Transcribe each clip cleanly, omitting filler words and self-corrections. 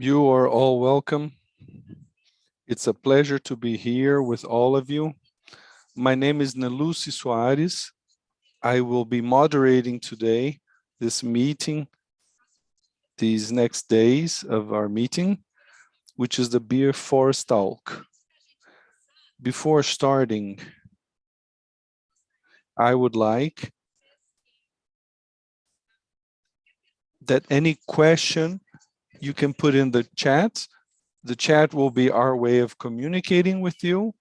You are all welcome. It's a pleasure to be here with all of you. My name is Nelucy Soares. I will be moderating today this meeting, these next days of our meeting, which is the BioForestALC. Before starting, I would like that any question you can put in the chat. The chat will be our way of communicating with you.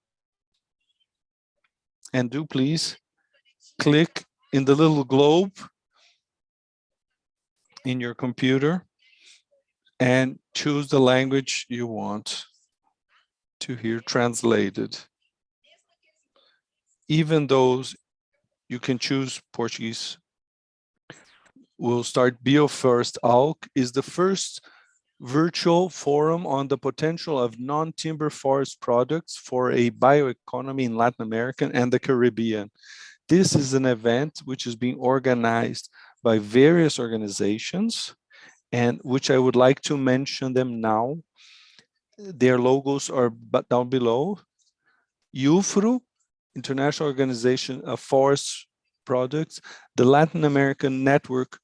And do please click in the little globe in your computer and choose the language you want to hear translated. Even those you can choose Portuguese. We'll start. BioForestALC is the first virtual forum on the potential of non-timber forest products for a bioeconomy in Latin America and the Caribbean. This is an event which is being organized by various organizations and which I would like to mention them now. Their logos are down below. UFRO, International Organization of Forest Products, the Latin American Network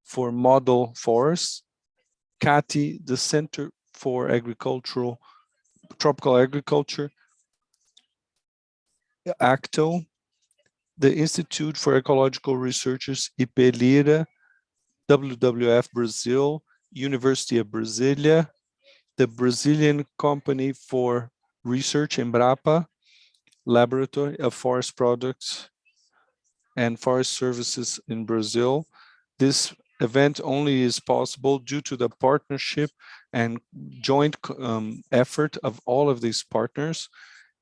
for Model Forests, CATI, the Center for Tropical Agriculture, ACTO, the Institute for Ecological Researches, IPLIRA, WWF Brazil, University of Brasilia, the Brazilian Company for Research, Embrapa, Laboratory of Forest Products and Forest Services in Brazil. This event only is possible due to the partnership and joint effort of all of these partners,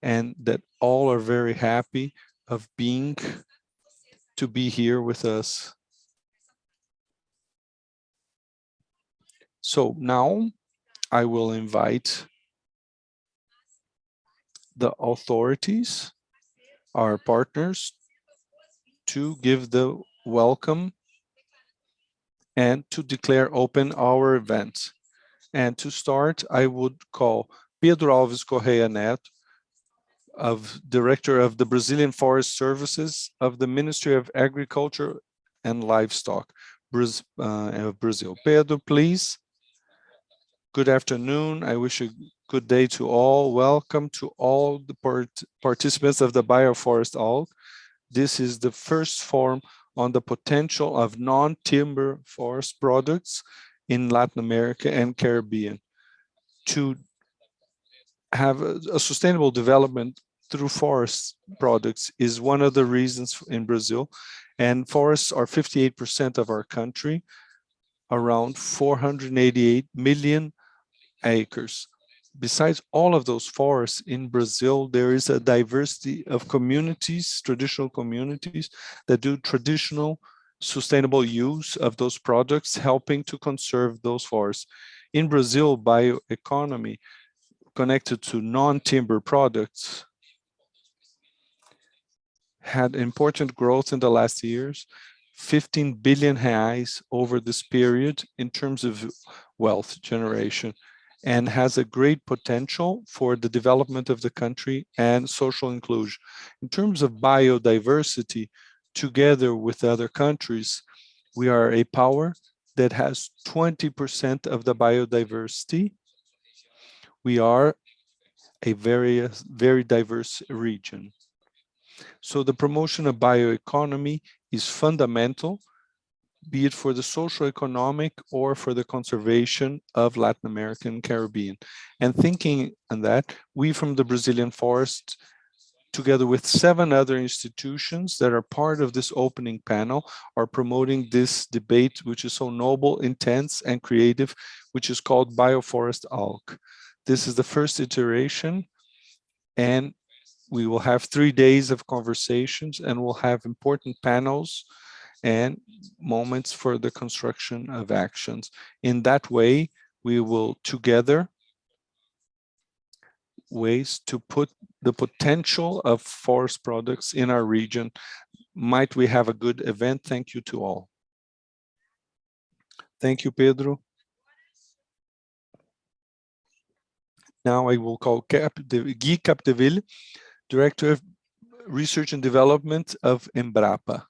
and that all are very happy of to be here with us. So now I will invite the authorities, our partners, to give the welcome and to declare open our event. And to start, I would call Pedro Alves Correia Neto, Director of the Brazilian Forest Services of the Ministry of Agriculture and Livestock of Brazil. Pedro, please. Good afternoon. I wish a good day to all. Welcome to all the participants of the BioForestALC. This is the first forum on the potential of non-timber forest products in Latin America and Caribbean to have a sustainable development through forest products is one of the reasons in Brazil. And forests are 58% of our country, around 488 million acres. Besides all of those forests in Brazil, there is a diversity of communities, traditional communities that do traditional sustainable use of those products, helping to conserve those forests. In Brazil, bioeconomy connected to non-timber products had important growth in the last years, 15 billion reais over this period in terms of wealth generation, and has a great potential for the development of the country and social inclusion. In terms of biodiversity, together with other countries, we are a power that has 20% of the biodiversity. We are a very, very diverse region. So the promotion of bioeconomy is fundamental, be it for the social, economic, or for the conservation of Latin America and Caribbean. And thinking on that, we from the Brazilian Forest, together with 7 other institutions that are part of this opening panel, are promoting this debate, which is so noble, intense, and creative, which is called BioForestALC. This is the first iteration, and we will have 3 days of conversations, and we'll have important panels and moments for the construction of actions. In that way, we will together ways to put the potential of forest products in our region. Might we have a good event? Thank you to all. Thank you, Pedro. Now I will call Guy Capdeville, Director of Research and Development of Embrapa.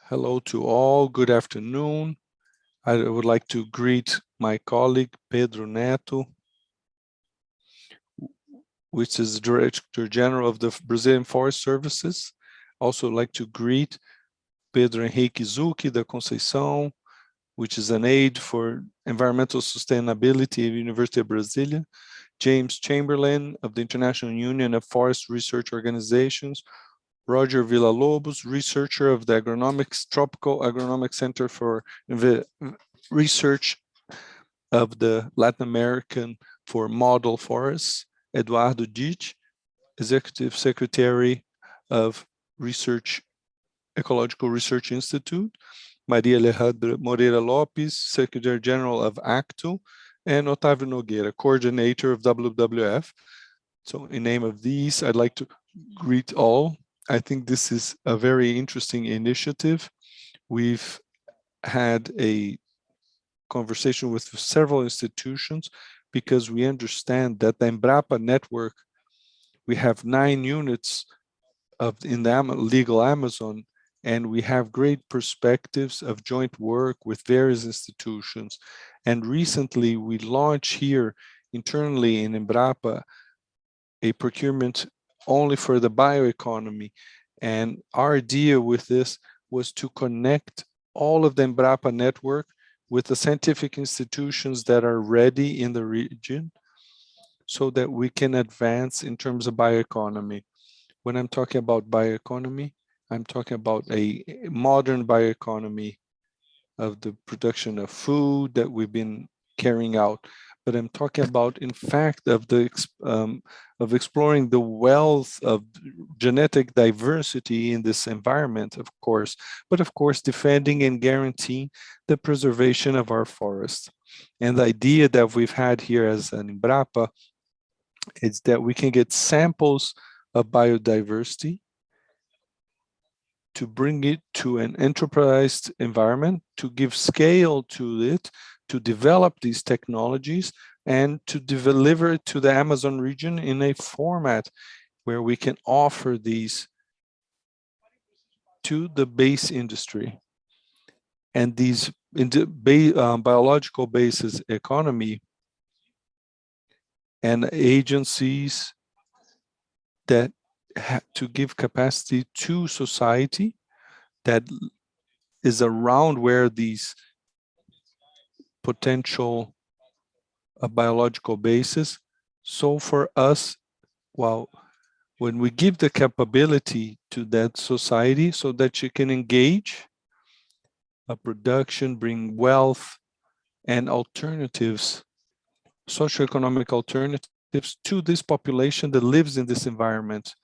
Hello to all, good afternoon. I would like to greet my colleague Pedro Neto, which is the Director General of the Brazilian Forest Services. Also like to greet Pedro Henrique Zucchi da Conceição, which is an aide for environmental sustainability at the University of Brasilia. James Chamberlain of the International Union of Forest Research Organizations. Roger Villalobos, researcher of the Tropical Agronomic Center for Research of the Latin American for Model Forests. Eduardo Dich, Executive Secretary of Ecological Research Institute. Maria Alejandra Moreira Lopes, Secretary General of ACTO, and Otávio Nogueira, Coordinator of WWF. So in name of these, I'd like to greet all. I think this is a very interesting initiative. We've had a conversation with several institutions because we understand that the Embrapa network, we have 9 units in the legal Amazon, and we have great perspectives of joint work with various institutions. And recently we launched here internally in Embrapa a procurement only for the bioeconomy. And our idea with this was to connect all of the Embrapa network with the scientific institutions that are ready in the region so that we can advance in terms of bioeconomy. When I'm talking about bioeconomy, I'm talking about a modern bioeconomy of the production of food that we've been carrying out. But I'm talking about, in fact, of exploring the wealth of genetic diversity in this environment, of course, but of course, defending and guaranteeing the preservation of our forests. And the idea that we've had here as an Embrapa is that we can get samples of biodiversity to bring it to an enterprise environment, to give scale to it, to develop these technologies, and to deliver it to the Amazon region in a format where we can offer these to the base industry. And these in the biological basis economy and agencies that to give capacity to society that is around where these potential biological basis. So for us, well, when we give the capability to that society so that you can engage a production, bring wealth and alternatives, socioeconomic alternatives to this population that lives in this environment,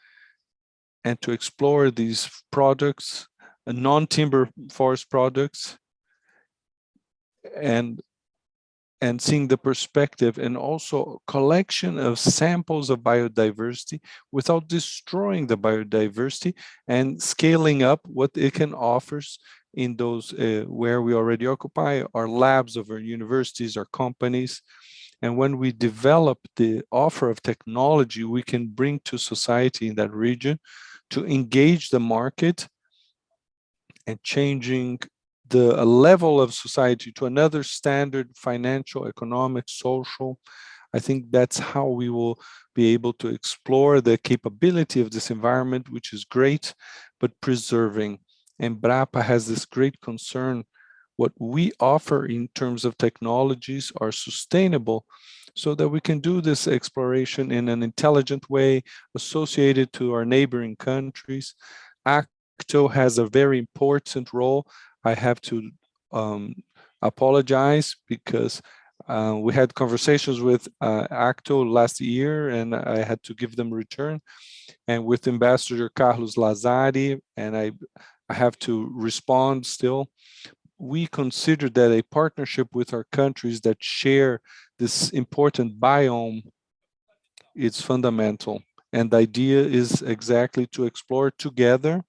and to explore these products, non-timber forest products, and seeing the perspective, and also collection of samples of biodiversity without destroying the biodiversity, and scaling up what it can offer in those where we already occupy, our labs of our universities, our companies. And when we develop the offer of technology we can bring to society in that region to engage the market and changing the level of society to another standard, financial, economic, social. I think that's how we will be able to explore the capability of this environment, which is great, but preserving. And Embrapa has this great concern. What we offer in terms of technologies are sustainable so that we can do this exploration in an intelligent way associated to our neighboring countries. ACTO has a very important role. I have to apologize because we had conversations with ACTO last year and I had to give them return, and with Ambassador Carlos Lazari, and I have to respond still. We consider that a partnership with our countries that share this important biome is fundamental. And the idea is exactly to explore together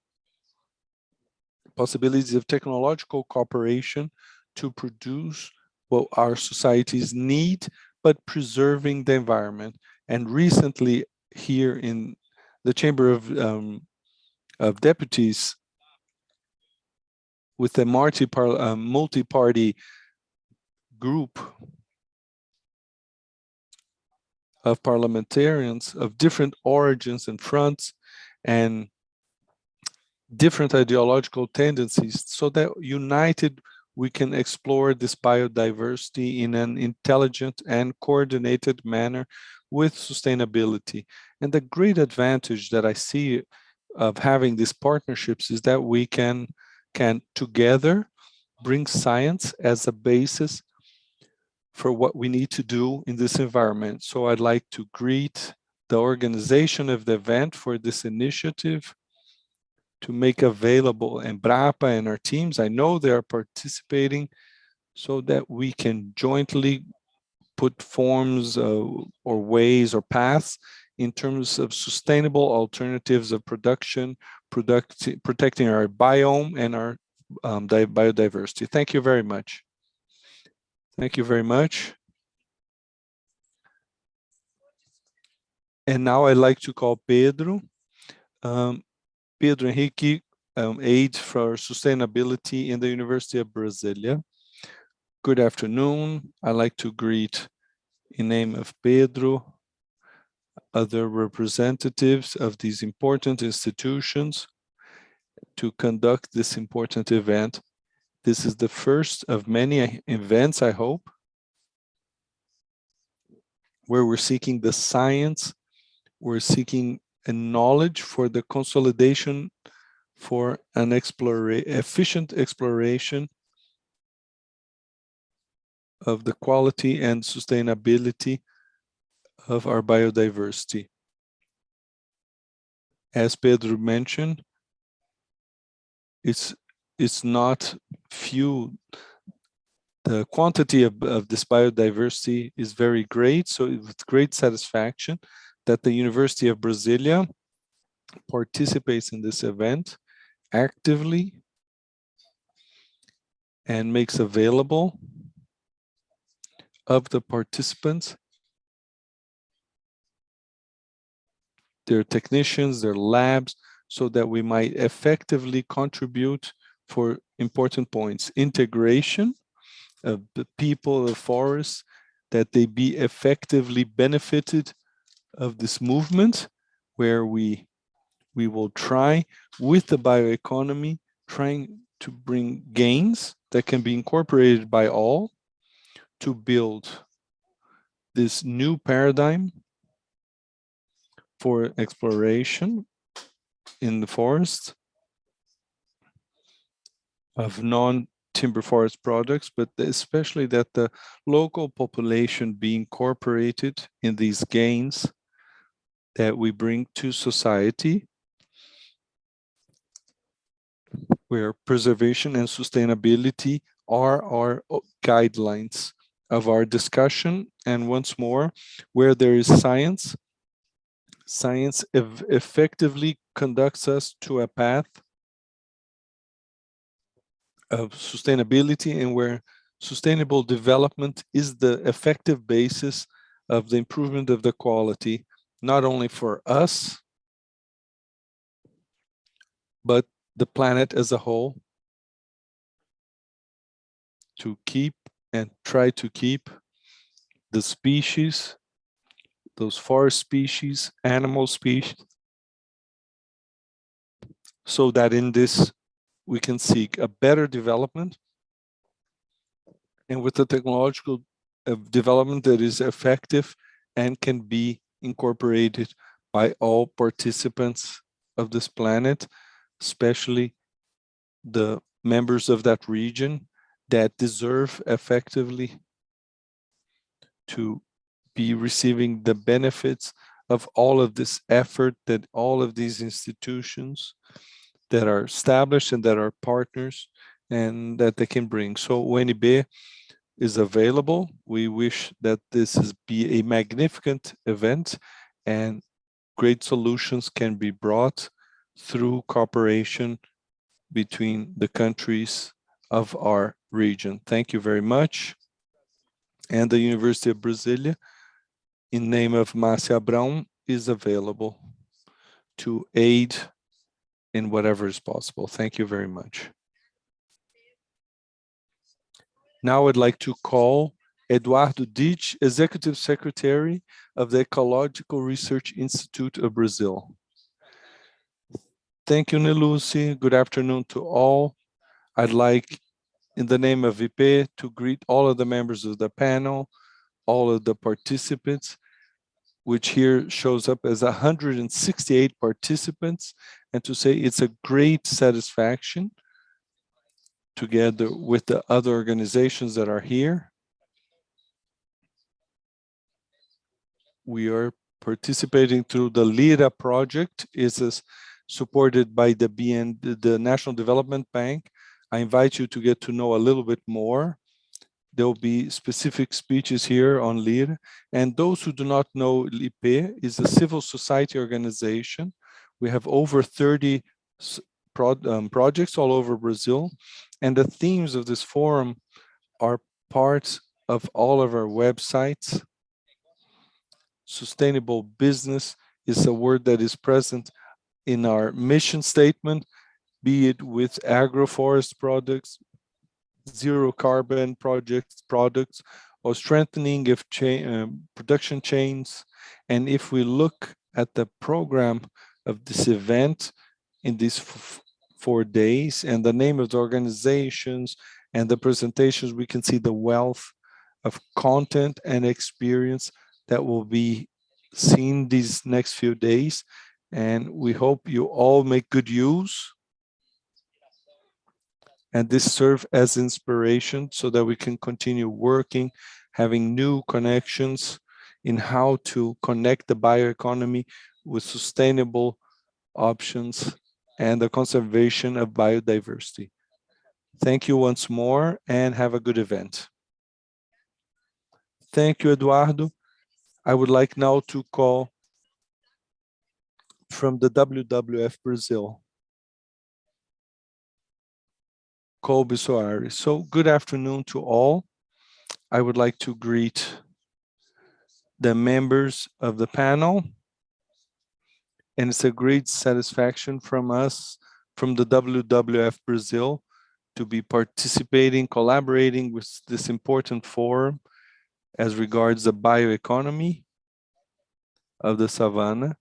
possibilities of technological cooperation to produce what our societies need, but preserving the environment. And recently here in the Chamber of Deputies, with a multi-party group of parliamentarians of different origins and fronts and different ideological tendencies, so that united we can explore this biodiversity in an intelligent and coordinated manner with sustainability. And the great advantage that I see of having these partnerships is that we can together bring science as a basis for what we need to do in this environment. So I'd like to greet the organization of the event for this initiative to make available Embrapa and our teams. I know they are participating so that we can jointly put forms or ways or paths in terms of sustainable alternatives of production, protecting our biome and our biodiversity. Thank you very much. Thank you very much. And now I'd like to call Pedro. Pedro Henrique, Aide for Sustainability in the University of Brasilia. Good afternoon. I'd like to greet, in name of Pedro, other representatives of these important institutions to conduct this important event. This is the first of many events, I hope, where we're seeking the science, we're seeking a knowledge for the consolidation for an efficient exploration of the quality and sustainability of our biodiversity. As Pedro mentioned, it's not few. The quantity of this biodiversity is very great, so with great satisfaction that the University of Brasilia participates in this event actively and makes available of the participants their technicians, their labs, so that we might effectively contribute for important points. Integration of the people of the forest, that they be effectively benefited of this movement, where we will try with the bioeconomy, trying to bring gains that can be incorporated by all to build this new paradigm for exploration in the forest of non-timber forest products, but especially that the local population be incorporated in these gains that we bring to society, where preservation and sustainability are our guidelines of our discussion. And once more, where there is science, science effectively conducts us to a path of sustainability, and where sustainable development is the effective basis of the improvement of the quality, not only for us, but the planet as a whole, to keep and try to keep the species, those forest species, animal species, so that in this we can seek a better development, and with the technological development that is effective and can be incorporated by all participants of this planet, especially the members of that region that deserve effectively to be receiving the benefits of all of this effort that all of these institutions that are established and that are partners and that they can bring. So UNB is available. We wish that this is be a magnificent event and great solutions can be brought through cooperation between the countries of our region. Thank you very much. and the University of Brasilia, in name of Márcia Brown, is available to aid in whatever is possible. Thank you very much. Now I'd like to call Eduardo Dich, Executive Secretary of the Ecological Research Institute of Brazil. Thank you, Nelucy. Good afternoon to all. I'd like, in the name of IP, to greet all of the members of the panel, all of the participants, which here shows up as 168 participants, and to say it's a great satisfaction together with the other organizations that are here. We are participating through the LIRA project. It's supported by the National Development Bank. I invite you to get to know a little bit more. There will be specific speeches here on LIRA. And those who do not know, LIPE is a civil society organization. We have over 30 projects all over Brazil. And the themes of this forum are parts of all of our websites. Sustainable business is a word that is present in our mission statement, be it with agroforest products, zero carbon products, or strengthening of production chains. And if we look at the program of this event in these 4 days and the name of the organizations and the presentations, we can see the wealth of content and experience that will be seen these next few days. And we hope you all make good use and this serve as inspiration so that we can continue working, having new connections in how to connect the bioeconomy with sustainable options and the conservation of biodiversity. Thank you once more and have a good event. Thank you, Eduardo. I would like now to call from the WWF Brazil, Colby Soares. So good afternoon to all. I would like to greet the members of the panel. And it's a great satisfaction from us, from the WWF Brazil, to be participating, collaborating with this important forum as regards the bioeconomy of the savanna.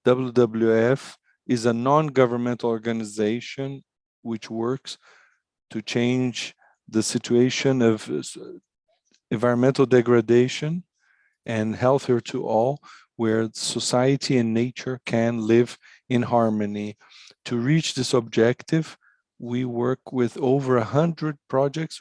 WWF is a non-governmental organization which works to change the situation of environmental degradation and healthier to all, where society and nature can live in harmony. To reach this objective, we work with over 100 projects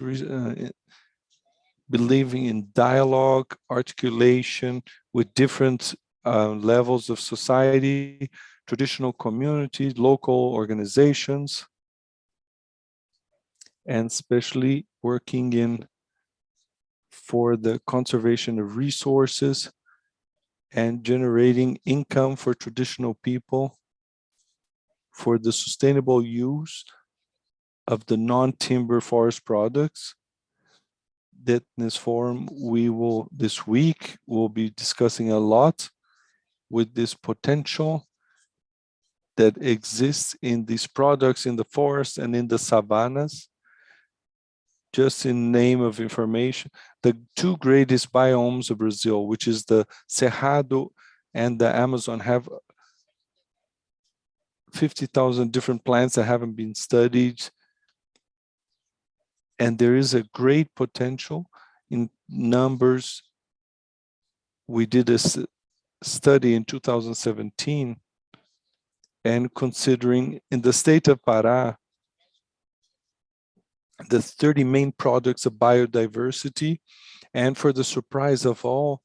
believing in dialogue, articulation with different levels of society, traditional communities, local organizations, and especially working for the conservation of resources and generating income for traditional people for the sustainable use of the non-timber forest products. That in this forum, this week, we'll be discussing a lot with this potential that exists in these products in the forest and in the savannas. Just in name of information, the 2 greatest biomes of Brazil, which is the Cerrado and the Amazon, have 50,000 different plants that haven't been studied. And there is a great potential in numbers. We did a study in 2017, and considering in the state of Pará, the 30 main products of biodiversity, and for the surprise of all,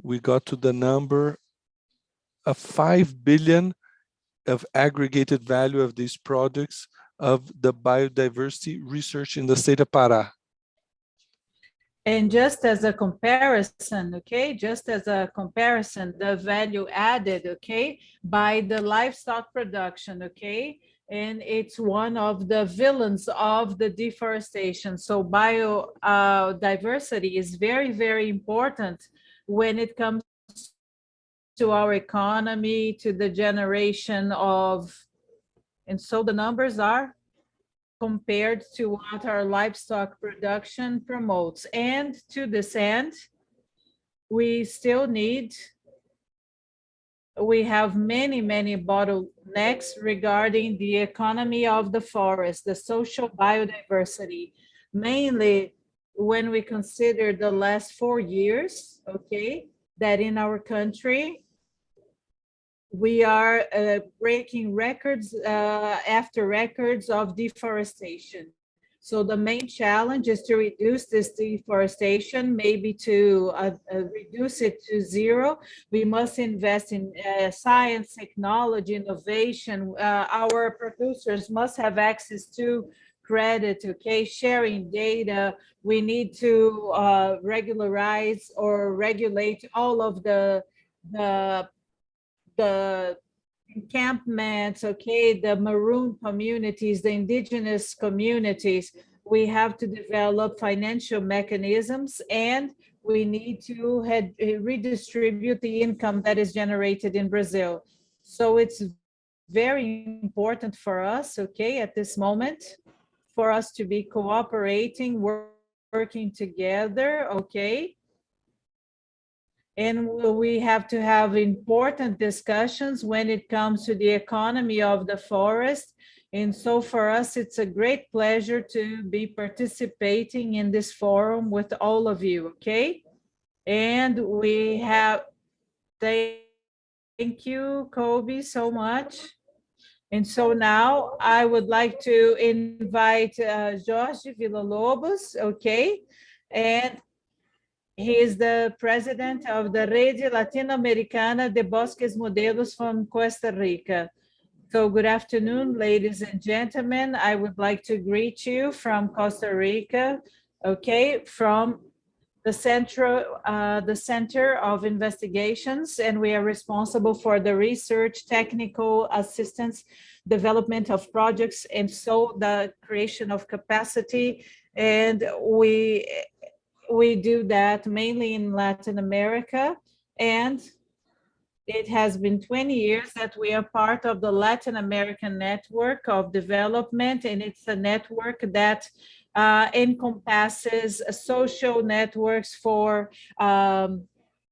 we got to the number of 5 billion of aggregated value of these products of the biodiversity research in the state of Pará. And just as a comparison, okay, just as a comparison, the value added, okay, by the livestock production, okay, and it's one of the villains of the deforestation. So biodiversity is very, very important when it comes to our economy, to the generation of, and so the numbers are compared to what our livestock production promotes. And to this end, we still need, we have many, many bottlenecks regarding the economy of the forest, the social biodiversity, mainly when we consider the last 4 years, okay, that in our country, we are breaking records after records of deforestation. So the main challenge is to reduce this deforestation, maybe to reduce it to zero. We must invest in science, technology, innovation. Our producers must have access to credit, okay, sharing data. We need to regularize or regulate all of the the encampments, okay, the maroon communities, the indigenous communities. We have to develop financial mechanisms, and we need to redistribute the income that is generated in Brazil. So it's very important for us, okay, at this moment, for us to be cooperating, working together, okay, and we have to have important discussions when it comes to the economy of the forest. And so for us, it's a great pleasure to be participating in this forum with all of you, okay? And we have, thank you, Kobe, so much. And so now I would like to invite Jorge Villa-Lobos, okay? And he is the president of the Rede Latino-Americana de Bosques Modelos from Costa Rica. So good afternoon, ladies and gentlemen. I would like to greet you from Costa Rica, okay, from the Center of Investigations, and we are responsible for the research, technical assistance, development of projects, and so the creation of capacity. And we do that mainly in Latin America, and it has been 20 years that we are part of the Latin American Network of Development, and it's a network that encompasses social networks for the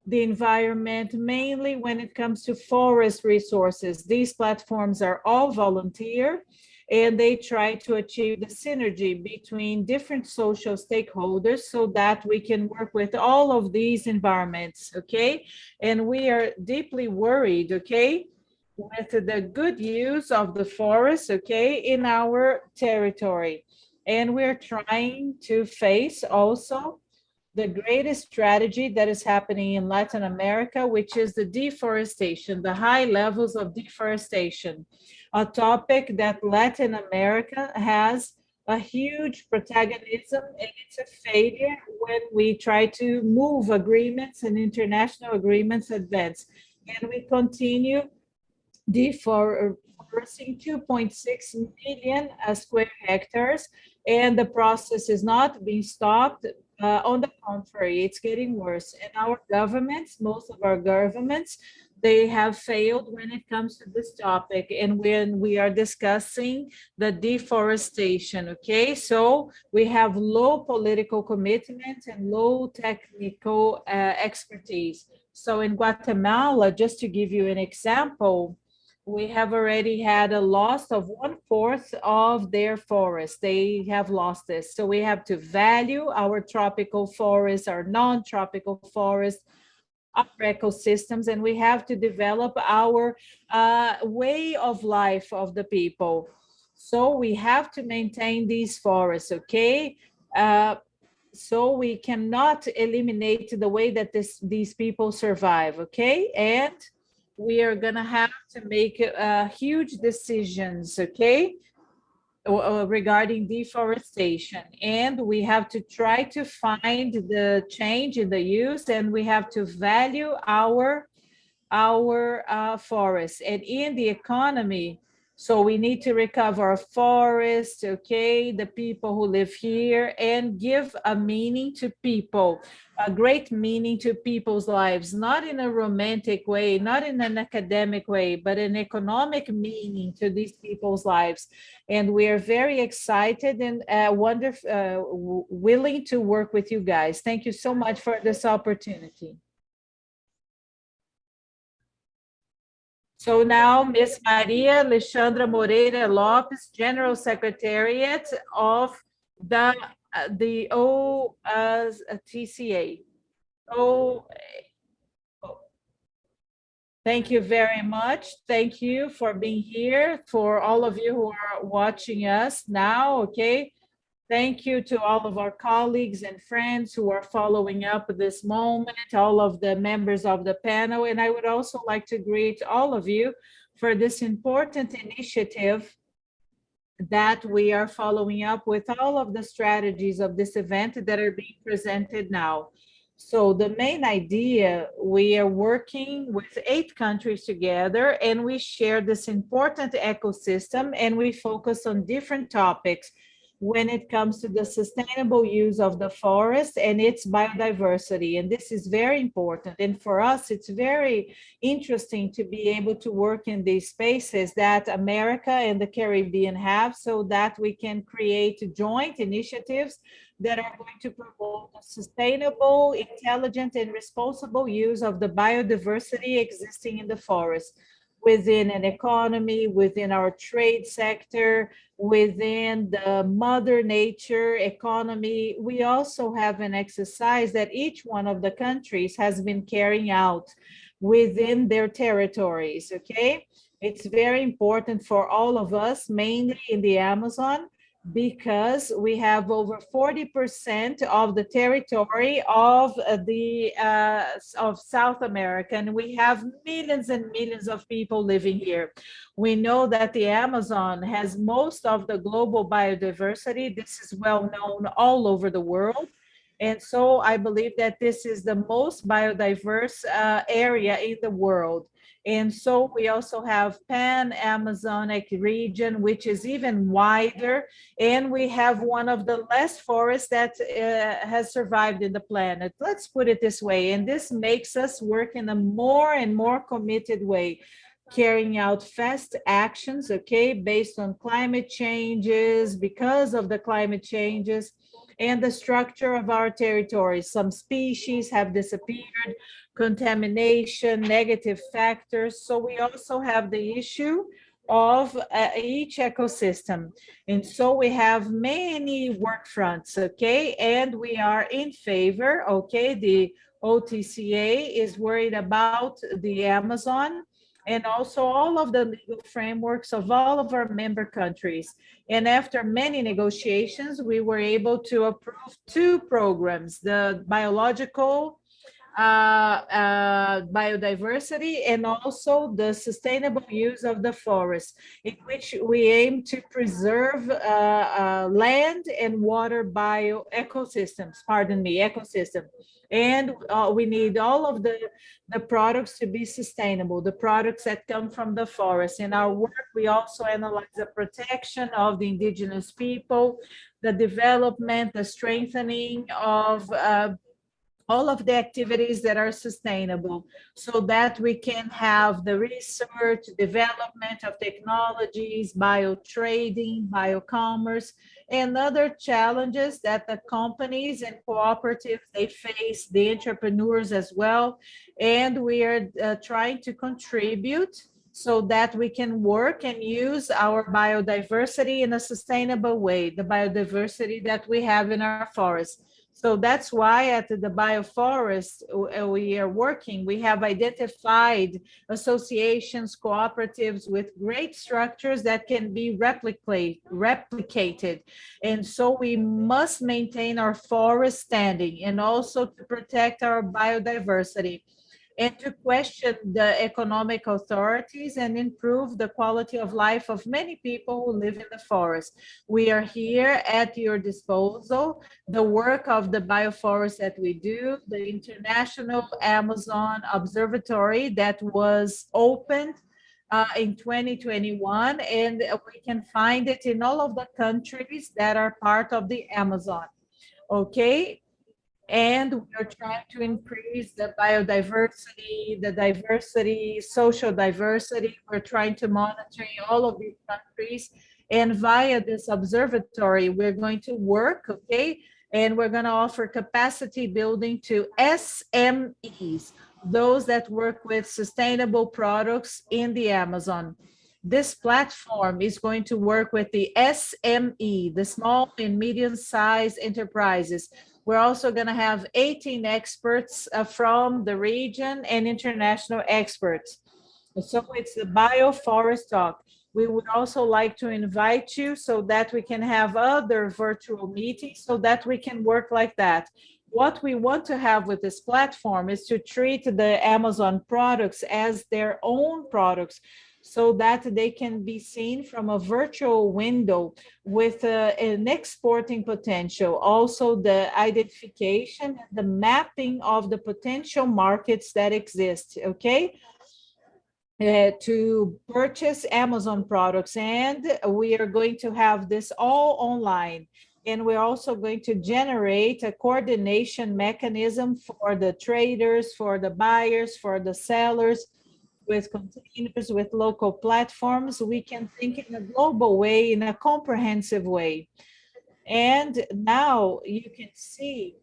environment, mainly when it comes to forest resources. These platforms are all volunteer, and they try to achieve the synergy between different social stakeholders so that we can work with all of these environments, okay? And we are deeply worried, okay, with the good use of the forest, okay, in our territory. And we're trying to face also the greatest strategy that is happening in Latin America, which is the deforestation, the high levels of deforestation, a topic that Latin America has a huge protagonism, and it's a failure when we try to move agreements and international agreements advance. And we continue deforesting 2.6 million square hectares, and the process is not being stopped. On the contrary, it's getting worse. And our governments, most of our governments, they have failed when it comes to this topic. And when we are discussing the deforestation, okay? So we have low political commitment and low technical expertise. So in Guatemala, just to give you an example, we have already had a loss of 1/4 of their forests. They have lost this. So we have to value our tropical forests, our non-tropical forests, our ecosystems, and we have to develop our way of life of the people. So we have to maintain these forests, okay? So we cannot eliminate the way that these people survive, okay? And we are gonna have to make huge decisions, okay, regarding deforestation. And we have to try to find the change in the use, and we have to value our forests. And in the economy, So we need to recover our forests, okay, the people who live here, and give a meaning to people, a great meaning to people's lives, not in a romantic way, not in an academic way, but an economic meaning to these people's lives. And we are very excited and willing to work with you guys. Thank you so much for this opportunity. So now Ms. Maria Alexandra Moreira Lopes, General Secretariat of the OTCA. Oh, thank you very much. Thank you for being here, for all of you who are watching us now, okay? Thank you to all of our colleagues and friends who are following up this moment, all of the members of the panel. And I would also like to greet all of you for this important initiative that we are following up with all of the strategies of this event that are being presented now. So the main idea, we are working with 8 countries together and we share this important ecosystem and we focus on different topics when it comes to the sustainable use of the forest and its biodiversity. And this is very important. And for us, it's very interesting to be able to work in these spaces that America and the Caribbean have so that we can create joint initiatives that are going to promote a sustainable, intelligent, and responsible use of the biodiversity existing in the forest within an economy, within our trade sector, within the mother nature economy. We also have an exercise that each one of the countries has been carrying out within their territories, okay? It's very important for all of us, mainly in the Amazon, because we have over 40% of the territory of of South America, and we have millions and millions of people living here. We know that the Amazon has most of the global biodiversity. This is well known all over the world. And so I believe that this is the most biodiverse area in the world. And so we also have Pan-Amazonic region, which is even wider. And we have one of the last forests that has survived in the planet. Let's put it this way. And this makes us work in a more and more committed way, carrying out fast actions, okay, based on climate changes, because of the climate changes and the structure of our territories. Some species have disappeared, contamination, negative factors. So we also have the issue of each ecosystem. And so we have many work fronts, okay? And we are in favor, okay? The OTCA is worried about the Amazon and also all of the legal frameworks of all of our member countries. And after many negotiations, we were able to approve 2 programs, the biological biodiversity and also the sustainable use of the forest, in which we aim to preserve land and water ecosystems. And we need all of the products to be sustainable, the products that come from the forest. In our work, we also analyze the protection of the indigenous people, the development, the strengthening of all of the activities that are sustainable so that we can have the research, development of technologies, bio-trading, biocommerce, and other challenges that the companies and cooperatives, they face, the entrepreneurs as well. And we are trying to contribute so that we can work and use our biodiversity in a sustainable way, the biodiversity that we have in our forests. So that's why at the Bioforest we are working, we have identified associations, cooperatives with great structures that can be replicated. And so we must maintain our forest standing and also to protect our biodiversity and to question the economic authorities and improve the quality of life of many people who live in the forest. We are here at your disposal. The work of the bioforest that we do, the International Amazon Observatory that was opened in 2021, and we can find it in all of the countries that are part of the Amazon. Okay, and we're trying to increase the biodiversity, the diversity, social diversity. We're trying to monitor all of these countries. And via this observatory, we're going to work, okay? And we're going to offer capacity building to SMEs, those that work with sustainable products in the Amazon. This platform is going to work with the SME, the small and medium-sized enterprises. We're also going to have 18 experts from the region and international experts. So it's the BioForestALC. We would also like to invite you so that we can have other virtual meetings so that we can work like that. What we want to have with this platform is to treat the Amazon products as their own products so that they can be seen from a virtual window with an exporting potential. Also the identification, the mapping of the potential markets that exist, okay? To purchase Amazon products, and we are going to have this all online. And we're also going to generate a coordination mechanism for the traders, for the buyers, for the sellers, with containers, with local platforms. We can think in a global way, in a comprehensive way. And now you can see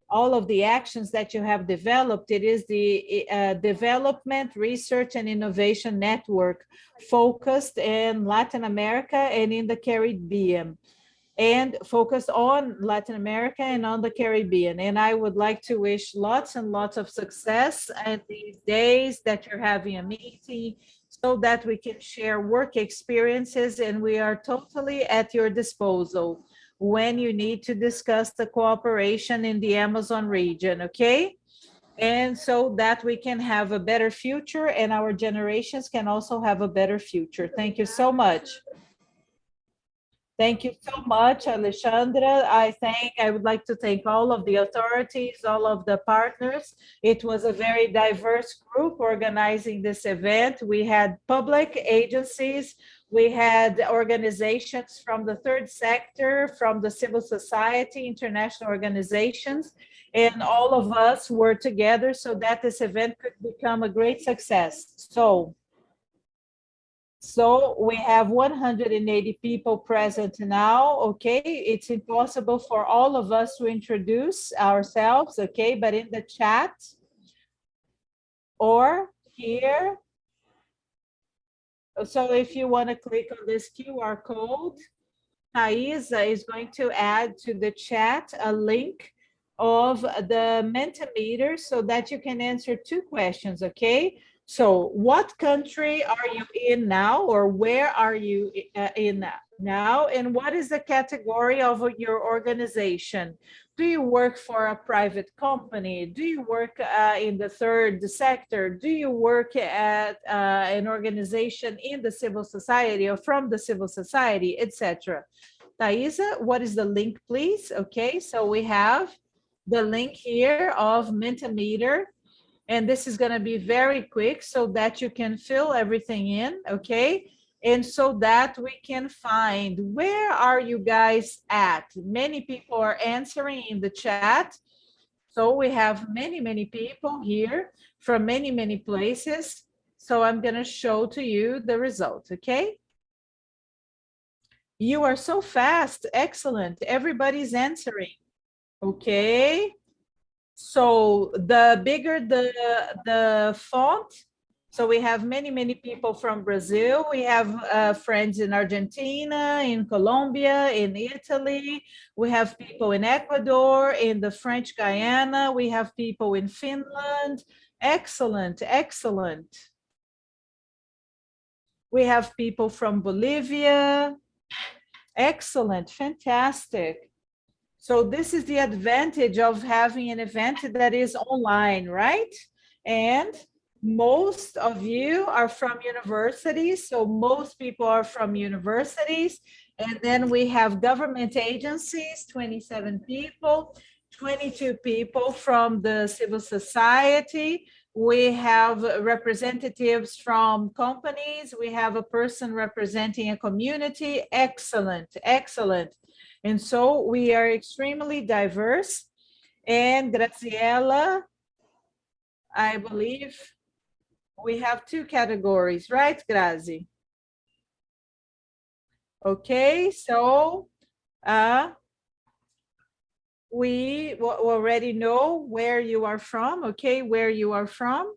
all of the actions that you have developed. It is the Development, Research, and Innovation Network focused in Latin America and in the Caribbean, and focused on Latin America and on the Caribbean. And I would like to wish lots and lots of success in these days that you're having a meeting so that we can share work experiences, and we are totally at your disposal when you need to discuss the cooperation in the Amazon region, okay? And so that we can have a better future and our generations can also have a better future. Thank you so much. Thank you so much, Alexandra. I would like to thank all of the authorities, all of the partners. It was a very diverse group organizing this event. We had public agencies, we had organizations from the third sector, from the civil society, international organizations, and all of us were together so that this event could become a great success. So we have 180 people present now, okay? It's impossible for all of us to introduce ourselves, okay? But in the chat or here, so if you want to click on this QR code, Thaisa is going to add to the chat a link of the Mentimeter so that you can answer 2 questions, okay? So what country are you in now, or where are you in now? And what is the category of your organization? Do you work for a private company? Do you work in the third sector? Do you work at an organization in the civil society or from the civil society, etc.? Thaisa, what is the link, please? Okay, so we have the link here of Mentimeter. And this is going to be very quick so that you can fill everything in, okay? And so that we can find where are you guys at? Many people are answering in the chat. So we have many, many people here from many, many places. So I'm going to show to you the result, okay? You are so fast. Excellent. Everybody's answering. Okay. So the bigger the font, so we have many, many people from Brazil. We have friends in Argentina, in Colombia, in Italy. We have people in Ecuador, in the French Guiana. We have people in Finland. Excellent, excellent. We have people from Bolivia. Excellent, fantastic. So this is the advantage of having an event that is online, right? And most of you are from universities. So most people are from universities. And then we have government agencies, 27 people, 22 people from the civil society, We have representatives from companies. We have a person representing a community. Excellent, excellent. And so we are extremely diverse. And Graciela, I believe we have two categories, right, Grazi? Okay, so we already know where you are from, okay, where you are from.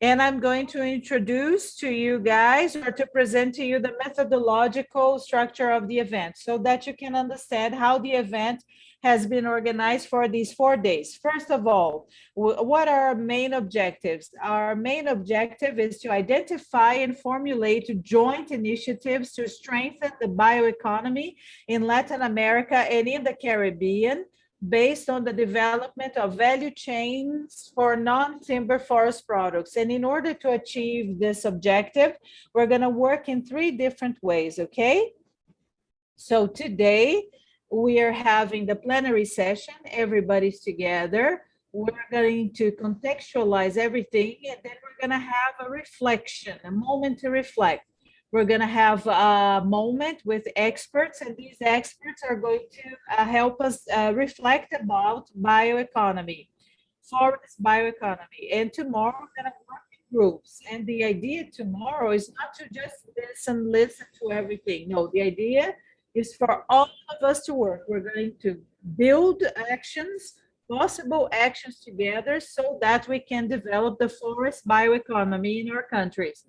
And I'm going to introduce to you guys, or to present to you, the methodological structure of the event so that you can understand how the event has been organized for these 4 days. First of all, what are our main objectives? Our main objective is to identify and formulate joint initiatives to strengthen the bioeconomy in Latin America and in the Caribbean, based on the development of value chains for non-timber forest products. And in order to achieve this objective, we're going to work in 3 different ways, okay? So today we are having the plenary session, everybody's together. We're going to contextualize everything, and then we're going to have a reflection, a moment to reflect. We're going to have a moment with experts, and these experts are going to help us reflect about bioeconomy, forest bioeconomy. And tomorrow we're going to work in groups. And the idea tomorrow is not to just listen to everything. No, the idea is for all of us to work. We're going to build actions, possible actions together, so that we can develop the forest bioeconomy in our countries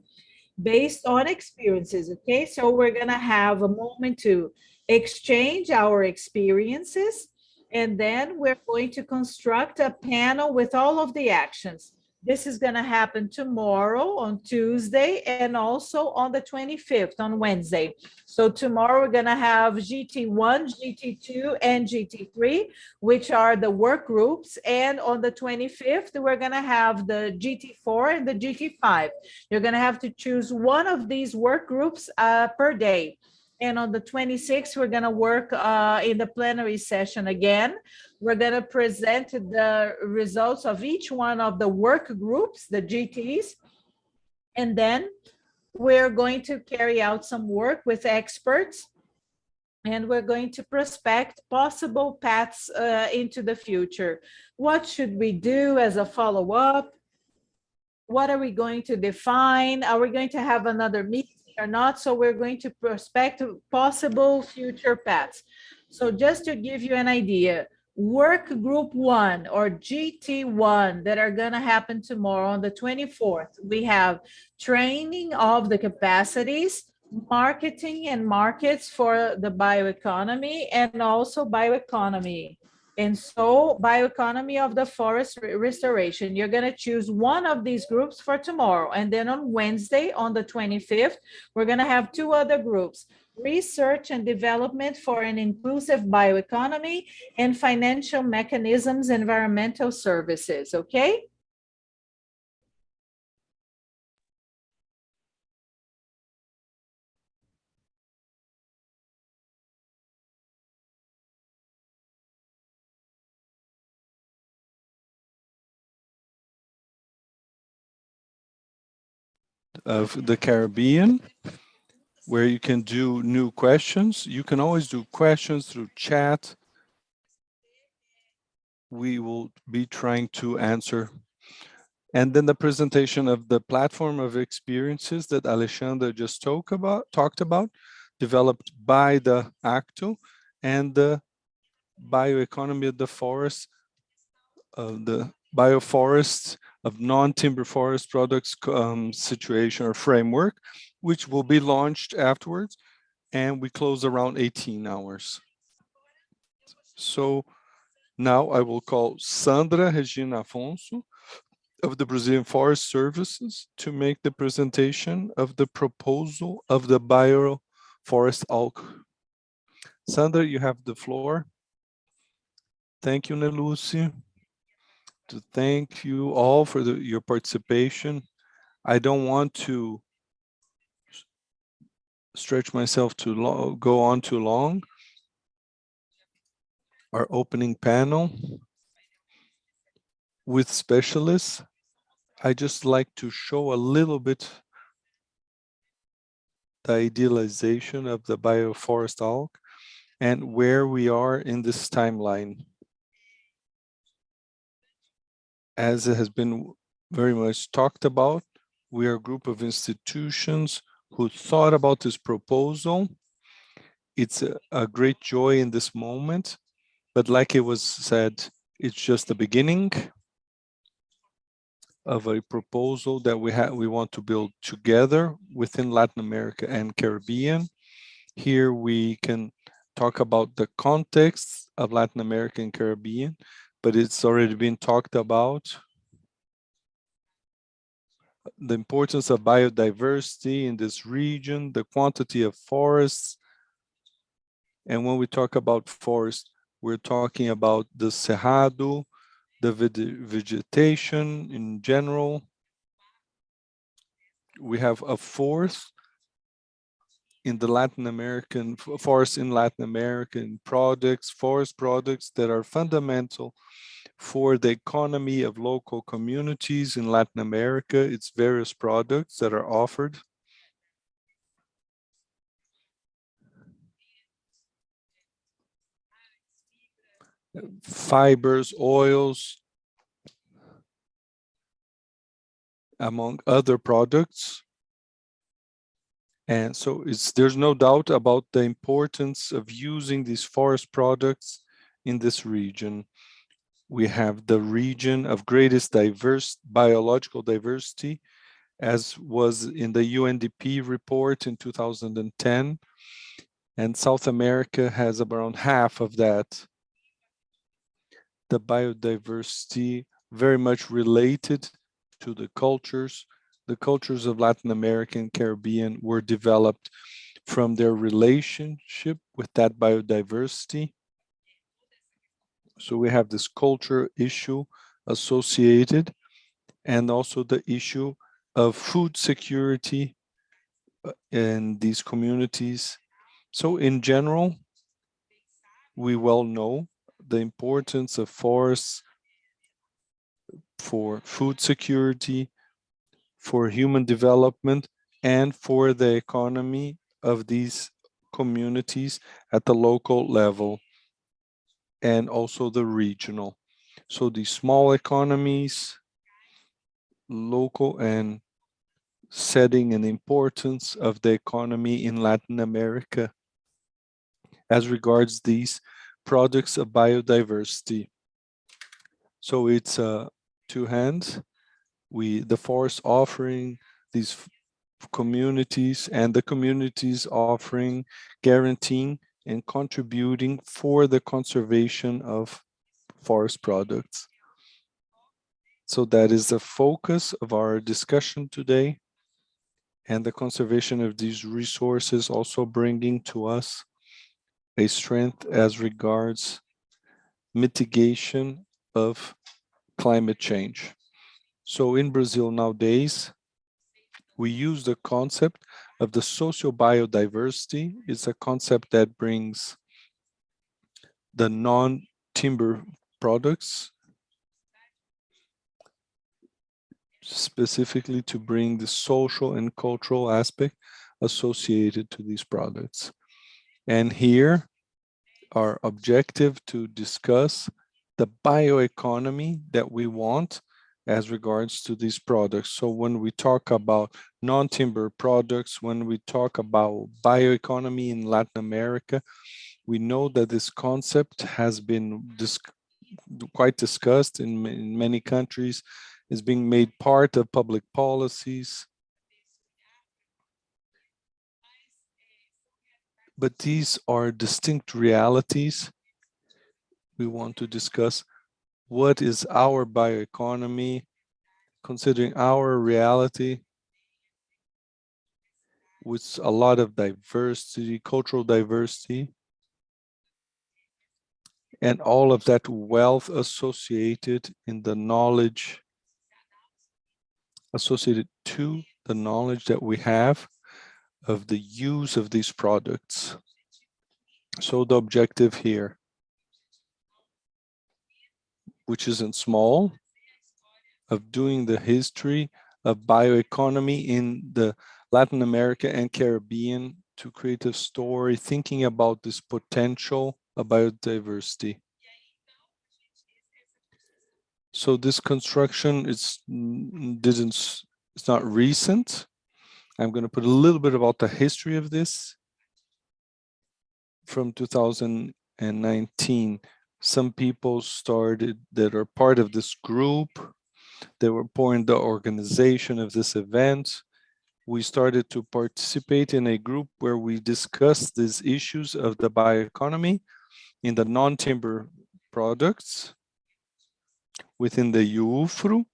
based on experiences, okay? So we're gonna have a moment to exchange our experiences, and then we're going to construct a panel with all of the actions. This is gonna happen tomorrow on Tuesday, and also on the 25th, on Wednesday. So tomorrow we're gonna have GT1, GT2, and GT3, which are the work groups. And on the 25th, we're gonna have the GT4 and the GT5. You're going to have to choose one of these work groups per day. And on the 26th, we're going to work in the plenary session again. We're going to present the results of each one of the work groups, the GTs. And then we're going to carry out some work with experts, and we're going to prospect possible paths into the future. What should we do as a follow-up? What are we going to define? Are we going to have another meeting or not? So we're going to prospect possible future paths. So just to give you an idea, work group 1 or GT1 that are going to happen tomorrow on the 24th, we have training of the capacities, marketing and markets for the bioeconomy, and also bioeconomy. And so bioeconomy of the forest restoration, you're going to choose one of these groups for tomorrow. And then on Wednesday, on the 25th, we're going to have 2 other groups: research and development for an inclusive bioeconomy, and financial mechanisms, environmental services. Okay. Of the Caribbean, where you can do new questions. You can always do questions through chat. We will be trying to answer. And then the presentation of the platform of experiences that Alexandra just talked about, developed by the ACTO, and the bioeconomy of the forest, the bioforests of non-timber forest products situation or framework, which will be launched afterwards. And we close around 18 hours. So now I will call Sandra Regina Afonso of the Brazilian Forest Services to make the presentation of the proposal of the BioForestALC. Sandra, you have the floor. Thank you, Nelucy. To thank you all for your participation. I don't want to stretch myself too long, go on too long. Our opening panel with specialists. I just like to show a little bit the idealization of the BioForestALC and where we are in this timeline. As it has been very much talked about, we are a group of institutions who thought about this proposal. It's a great joy in this moment, but like it was said, it's just the beginning of a proposal that we want to build together within Latin America and Caribbean. Here we can talk about the context of Latin America and Caribbean, but it's already been talked about. The importance of biodiversity in this region, the quantity of forests. And when we talk about forest, we're talking about the cerrado, the vegetation in general. We have a fourth in the Latin American forest in Latin American products, forest products that are fundamental for the economy of local communities in Latin America. It's various products that are offered. Fibers, oils, among other products. And so there's no doubt about the importance of using these forest products in this region. We have the region of greatest biological diversity, as was in the UNDP report in 2010. And South America has around half of that. The biodiversity very much related to the cultures. The cultures of Latin America and Caribbean were developed from their relationship with that biodiversity. So we have this culture issue associated, and also the issue of food security in these communities. So in general, we well know the importance of forests for food security, for human development, and for the economy of these communities at the local level and also the regional. So these small economies, local and setting an importance of the economy in Latin America as regards these products of biodiversity. So it's two hands. The forest offering these communities and the communities offering, guaranteeing and contributing for the conservation of forest products. So that is the focus of our discussion today, and the conservation of these resources also bringing to us a strength as regards mitigation of climate change. So in Brazil nowadays, we use the concept of the social biodiversity. It's a concept that brings the non-timber products, specifically to bring the social and cultural aspect associated to these products. And here, our objective to discuss the bioeconomy that we want as regards to these products. So when we talk about non-timber products, when we talk about bioeconomy in Latin America, we know that this concept has been quite discussed in many countries, is being made part of public policies. But these are distinct realities. We want to discuss what is our bioeconomy, considering our reality with a lot of diversity, cultural diversity, and all of that wealth associated in the knowledge, associated to the knowledge that we have of the use of these products. So the objective here, which isn't small, of doing the history of bioeconomy in the Latin America and Caribbean to create a story thinking about this potential of biodiversity. So this construction it's not recent. I'm going to put a little bit about the history of this. From 2019, some people started that are part of this group. They were part in the organization of this event. We started to participate in a group where we discussed these issues of the bioeconomy in the non-timber products within the UFRU.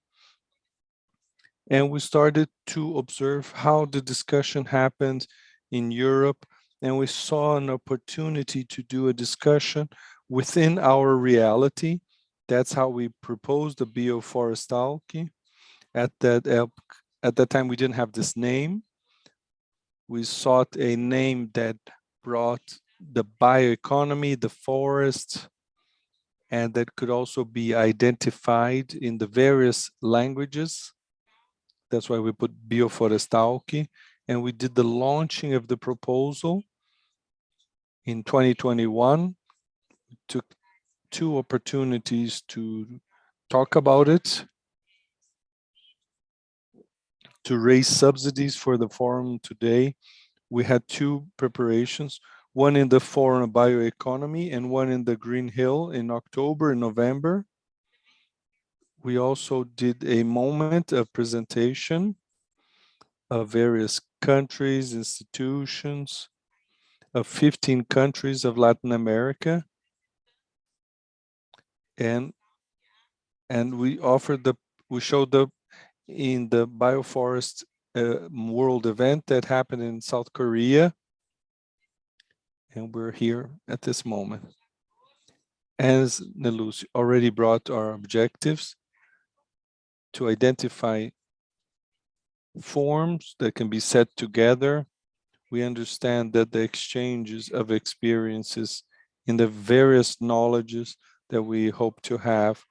And we started to observe how the discussion happened in Europe. And we saw an opportunity to do a discussion within our reality. That's how we proposed the BioForestALC. At that time, we didn't have this name. We sought a name that brought the bioeconomy, the forest, and that could also be identified in the various languages. That's why we put BioForestALC, and we did the launching of the proposal in 2021. We took 2 opportunities to talk about it, to raise subsidies for the forum today. We had 2 preparations, one in the Forum of Bioeconomy and one in the Green Hill in October and November. We also did a moment of presentation of various countries, institutions, of 15 countries of Latin America. And we showed in the Bioforest World event that happened in South Korea. And we're here at this moment. As Nelus already brought our objectives to identify forms that can be set together. We understand that the exchanges of experiences in the various knowledges that we hope to have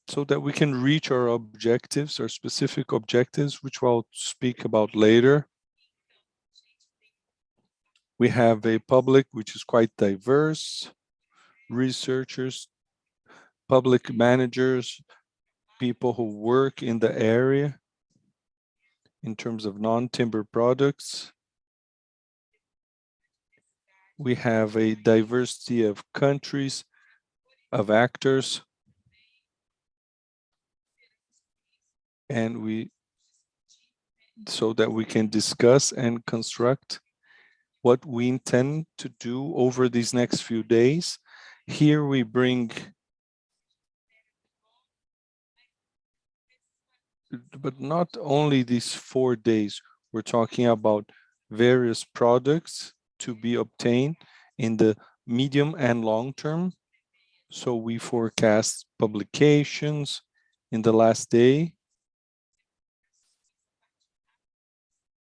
so that we can reach our objectives, our specific objectives, which I'll speak about later. We have a public which is quite diverse, researchers, public managers, people who work in the area in terms of non-timber products. We have a diversity of countries, of actors, and so that we can discuss and construct what we intend to do over these next few days. Here we bring, but not only these 4 days, we're talking about various products to be obtained in the medium and long term. So we forecast publications in the last day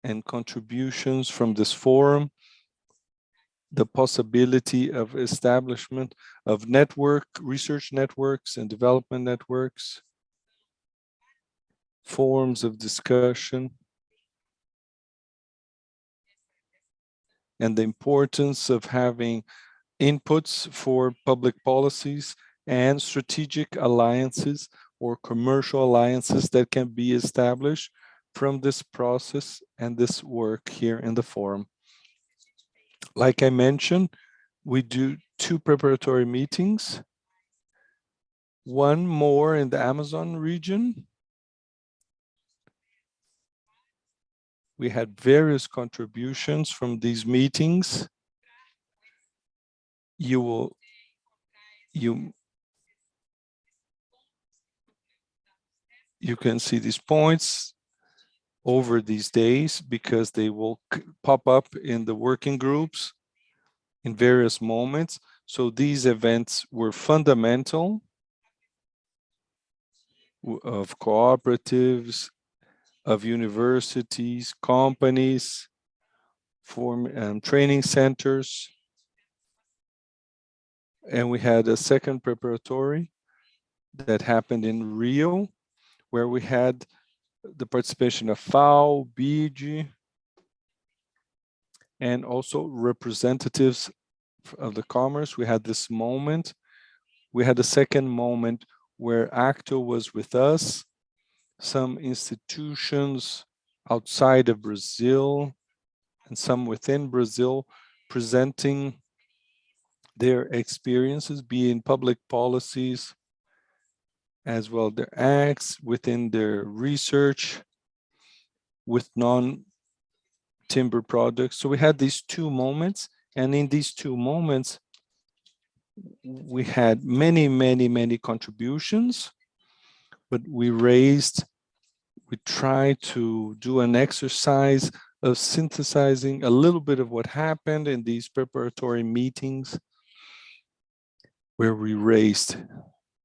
and contributions from this forum, the possibility of establishment of research networks and development networks, forums of discussion, and the importance of having inputs for public policies and strategic alliances or commercial alliances that can be established from this process and this work here in the forum. Like I mentioned, we do 2 preparatory meetings, one more in the Amazon region. We had various contributions from these meetings. You can see these points over these days because they will pop up in the working groups in various moments. So these events were fundamental of cooperatives, of universities, companies, training centers. And we had a second preparatory that happened in Rio, where we had the participation of FAO, BG, and also representatives of the commerce. We had this moment. We had a second moment where ACTO was with us, some institutions outside of Brazil and some within Brazil presenting their experiences, be in public policies, as well their acts within their research with non-timber products. So we had these two moments, and in these two moments, we had many contributions, but we tried to do an exercise of synthesizing a little bit of what happened in these preparatory meetings, where we raised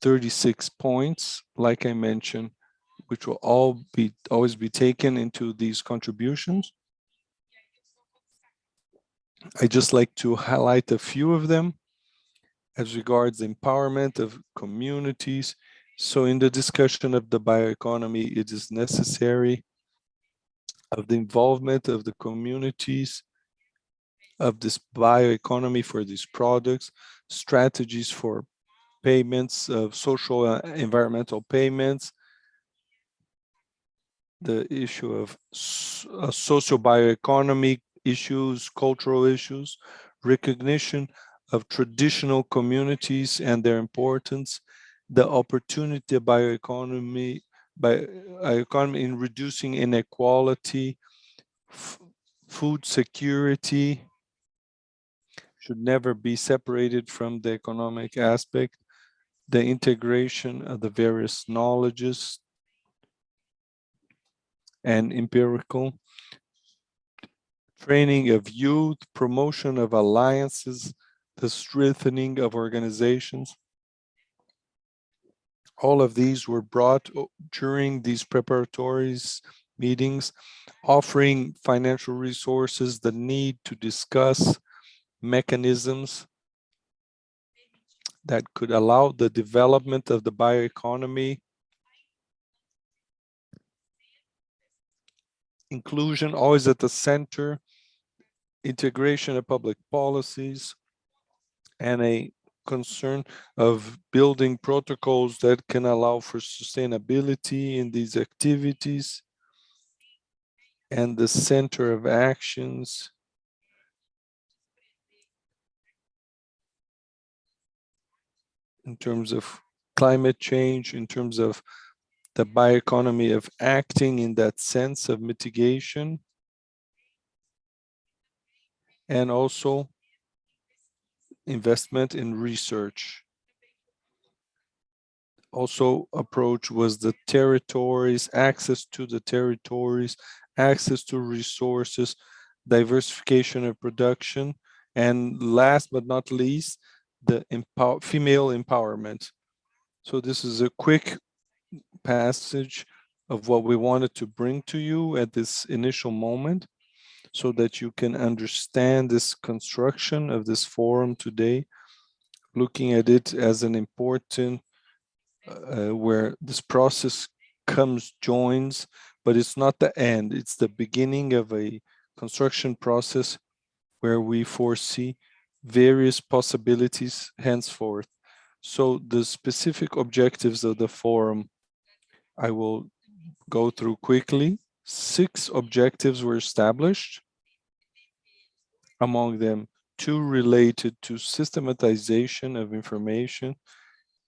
36 points, like I mentioned, which will always be taken into these contributions. I just like to highlight a few of them as regards the empowerment of communities. So in the discussion of the bioeconomy, it is necessary of the involvement of the communities of this bioeconomy for these products, strategies for payments of social environmental payments, the issue of social bioeconomy issues, cultural issues, recognition of traditional communities and their importance, the opportunity of bioeconomy in reducing inequality, food security should never be separated from the economic aspect, the integration of the various knowledges and empirical, training of youth, promotion of alliances, the strengthening of organizations. All of these were brought during these preparatory meetings, offering financial resources, the need to discuss mechanisms that could allow the development of the bioeconomy, inclusion always at the center, integration of public policies, and a concern of building protocols that can allow for sustainability in these activities, and the center of actions in terms of climate change, in terms of the bioeconomy of acting in that sense of mitigation, and also investment in research. Also approach was the territories, access to the territories, access to resources, diversification of production, and last but not least, the female empowerment. So this is a quick passage of what we wanted to bring to you at this initial moment so that you can understand this construction of this forum today, looking at it as an important where this process joins, but it's not the end, it's the beginning of a construction process where we foresee various possibilities henceforth. So the specific objectives of the forum, I will go through quickly. 6 objectives were established. Among them, 2 related to systematization of information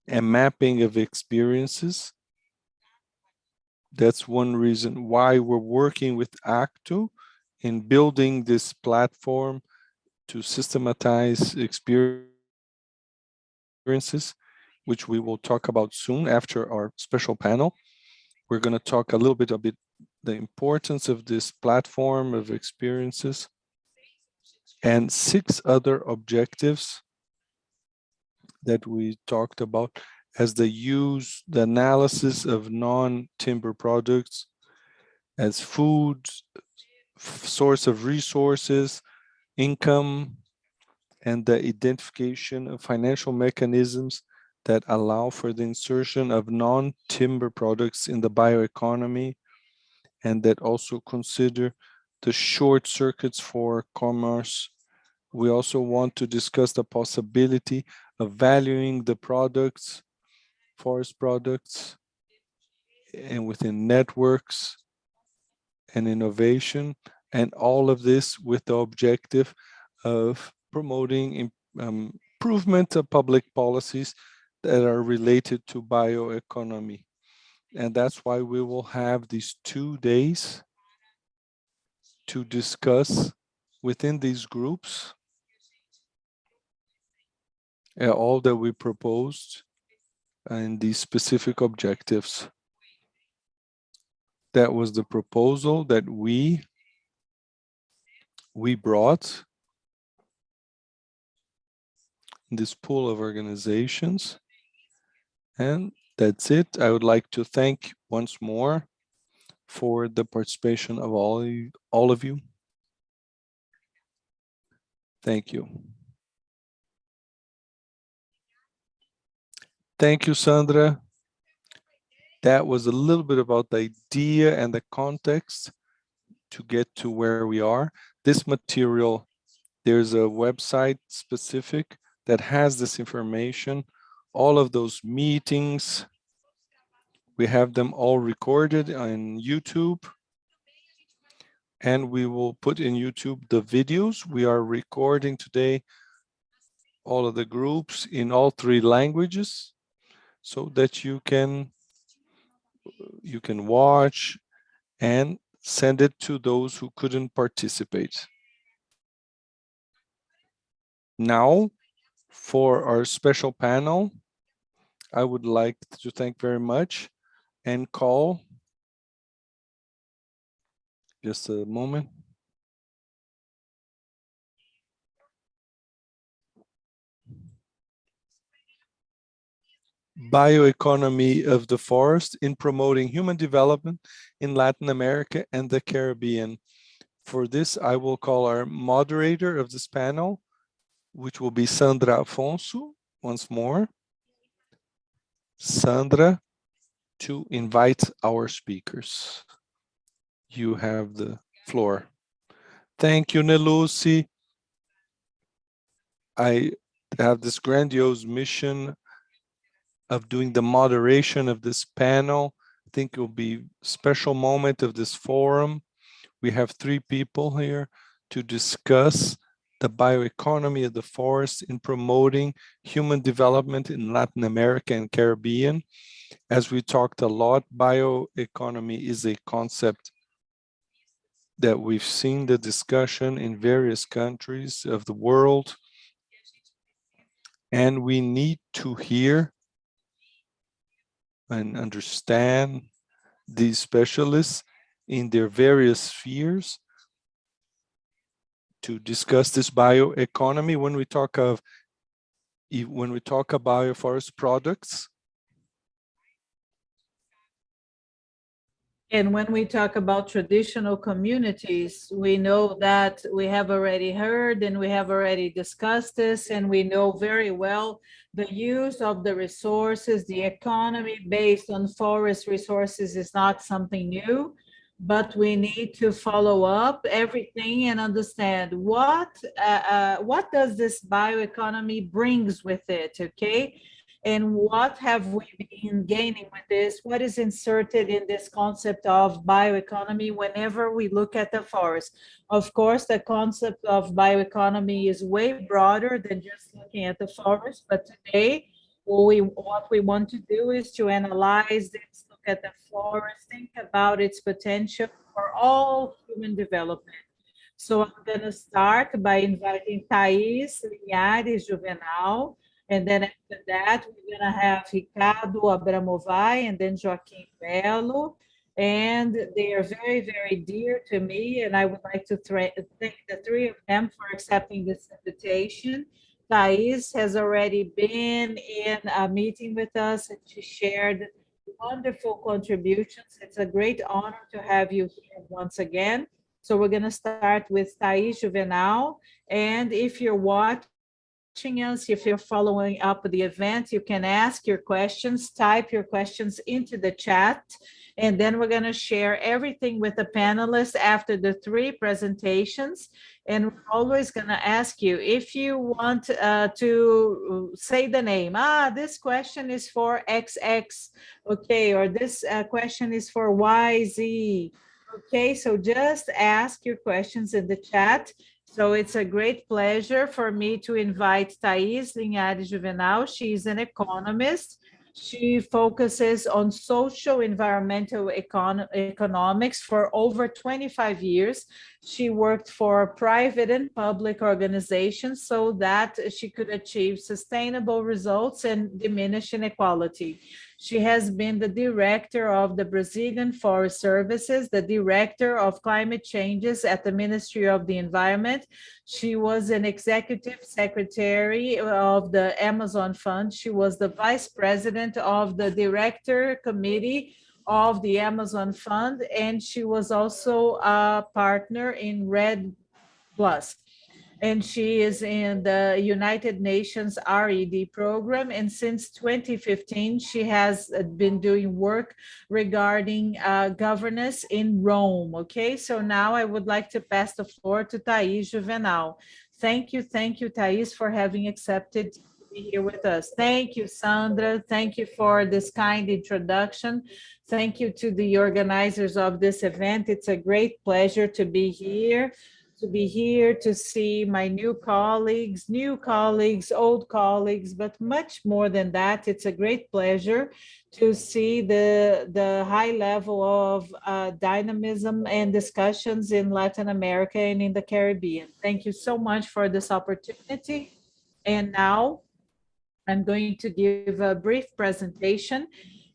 and mapping of experiences. That's one reason why we're working with ACTO in building this platform to systematize experiences, which we will talk about soon after our special panel. We're going to talk a little bit about the importance of this platform of experiences, and 6 other objectives that we talked about as the analysis of non-timber products as food, source of resources, income, and the identification of financial mechanisms that allow for the insertion of non-timber products in the bioeconomy, and that also consider the short circuits for commerce. We also want to discuss the possibility of valuing the products, forest products, and within networks and innovation, and all of this with the objective of promoting improvement of public policies that are related to bioeconomy. And that's why we will have these 2 days to discuss within these groups all that we proposed and these specific objectives. That was the proposal that we brought in this pool of organizations. And that's it. I would like to thank once more for the participation of all of you. Thank you. Thank you, Sandra. That was a little bit about the idea and the context to get to where we are. This material, there's a website specific that has this information, all of those meetings. We have them all recorded on YouTube, and we will put in YouTube the videos. We are recording today all of the groups in all 3 languages so that you can watch and send it to those who couldn't participate. Now, for our special panel, I would like to thank very much and call, just a moment. Bioeconomy of the forest in promoting human development in Latin America and the Caribbean. For this, I will call our moderator of this panel, which will be Sandra Afonso, once more. Sandra, to invite our speakers. You have the floor. Thank you, Nelusi. I have this grandiose mission of doing the moderation of this panel. I think it will be a special moment of this forum. We have 3 people here to discuss the bioeconomy of the forest in promoting human development in Latin America and Caribbean. As we talked a lot, bioeconomy is a concept that we've seen the discussion in various countries of the world. And we need to hear and understand these specialists in their various spheres to discuss this bioeconomy. When we talk about bioforest products, and when we talk about traditional communities, we know that we have already heard and we have already discussed this, and we know very well the use of the resources, the economy based on forest resources is not something new, but we need to follow up everything and understand what does this bioeconomy brings with it, okay? And what have we been gaining with this? What is inserted in this concept of bioeconomy whenever we look at the forest? Of course, the concept of bioeconomy is way broader than just looking at the forest, but today what we want to do is to analyze this, look at the forest, think about its potential for all human development. So I'm going to start by inviting Thais Linhares Juvenal, and then after that, we're going to have Ricardo Abramovay and then Joaquim Belo. And they are very, very dear to me. And I would like to thank the 3 of them for accepting this invitation. Thais has already been in a meeting with us and she shared wonderful contributions. It's a great honor to have you here once again. So we're going to start with Thais Juvenal. And if you're watching watching us, if you're following up the event, you can ask your questions, type your questions into the chat, and then we're going to share everything with the panelists after the 3 presentations. And we're always going to ask you if you want to say the name. This question is for XX, okay, or this question is for YZ. Okay, so just ask your questions in the chat. So it's a great pleasure for me to invite Thais Linhares Juvenal. She's an economist. She focuses on social environmental economics for over 25 years. She worked for private and public organizations so that she could achieve sustainable results and diminish inequality. She has been the director of the Brazilian Forest Services, the director of climate changes at the Ministry of the Environment. She was an executive secretary of the Amazon Fund. She was the vice president of the director committee of the Amazon Fund, and she was also a partner in Red Plus. And she is in the United Nations RED program. And since 2015, she has been doing work regarding governance in Rome. Okay, so now I would like to pass the floor to Thais Juvenal. Thank you, Thais, for having accepted to be here with us. Thank you, Sandra. Thank you for this kind introduction. Thank you to the organizers of this event. It's a great pleasure to be here to see my new colleagues, old colleagues, but much more than that, it's a great pleasure to see the high level of dynamism and discussions in Latin America and in the Caribbean. Thank you so much for this opportunity. And now I'm going to give a brief presentation.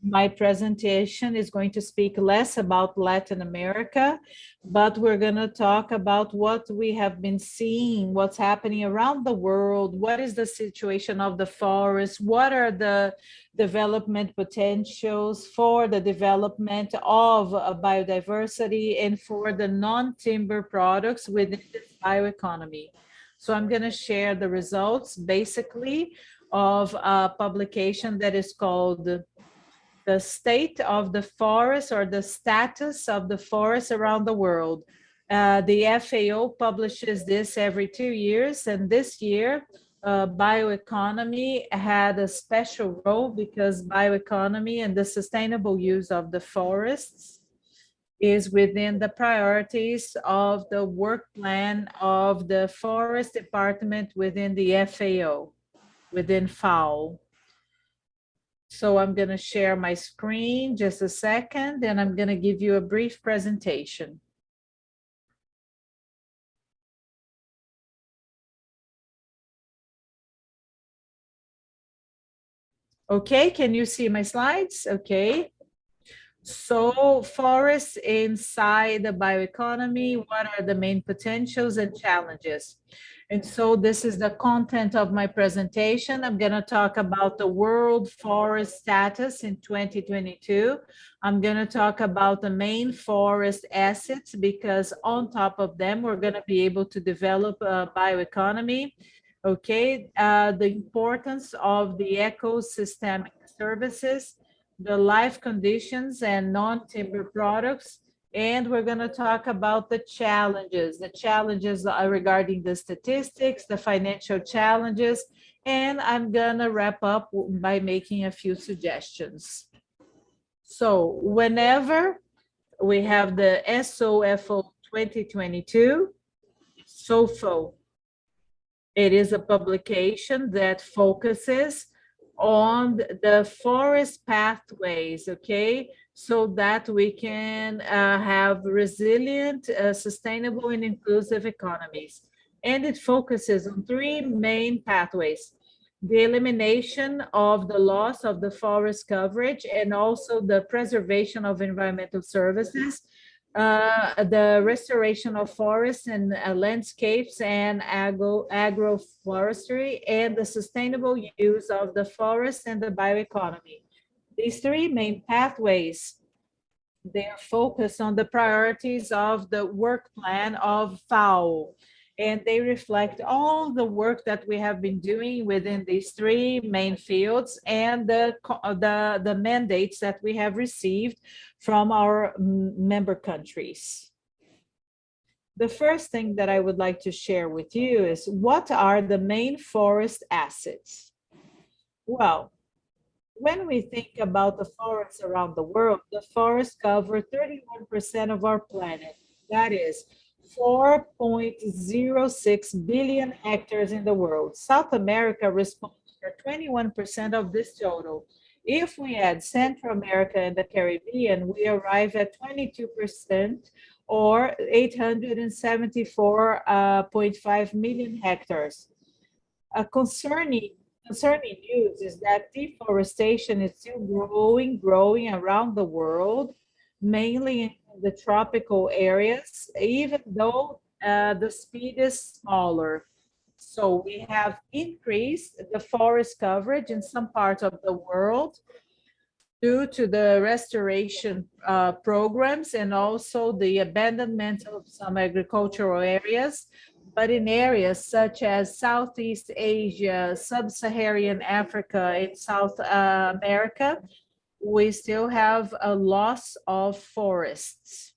My presentation is going to speak less about Latin America, but we're going to talk about what we have been seeing, what's happening around the world, what is the situation of the forest, what are the development potentials for the development of biodiversity and for the non-timber products within this bioeconomy. So I'm going to share the results basically of a publication that is called The State of the Forest, or the Status of the Forest Around the World. The FAO publishes this every 2 years, and this year bioeconomy had a special role because bioeconomy and the sustainable use of the forests is within the priorities of the work plan of the Forest Department within the FAO, within FAO. So I'm going to share my screen just a second, and I'm going to give you a brief presentation. Okay, can you see my slides? Okay. So forests inside the bioeconomy, what are the main potentials and challenges? And so this is the content of my presentation. I'm going to talk about the world forest status in 2022. I'm going to talk about the main forest assets, because on top of them, we're going to be able to develop a bioeconomy. Okay, the importance of the ecosystemic services, the life conditions and non-timber products, and we're going to talk about the challenges regarding the statistics, the financial challenges, and I'm going to wrap up by making a few suggestions. So whenever we have the SOFO 2022, SOFO, it is a publication that focuses on the forest pathways, okay, so that we can have resilient, sustainable, and inclusive economies. And it focuses on 3 main pathways: the elimination of the loss of the forest coverage, and also the preservation of environmental services, the restoration of forests and landscapes and agroforestry, and the sustainable use of the forest and the bioeconomy. These 3 main pathways, they are focused on the priorities of the work plan of FAO. and they reflect all the work that we have been doing within these three main fields and the mandates that we have received from our member countries. The first thing that I would like to share with you is what are the main forest assets? Well, when we think about the forests around the world, the forests cover 31% of our planet. That is 4.06 billion hectares in the world. South America responds for 21% of this total. If we add Central America and the Caribbean, we arrive at 22% or 874.5 million hectares. Concerning news is that deforestation is still growing around the world, mainly in the tropical areas, even though the speed is smaller. So we have increased the forest coverage in some parts of the world due to the restoration programs and also the abandonment of some agricultural areas. But in areas such as Southeast Asia, Sub-Saharan Africa, and South America, we still have a loss of forests.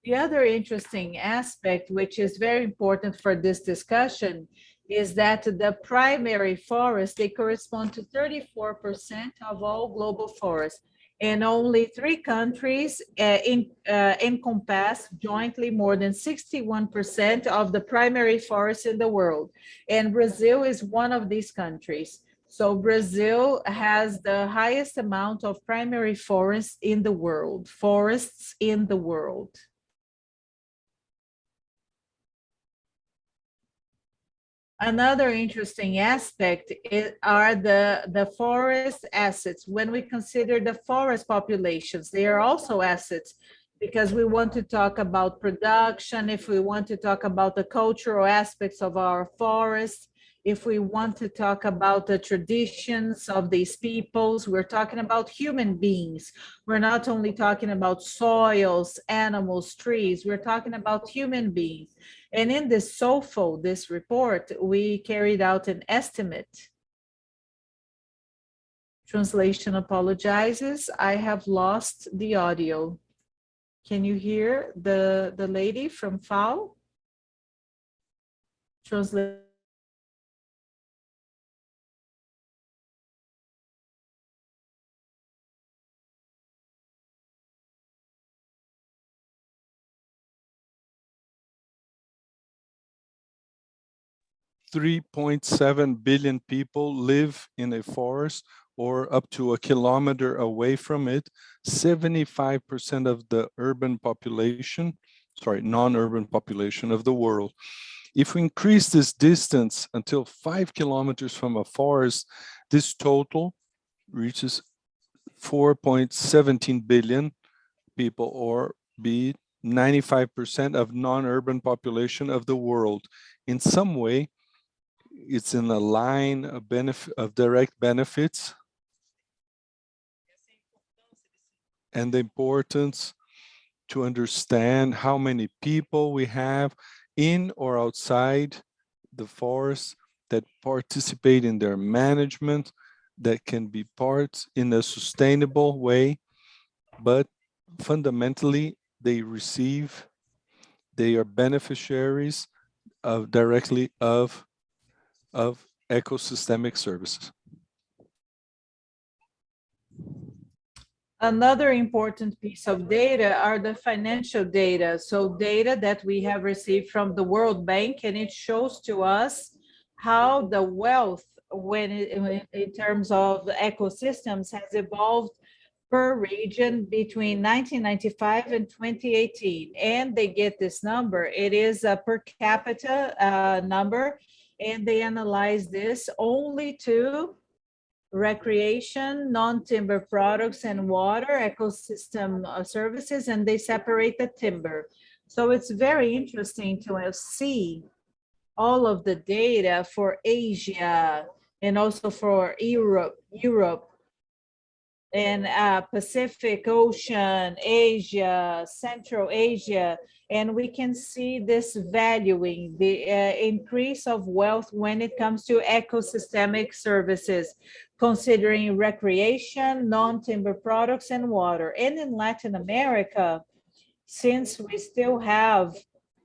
The other interesting aspect, which is very important for this discussion, is that the primary forests, they correspond to 34% of all global forests. And only 3 countries encompass jointly more than 61% of the primary forests in the world. And Brazil is one of these countries. So Brazil has the highest amount of primary forests in the world, Another interesting aspect are the forest assets. When we consider the forest populations, they are also assets because we want to talk about production, if we want to talk about the cultural aspects of our forests, if we want to talk about the traditions of these peoples, we're talking about human beings. We're not only talking about soils, animals, trees, we're talking about human beings. And in this SOFO, this report, we carried out an estimate. Translation apologizes. I have lost the audio. Can you hear the lady from FAO? Translation. 3.7 billion people live in a forest or up to a kilometer away from it. 75% of the urban population, non-urban population of the world. If we increase this distance until 5 kilometers from a forest, this total reaches 4.17 billion people, or be 95% of non-urban population of the world. In some way, it's in a line of direct benefits and the importance to understand how many people we have in or outside the forest that participate in their management, that can be part in a sustainable way, but fundamentally they are beneficiaries directly of ecosystemic services. Another important piece of data are the financial data. So data that we have received from the World Bank, and it shows to us how the wealth in terms of the ecosystems has evolved per region between 1995 and 2018. And they get this number. It is a per capita number, and they analyze this only to recreation, non-timber products, and water ecosystem services, and they separate the timber. So it's very interesting to see all of the data for Asia and also for Europe. in Pacific Ocean, Asia, Central Asia, and we can see this valuing the increase of wealth when it comes to ecosystemic services, considering recreation, non-timber products, and water. And in Latin America, since we still have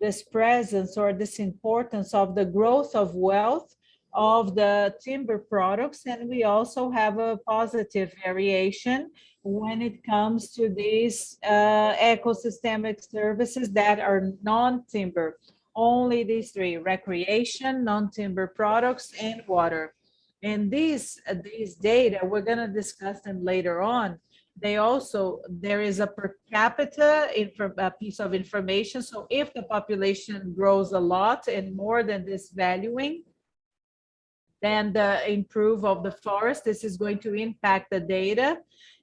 this presence or this importance of the growth of wealth of the timber products, and we also have a positive variation when it comes to these ecosystemic services that are non-timber. Only these three: recreation, non-timber products, and water. And these data, we're going to discuss them later on. They also, there is a per capita piece of information. So if the population grows a lot and more than this valuing, then the improve of the forest, this is going to impact the data.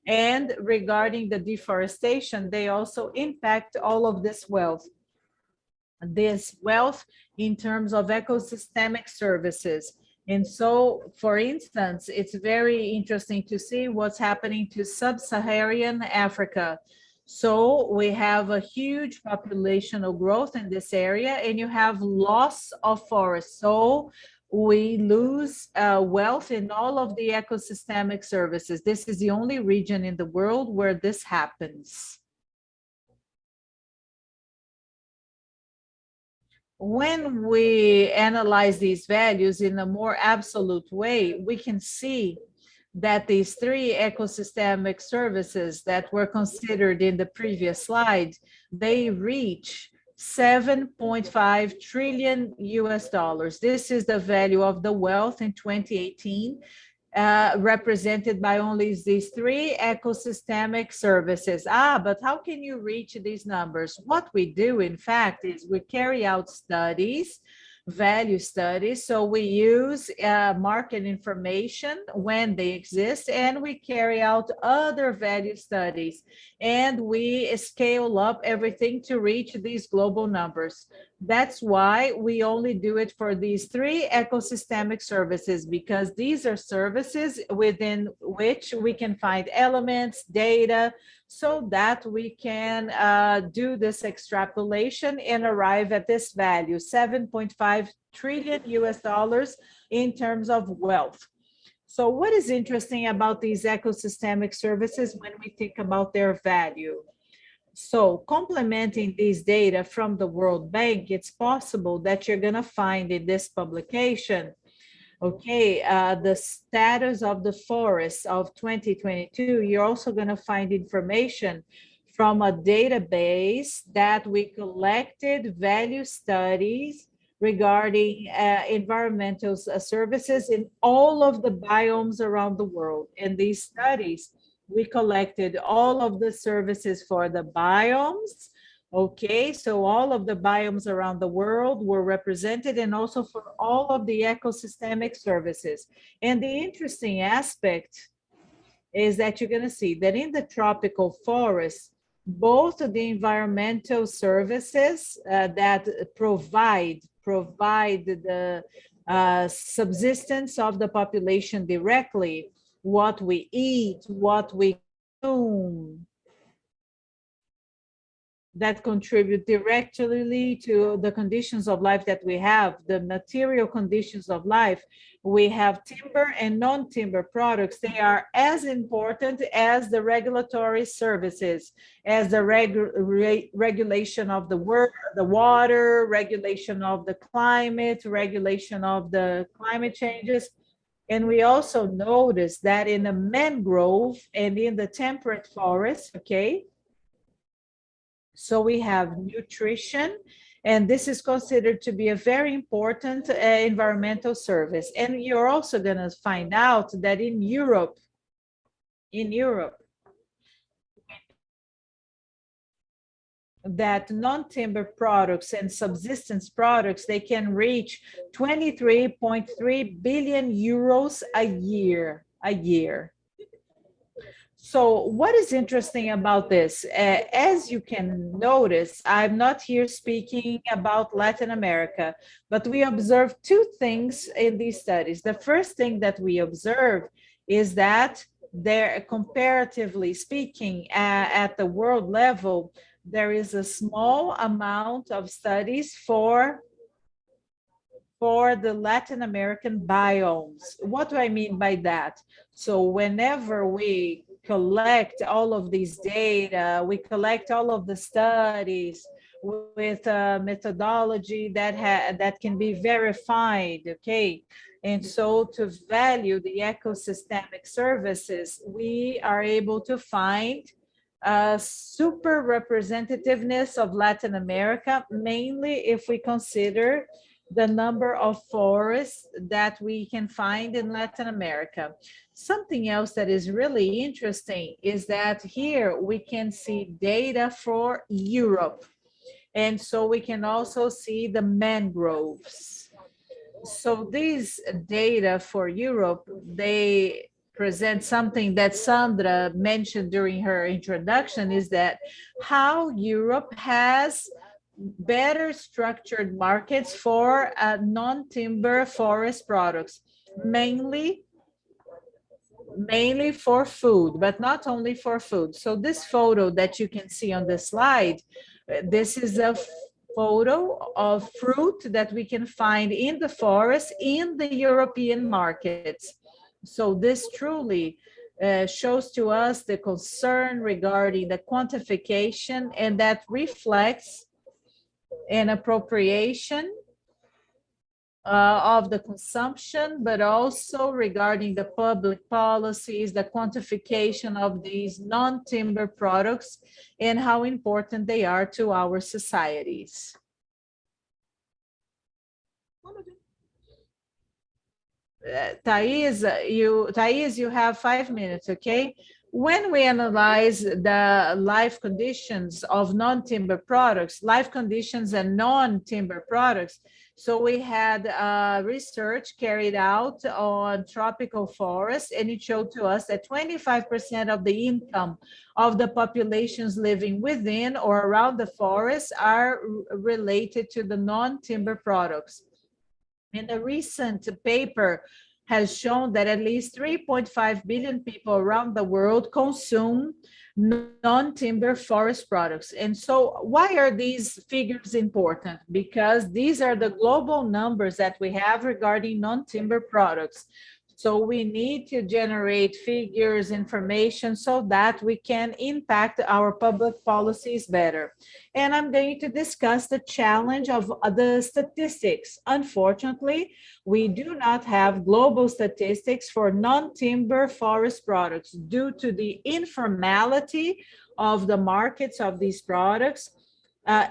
And regarding the deforestation, they also impact all of this wealth in terms of ecosystemic services. And so, for instance, it's very interesting to see what's happening to sub-Saharan Africa. So we have a huge populational growth in this area, and you have loss of forests. So we lose wealth in all of the ecosystemic services. This is the only region in the world where this happens. When we analyze these values in a more absolute way, we can see that these three ecosystemic services that were considered in the previous slide, they reach 7.5 trillion US dollars. This is the value of the wealth in 2018, represented by only these three ecosystemic services. But how can you reach these numbers? What we do, in fact, is we carry out studies, value studies. So we use market information when they exist, and we carry out other value studies, and we scale up everything to reach these global numbers. That's why we only do it for these three ecosystemic services, because these are services within which we can find elements, data, so that we can do this extrapolation and arrive at this value, 7.5 trillion US dollars in terms of wealth. So what is interesting about these ecosystemic services when we think about their value? So complementing these data from the World Bank, it's possible that you're going to find in this publication, okay, the status of the forests of 2022. You're also going to find information from a database that we collected value studies regarding environmental services in all of the biomes around the world. In these studies, we collected all of the services for the biomes. Okay, so all of the biomes around the world were represented, and also for all of the ecosystemic services. And the interesting aspect is that you're going to see that in the tropical forests, both the environmental services that provide the subsistence of the population directly, what we eat, what we consume, that contribute directly to the conditions of life that we have, the material conditions of life. We have timber and non-timber products. They are as important as the regulatory services, as the regulation of the water, regulation of the climate, regulation of the climate changes. And we also notice that in the mangrove and in the temperate forest, okay, so we have nutrition, and this is considered to be a very important environmental service. And you're also going to find out that in Europe, that non-timber products and subsistence products, they can reach 23.3 billion euros a year. So what is interesting about this? As you can notice, I'm not here speaking about Latin America, but we observe two things in these studies. The first thing that we observe is that there, comparatively speaking, at the world level, there is a small amount of studies for the Latin American biomes. What do I mean by that? So whenever we collect all of these data, we collect all of the studies with a methodology that can be verified, okay? And so to value the ecosystemic services, we are able to find super representativeness of Latin America, mainly if we consider the number of forests that we can find in Latin America. Something else that is really interesting is that here we can see data for Europe. And so we can also see the mangroves. So these data for Europe, they present something that Sandra mentioned during her introduction, is that how Europe has better structured markets for non-timber forest products, mainly for food, but not only for food. So this photo that you can see on the slide, this is a photo of fruit that we can find in the forest in the European markets. So this truly shows to us the concern regarding the quantification, and that reflects an appropriation of the consumption, but also regarding the public policies, the quantification of these non-timber products and how important they are to our societies. Thais, you have 5 minutes, okay? When we analyze the life conditions of non-timber products, life conditions and non-timber products, so we had research carried out on tropical forests, and it showed to us that 25% of the income of the populations living within or around the forest are related to the non-timber products. And a recent paper has shown that at least 3.5 billion people around the world consume non-timber forest products. And so why are these figures important? Because these are the global numbers that we have regarding non-timber products. So we need to generate figures, information, so that we can impact our public policies better. And I'm going to discuss the challenge of the statistics. Unfortunately, we do not have global statistics for non-timber forest products due to the informality of the markets of these products,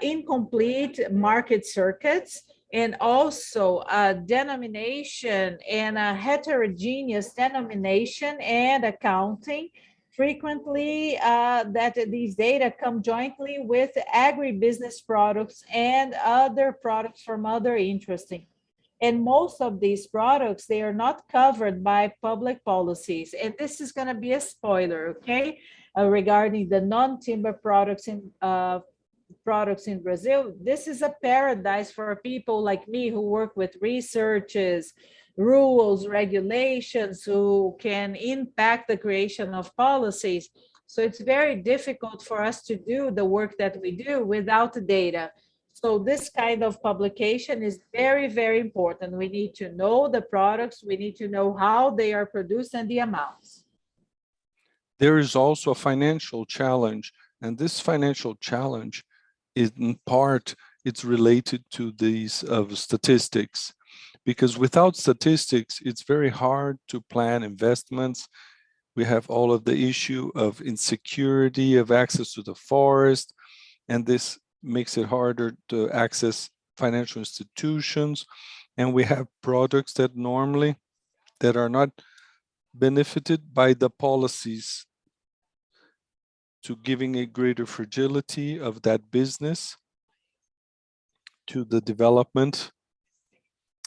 incomplete market circuits, and also a denomination and a heterogeneous denomination and accounting. Frequently, that these data come jointly with agribusiness products and other products from other interesting. And most of these products, they are not covered by public policies. And this is going to be a spoiler, okay, regarding the non-timber products in Brazil. This is a paradise for people like me who work with researches, rules, regulations, who can impact the creation of policies. So it's very difficult for us to do the work that we do without the data. So this kind of publication is very, very important. We need to know the products, we need to know how they are produced and the amounts. There is also a financial challenge, and this financial challenge is in part, it's related to these statistics, because without statistics, it's very hard to plan investments. We have all of the issue of insecurity of access to the forest, and this makes it harder to access financial institutions. And we have products that are not benefited by the policies to giving a greater fragility of that business to the development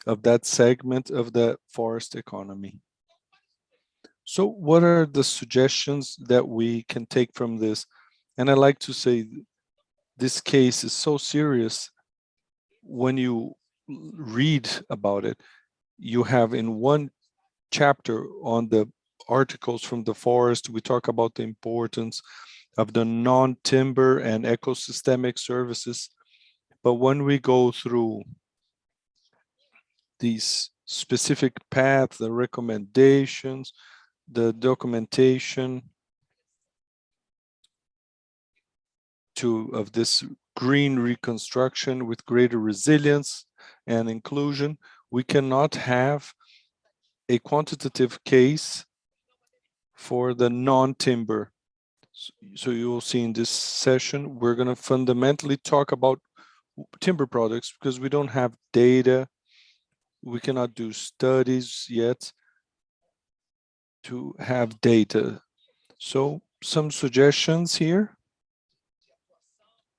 of that segment of the forest economy. So what are the suggestions that we can take from this? And I like to say this case is so serious. When you read about it, you have in one chapter on the articles from the forest, we talk about the importance of the non-timber and ecosystemic services. But when we go through these specific paths, the recommendations, the documentation of this green reconstruction with greater resilience and inclusion, we cannot have a quantitative case for the non-timber. So you will see in this session, we're going to fundamentally talk about timber products because we don't have data. We cannot do studies yet to have data. So some suggestions here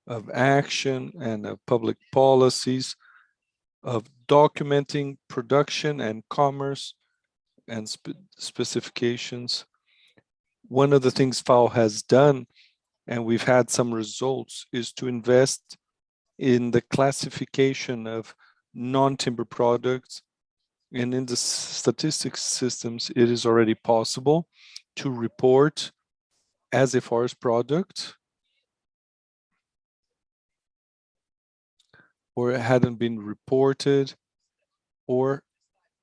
of action and of public policies, of documenting production and commerce and specifications. One of the things FAO has done, and we've had some results, is to invest in the classification of non-timber products. And in the statistics systems, it is already possible to report as a forest product, or it hadn't been reported, or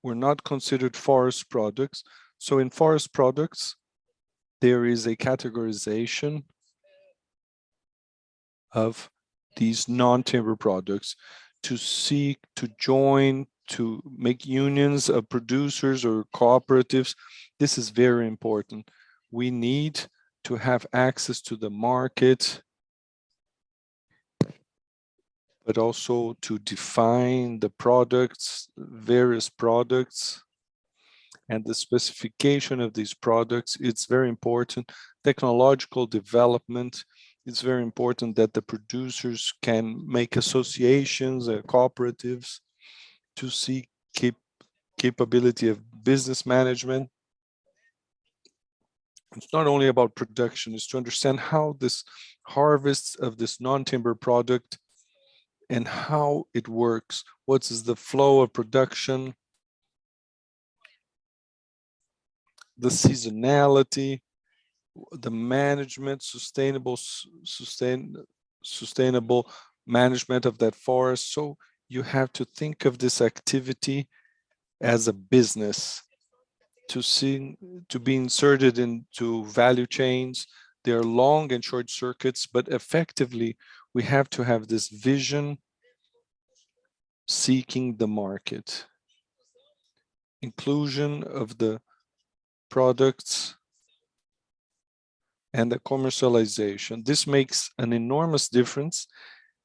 were not considered forest products. So in forest products, there is a categorization of these non-timber products to seek to join, to make unions of producers or cooperatives. This is very important. We need to have access to the market, but also to define the products, various products, and the specification of these products. It's very important. Technological development, it's very important that the producers can make associations, cooperatives, to see capability of business management. It's not only about production, it's to understand how this harvest of this non-timber product and how it works. What is the flow of production, the seasonality, the management, sustainable management of that forest. So you have to think of this activity as a business to be inserted into value chains. They're long and short circuits, but effectively we have to have this vision seeking the market, inclusion of the products and the commercialization. This makes an enormous difference.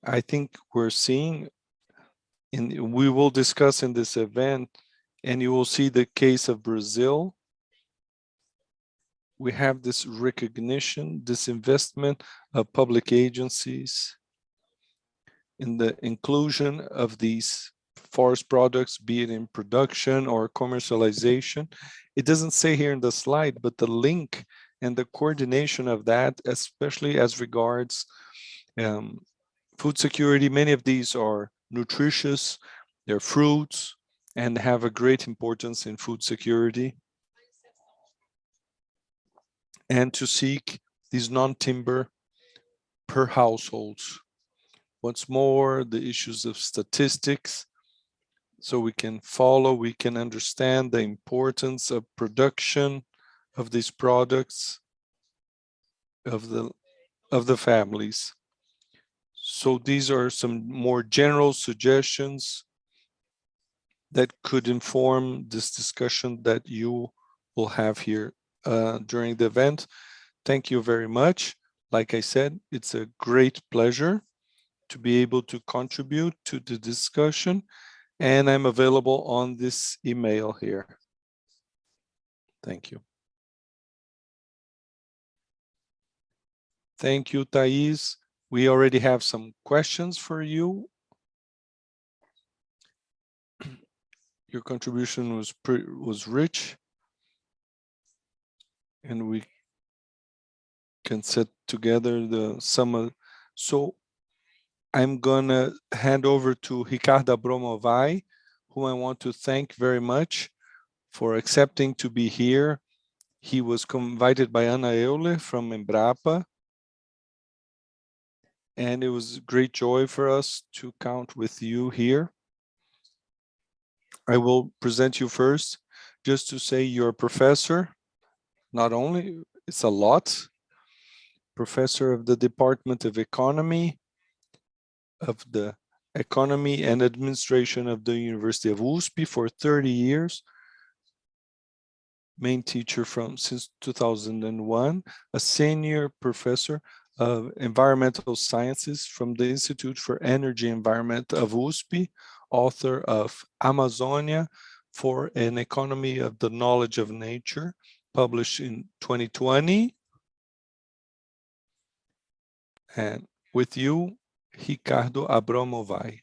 I think we're seeing, we will discuss in this event, and you will see the case of Brazil. We have this recognition, this investment of public agencies in the inclusion of these forest products, be it in production or commercialization. It doesn't say here in the slide, but the link and the coordination of that, especially as regards food security. Many of these are nutritious, they're fruits, and have a great importance in food security. And to seek these non-timber per households. Once more, the issues of statistics, so we can follow, we can understand the importance of production of these products of the families. So these are some more general suggestions that could inform this discussion that you will have here during the event. Thank you very much. Like I said, it's a great pleasure to be able to contribute to the discussion, and I'm available on this email here. Thank you. Thank you, Thais. We already have some questions for you. Your contribution was rich, and we can set together the sum. So I'm gonna hand over to Ricardo Bromovai, whom I want to thank very much for accepting to be here He was invited by Ana Eule from Embrapa, and it was a great joy for us to count with you here. I will present you first, just to say you're a professor, not only, it's a lot, professor of the Department of Economy, of the Economy and Administration of the University of USP for 30 years, main teacher since 2001, a senior professor of environmental sciences from the Institute for Energy Environment of USP, author of Amazonia for an Economy of the Knowledge of Nature, published in 2020. And with you, Ricardo Abramovay.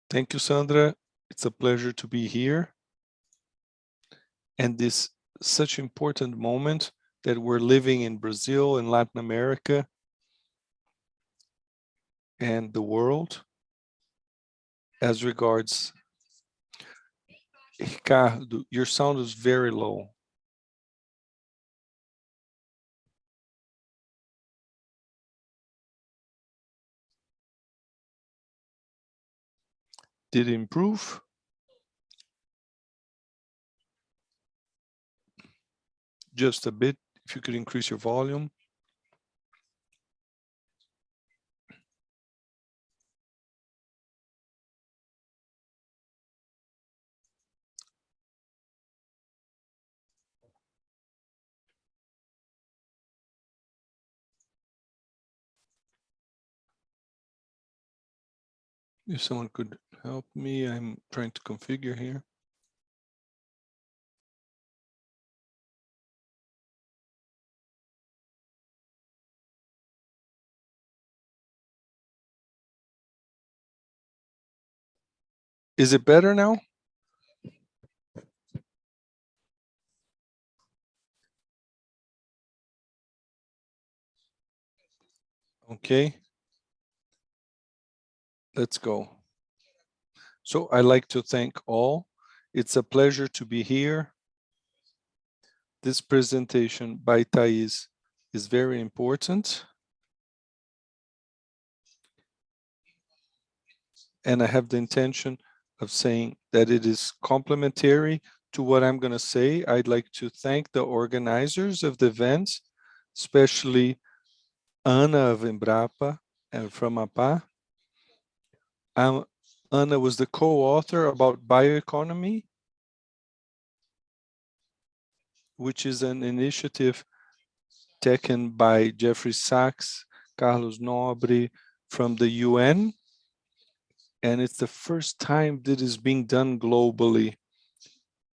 Thank you, Sandra. It's a pleasure to be here. And this such important moment that we're living in Brazil and Latin America and the world as regards. Ricardo, your sound is very low. Did it improve? Just a bit, if you could increase your volume. If someone could help me, I'm trying to configure here. Is it better now? Okay. Let's go. So I'd like to thank all. It's a pleasure to be here. This presentation by Thais is very important. And I have the intention of saying that it is complementary to what I'm going to say. I'd like to thank the organizers of the event, especially Ana of Embrapa and from APA. Ana was the co-author about Bioeconomy, which is an initiative taken by Jeffrey Sachs, Carlos Nobre from the UN. And it's the first time that is being done globally,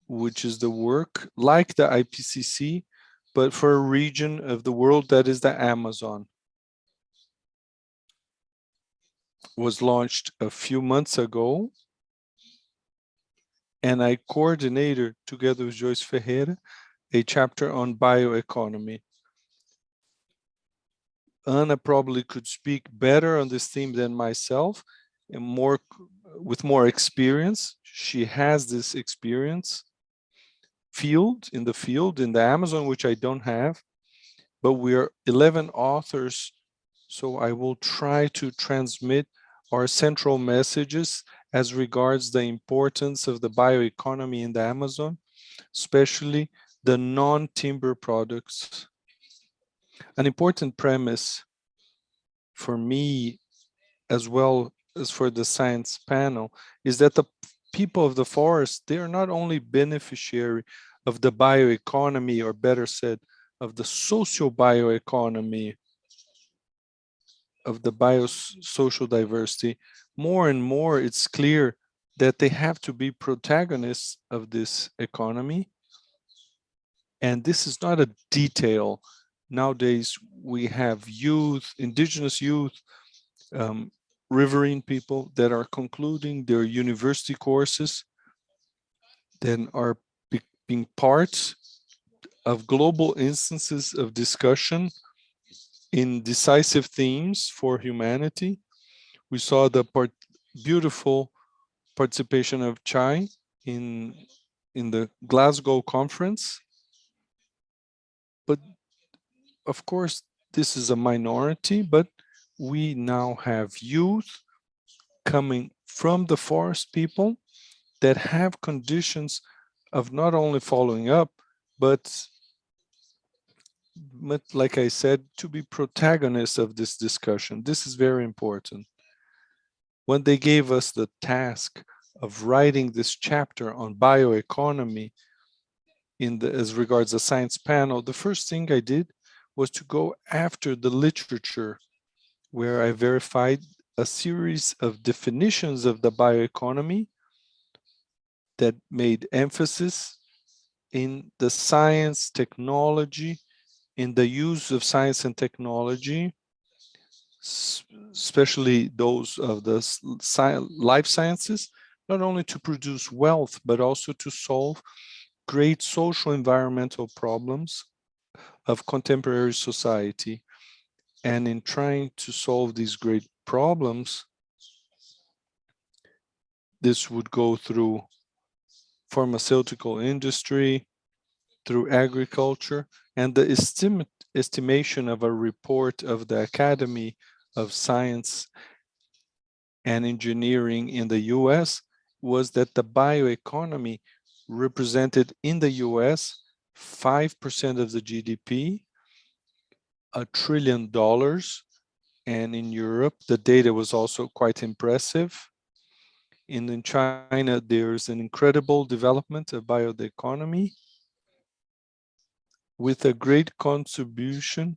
which is the work like the IPCC, but for a region of the world that is the Amazon. Was launched a few months ago, and I coordinated together with Joyce Ferreira a chapter on bioeconomy. Ana probably could speak better on this theme than myself, and with more experience. She has this experience in the Amazon, which I don't have, but we are 11 authors, so I will try to transmit our central messages as regards the importance of the bioeconomy in the Amazon, especially the non-timber products. An important premise for me, as well as for the science panel, is that the people of the forest, they are not only beneficiary of the bioeconomy, or better said, of the social bioeconomy, of the biosocial diversity. More and more, it's clear that they have to be protagonists of this economy. And this is not a detail. Nowadays, we have youth, indigenous youth, riverine people that are concluding their university courses, then are being part of global instances of discussion in decisive themes for humanity. We saw the beautiful participation of Chai in the Glasgow conference. But of course, this is a minority, but we now have youth coming from the forest people that have conditions of not only following up, but like I said, to be protagonists of this discussion. This is very important. When they gave us the task of writing this chapter on bioeconomy as regards the science panel, the first thing I did was to go after the literature where I verified a series of definitions of the bioeconomy that made emphasis in the science, technology, in the use of science and technology, especially those of the life sciences, not only to produce wealth, but also to solve great social environmental problems of contemporary society. And in trying to solve these great problems, this would go through pharmaceutical industry, through agriculture, and the estimation of a report of the Academy of Science and Engineering in the US was that the bioeconomy represented in the US 5% of the GDP, $1 trillion, and in Europe, the data was also quite impressive. In China, there's an incredible development of bioeconomy with a great contribution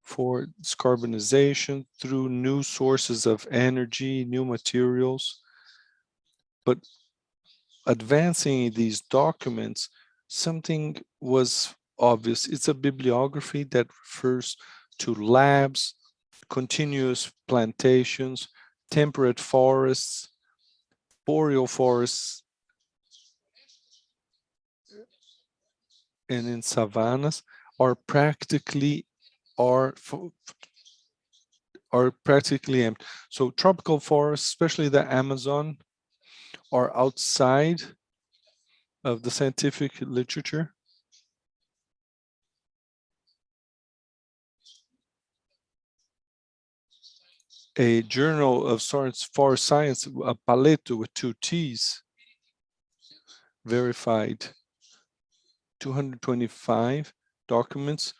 for decarbonization through new sources of energy, new materials. But advancing these documents, something was obvious. It's a bibliography that refers to labs, continuous plantations, temperate forests, boreal forests, and in savannas are practically are practically empty. So tropical forests, especially the Amazon, are outside of the scientific literature. A journal of forest science, a Paleto with 2 T's, verified 225 documents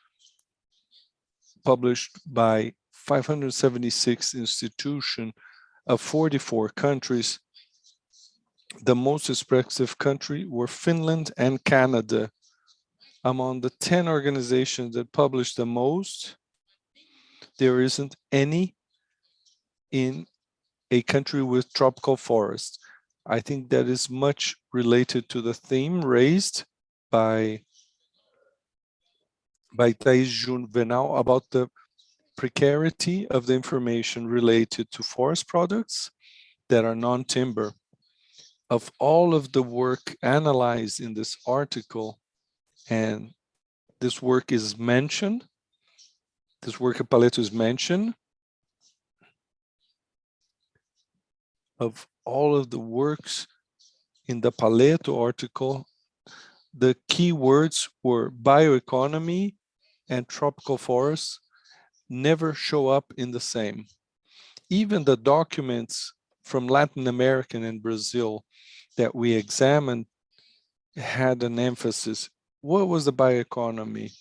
published by 576 institutions of 44 countries. The most expressive country were Finland and Canada. Among the 10 organizations that published the most, there isn't any in a country with tropical forests. I think that is much related to the theme raised by Thais Juvenal about the precarity of the information related to forest products that are non-timber. Of all of the work analyzed in this article, and this work is mentioned, this work of Paleto is mentioned, of all of the works in the Paleto article, the key words were bioeconomy and tropical forests never show up in the same. Even the documents from Latin America and Brazil that we examined had an emphasis. What was the bioeconomy?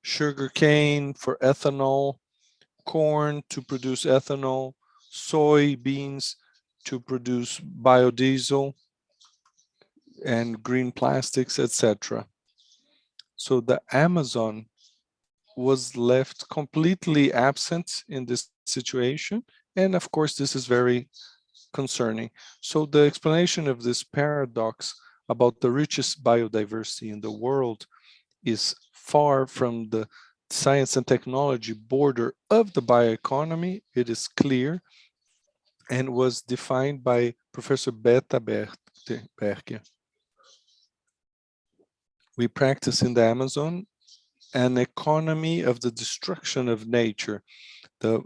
Sugarcane for ethanol, corn to produce ethanol, soybeans to produce biodiesel, and green plastics, etc. So the Amazon was left completely absent in this situation. And of course, this is very concerning. So the explanation of this paradox about the richest biodiversity in the world is far from the science and technology border of the bioeconomy. It is clear and was defined by Professor Beta Berger. We practice in the Amazon an economy of the destruction of nature. The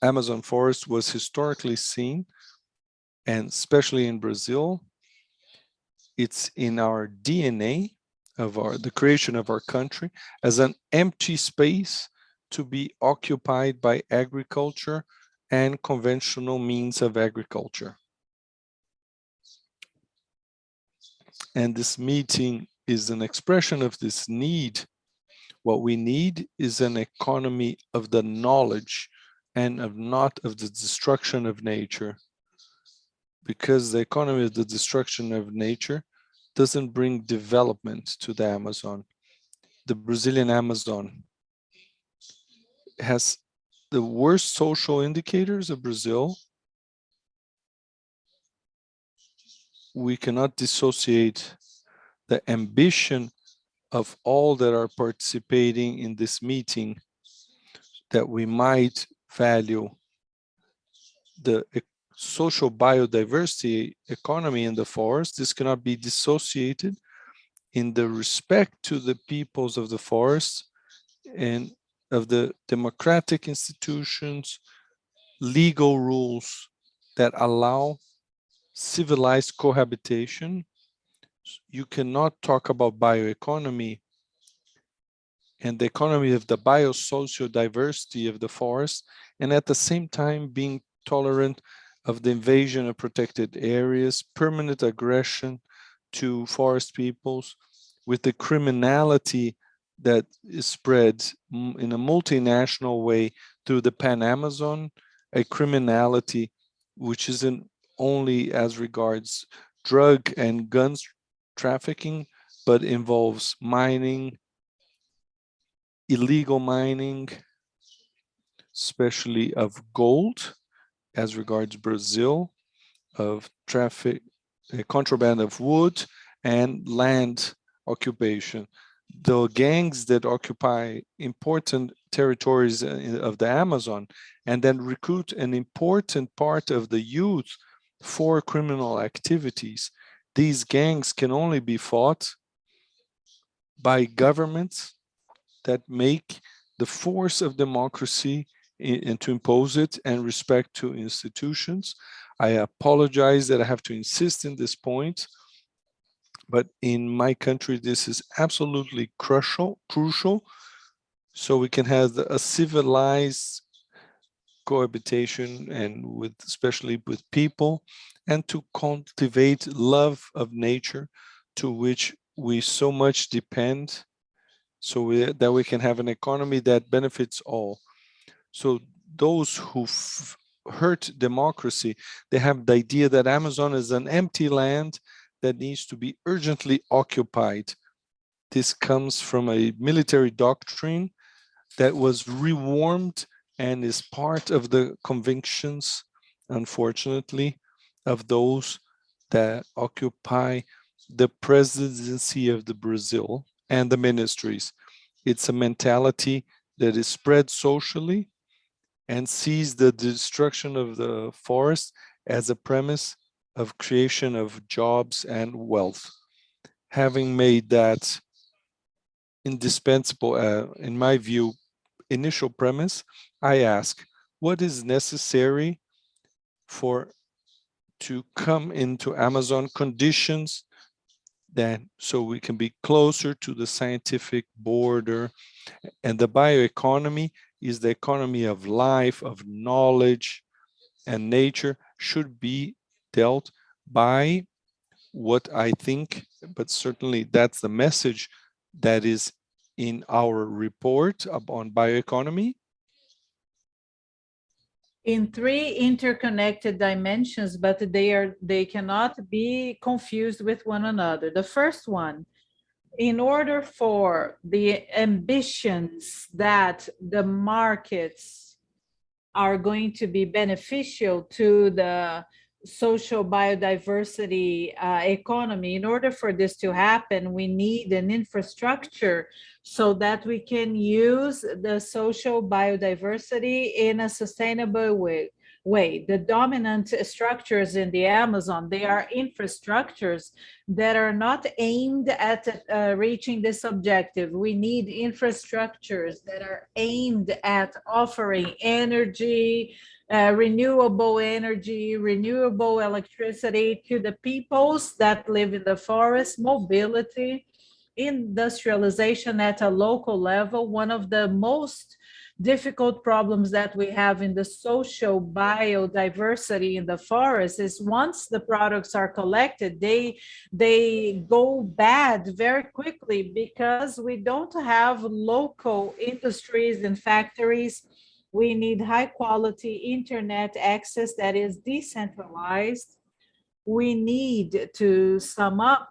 Amazon forest was historically seen and especially in Brazil, it's in our DNA of the creation of our country as an empty space to be occupied by agriculture and conventional means of agriculture. And this meeting is an expression of this need. What we need is an economy of the knowledge and of not of the destruction of nature, because the economy of the destruction of nature doesn't bring development to the Amazon. The Brazilian Amazon has the worst social indicators of Brazil. We cannot dissociate the ambition of all that are participating in this meeting, that we might value the social biodiversity economy in the forest. This cannot be dissociated in the respect to the peoples of the forest and of the democratic institutions, legal rules that allow civilized cohabitation. You cannot talk about bioeconomy and the economy of the biosocial diversity of the forest, and at the same time being tolerant of the invasion of protected areas, permanent aggression to forest peoples, with the criminality that is spread in a multinational way through the Pan-Amazon, a criminality which isn't only as regards drug and guns trafficking, but involves mining, illegal mining, especially of gold, as regards Brazil, of traffic, contraband of wood, and land occupation. The gangs that occupy important territories of the Amazon and then recruit an important part of the youth for criminal activities. These gangs can only be fought by governments that make the force of democracy and to impose it and respect to institutions. I apologize that I have to insist in this point, but in my country, this is absolutely crucial, so we can have a civilized cohabitation and with, especially with people, and to cultivate love of nature, to which we so much depend, so that we can have an economy that benefits all. So those who hurt democracy, they have the idea that Amazon is an empty land that needs to be urgently occupied. This comes from a military doctrine that was rewarmed and is part of the convictions, unfortunately, of those that occupy the presidency of the Brazil and the ministries. It's a mentality that is spread socially and sees the destruction of the forest as a premise of creation of jobs and wealth. Having made that indispensable, in my view, initial premise, I ask, what is necessary for to come into Amazon conditions that so we can be closer to the scientific border? And the bioeconomy is the economy of life, of knowledge, and nature should be dealt by what I think, but certainly that's the message that is in our report on bioeconomy. In three interconnected dimensions, but they cannot be confused with one another. The first one, in order for the ambitions that the markets are going to be beneficial to the social biodiversity economy, in order for this to happen, we need an infrastructure so that we can use the social biodiversity in a sustainable way. The dominant structures in the Amazon, they are infrastructures that are not aimed at reaching this objective. We need infrastructures that are aimed at offering energy, renewable energy, renewable electricity to the peoples that live in the forest, mobility, industrialization at a local level. One of the most difficult problems that we have in the social biodiversity in the forest is once the products are collected, they go bad very quickly because we don't have local industries and factories. We need high quality internet access that is decentralized. We need to sum up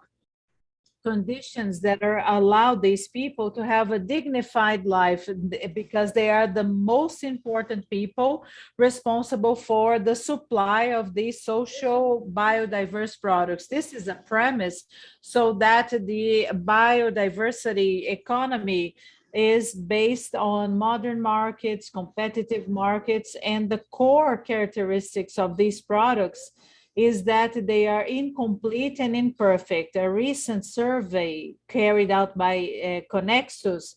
conditions that are allow these people to have a dignified life because they are the most important people responsible for the supply of these social biodiverse products. This is a premise so that the biodiversity economy is based on modern markets, competitive markets, and the core characteristics of these products is that they are incomplete and imperfect. A recent survey carried out by Connexus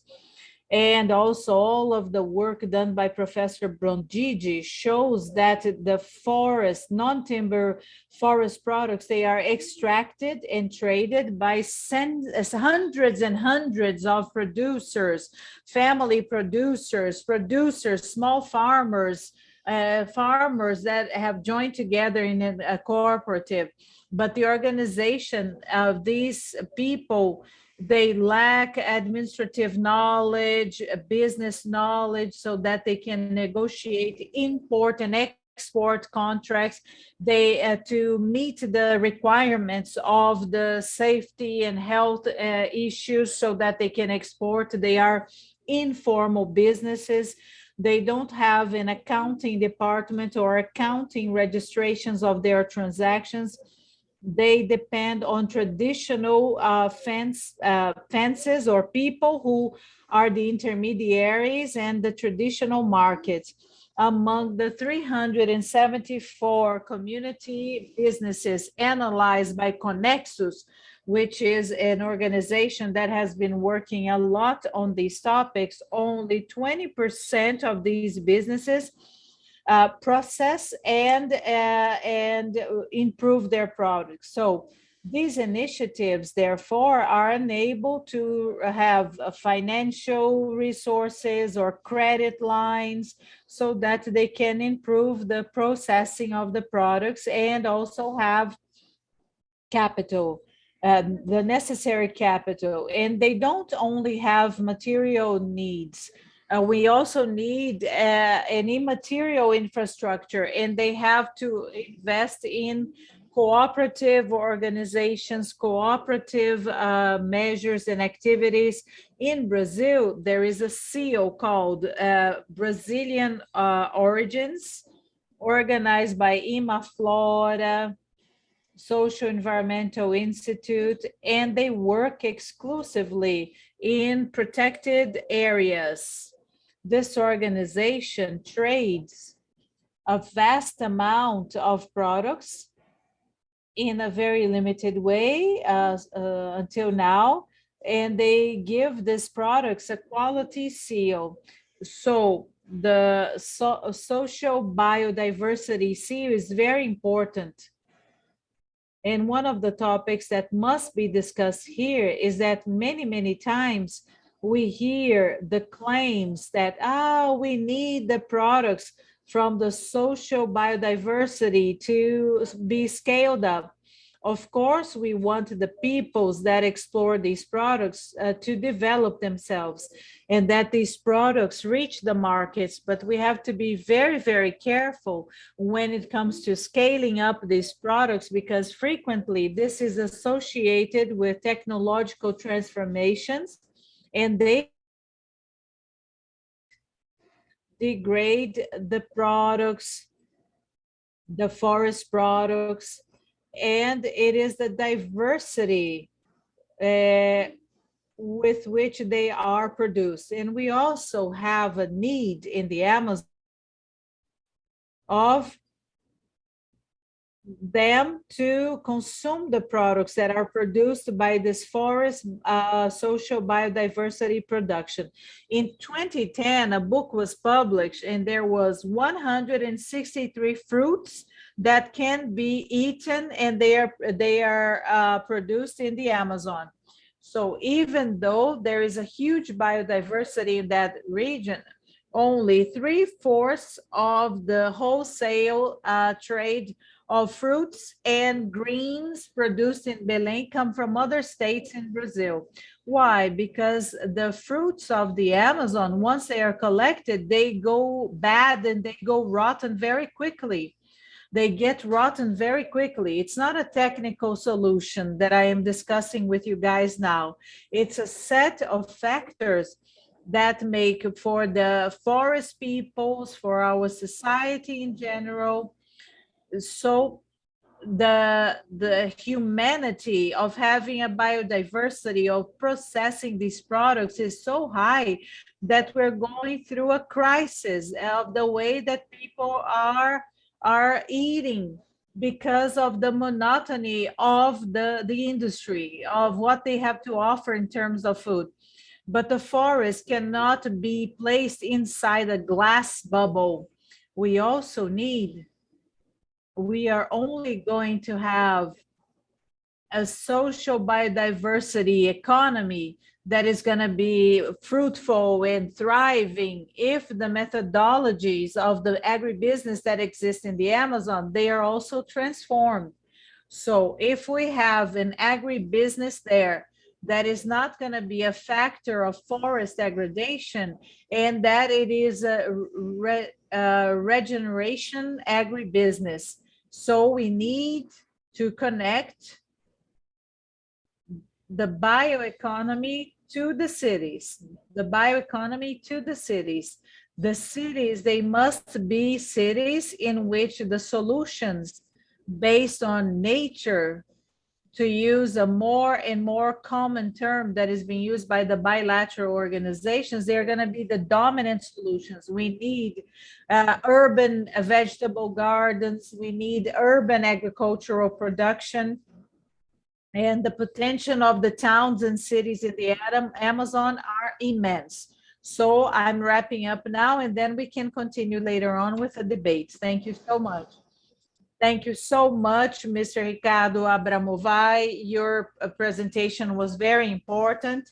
and also all of the work done by Professor Brondigi shows that the forest, non-timber forest products, they are extracted and traded by hundreds and hundreds of producers, family producers, small farmers, farmers that have joined together in a cooperative. But the organization of these people, they lack administrative knowledge, business knowledge, so that they can negotiate import and export contracts. They to meet the requirements of the safety and health issues so that they can export. They are informal businesses. They don't have an accounting department or accounting registrations of their transactions. They depend on traditional fences or people who are the intermediaries and the traditional markets. Among the 374 community businesses analyzed by Connexus, which is an organization that has been working a lot on these topics, only 20% of these businesses process and improve their products. So these initiatives, therefore, are unable to have financial resources or credit lines so that they can improve the processing of the products and also have capital, the necessary capital. And they don't only have material needs. We also need an immaterial infrastructure, and they have to invest in cooperative organizations, cooperative measures and activities. In Brazil, there is a seal called Brazilian Origins, organized by Imaflora, Social Environmental Institute, and they work exclusively in protected areas. This organization trades a vast amount of products in a very limited way until now, and they give these products a quality seal. So the social biodiversity seal is very important. And one of the topics that must be discussed here is that many times we hear the claims that, we need the products from the social biodiversity to be scaled up. Of course, we want the peoples that explore these products to develop themselves and that these products reach the markets, but we have to be very careful when it comes to scaling up these products, because frequently this is associated with technological transformations and they degrade the products, the forest products, and it is the diversity with which they are produced. And we also have a need in the Amazon of them to consume the products that are produced by this forest social biodiversity production. In 2010, a book was published and there was 163 fruits that can be eaten, and they are produced in the Amazon. So even though there is a huge biodiversity in that region, only 3/4 of the wholesale trade of fruits and greens produced in Belém come from other states in Brazil. Why? Because the fruits of the Amazon, once they are collected, they go bad and they go rotten very quickly. They get rotten very quickly. It's not a technical solution that I am discussing with you guys now. It's a set of factors that make for the forest peoples, for our society in general. So the humanity of having a biodiversity of processing these products is so high that we're going through a crisis of the way that people are eating because of the monotony of the industry, of what they have to offer in terms of food. But the forest cannot be placed inside a glass bubble. We also need, we are only going to have a social biodiversity economy that is going to be fruitful and thriving if the methodologies of the agribusiness that exist in the Amazon, they are also transformed. So if we have an agribusiness there that is not going to be a factor of forest degradation, and that it is a regeneration agribusiness. So we need to connect the bioeconomy to the cities, the bioeconomy to the cities. The cities, they must be cities in which the solutions based on nature, to use a more and more common term that is being used by the bilateral organizations, they're going to be the dominant solutions. We need urban vegetable gardens. We need urban agricultural production. And the potential of the towns and cities in the Amazon are immense. So I'm wrapping up now, and then we can continue later on with the debates. Thank you so much. Thank you so much, Mr. Ricardo Abramovay. Your presentation was very important.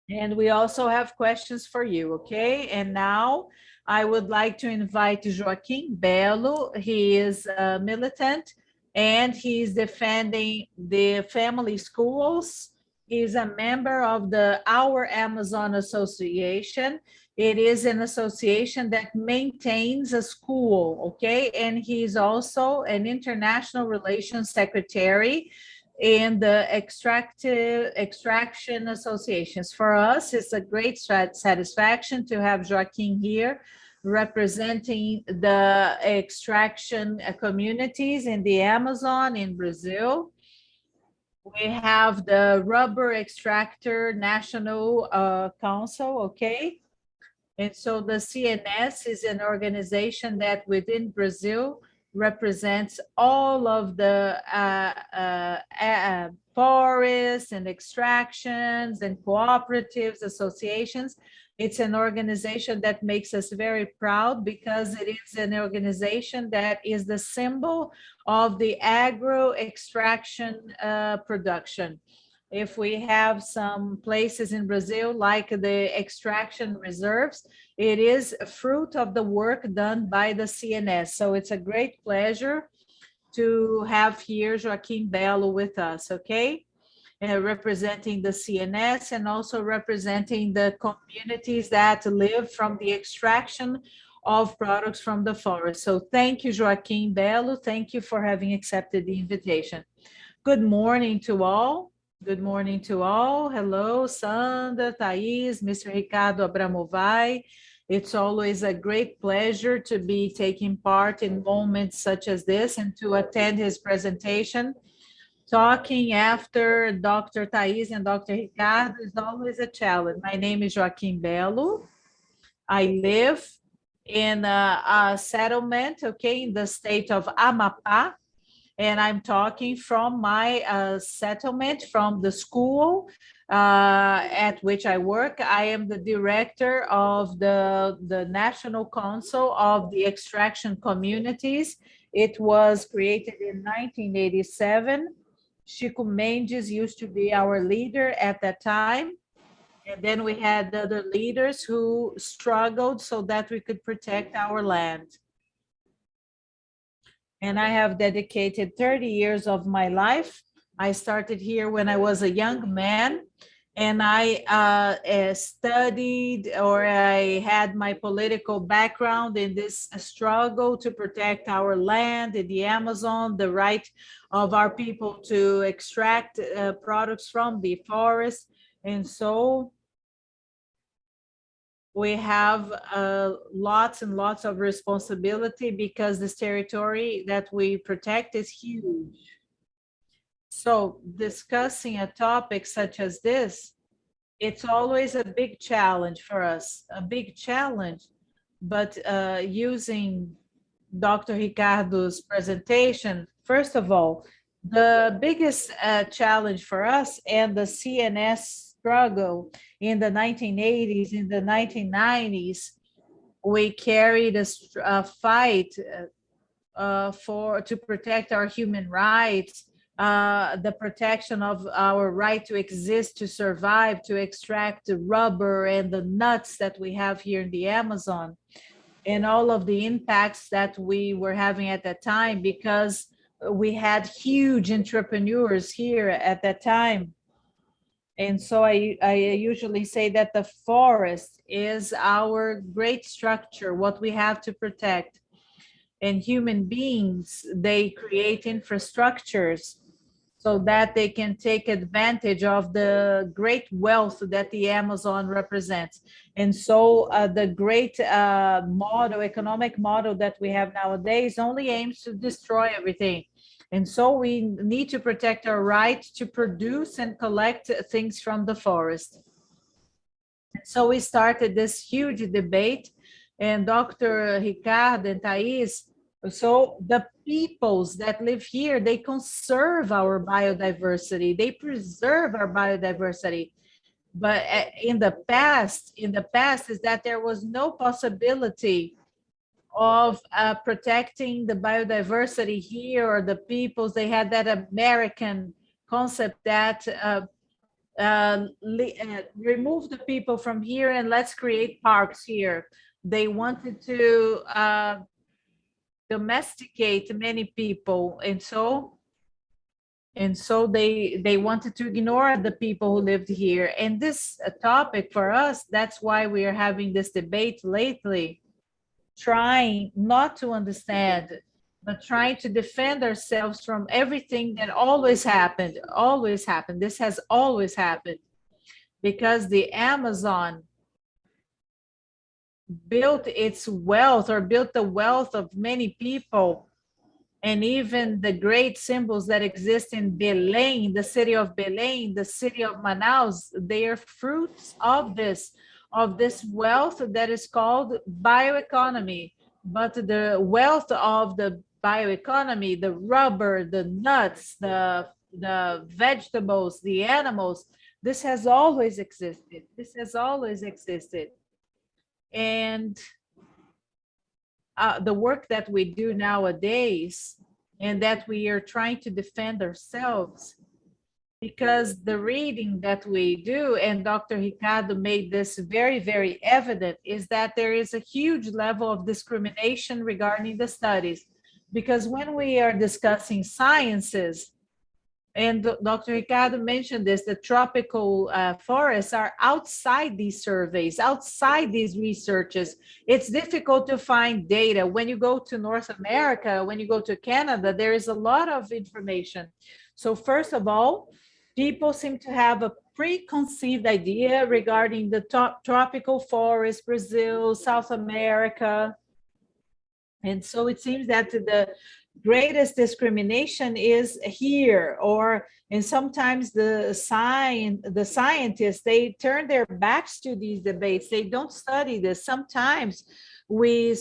And we also have questions for you, okay? And now I would like to invite Joaquim Belo. He is a militant and he's defending the family schools. He's a member of the Our Amazon Association. It is an association that maintains a school, okay? And he's also an international relations secretary in the extraction associations. For us, it's a great satisfaction to have Joaquim here representing the extraction communities in the Amazon in Brazil. We have the Rubber Extractor National Council, okay? And so the CNS is an organization that within Brazil represents all of the forests and extractions and cooperatives, associations. It's an organization that makes us very proud because it is an organization that is the symbol of the agro extraction production. If we have some places in Brazil like the extraction reserves, it is a fruit of the work done by the CNS. So it's a great pleasure to have here Joaquim Belo with us, okay? Representing the CNS and also representing the communities that live from the extraction of products from the forest. So thank you, Joaquim Belo. Thank you for having accepted the invitation. Good morning to all. Good morning to all. Hello, Sandra, Thais, Mr. Ricardo Abramovay. It's always a great pleasure to be taking part in moments such as this and to attend his presentation. Talking after Dr. Thais and Dr. Ricardo is always a challenge. My name is Joaquim Belo. I live in a settlement, okay, in the state of Amapá. And I'm talking from my settlement, from the school at which I work. I am the director of the National Council of the Extraction Communities. It was created in 1987. Chico Mendes used to be our leader at that time. And then we had other leaders who struggled so that we could protect our land. And I have dedicated 30 years of my life. I started here when I was a young man, and I studied, or I had my political background in this struggle to protect our land in the Amazon, the right of our people to extract products from the forest. And so we have lots and lots of responsibility because this territory that we protect is huge. So discussing a topic such as this, it's always a big challenge for us, a big challenge. But using Dr. Ricardo's presentation, first of all, the biggest challenge for us and the CNS struggle in the 1980s, in the 1990s, we carried a fight to protect our human rights, the protection of our right to exist, to survive, to extract the rubber and the nuts that we have here in the Amazon, and all of the impacts that we were having at that time, because we had huge entrepreneurs here at that time. And so I usually say that the forest is our great structure, what we have to protect. And human beings, they create infrastructures so that they can take advantage of the great wealth that the Amazon represents. And so the great economic model that we have nowadays only aims to destroy everything. And so we need to protect our right to produce and collect things from the forest. So we started this huge debate, and Dr. Ricardo and Thais, so the peoples that live here, they conserve our biodiversity, they preserve our biodiversity. But in the past is that there was no possibility of protecting the biodiversity here, or the peoples, they had that American concept that remove the people from here and let's create parks here. They wanted to domesticate many people, and so they wanted to ignore the people who lived here. And this topic for us, that's why we are having this debate lately, trying not to understand, but trying to defend ourselves from everything that always happened. This has always happened, because the Amazon built its wealth, or built the wealth of many people. And even the great symbols that exist in Belém, the city of Belém, the city of Manaus, they are fruits of this wealth that is called bioeconomy. But the wealth of the bioeconomy, the rubber, the nuts, the vegetables, the animals, this has always existed. This has always existed. And the work that we do nowadays, and that we are trying to defend ourselves, because the reading that we do, and Dr. Ricardo made this very, very evident, is that there is a huge level of discrimination regarding the studies. Because when we are discussing sciences, and Dr. Ricardo mentioned this, the tropical forests are outside these surveys, outside these researches. It's difficult to find data. When you go to North America, when you go to Canada, there is a lot of information. So first of all, people seem to have a preconceived idea regarding the tropical forest, Brazil, South America. And so it seems that the greatest discrimination is here, and sometimes the scientists, they turn their backs to these debates. They don't study this. Sometimes we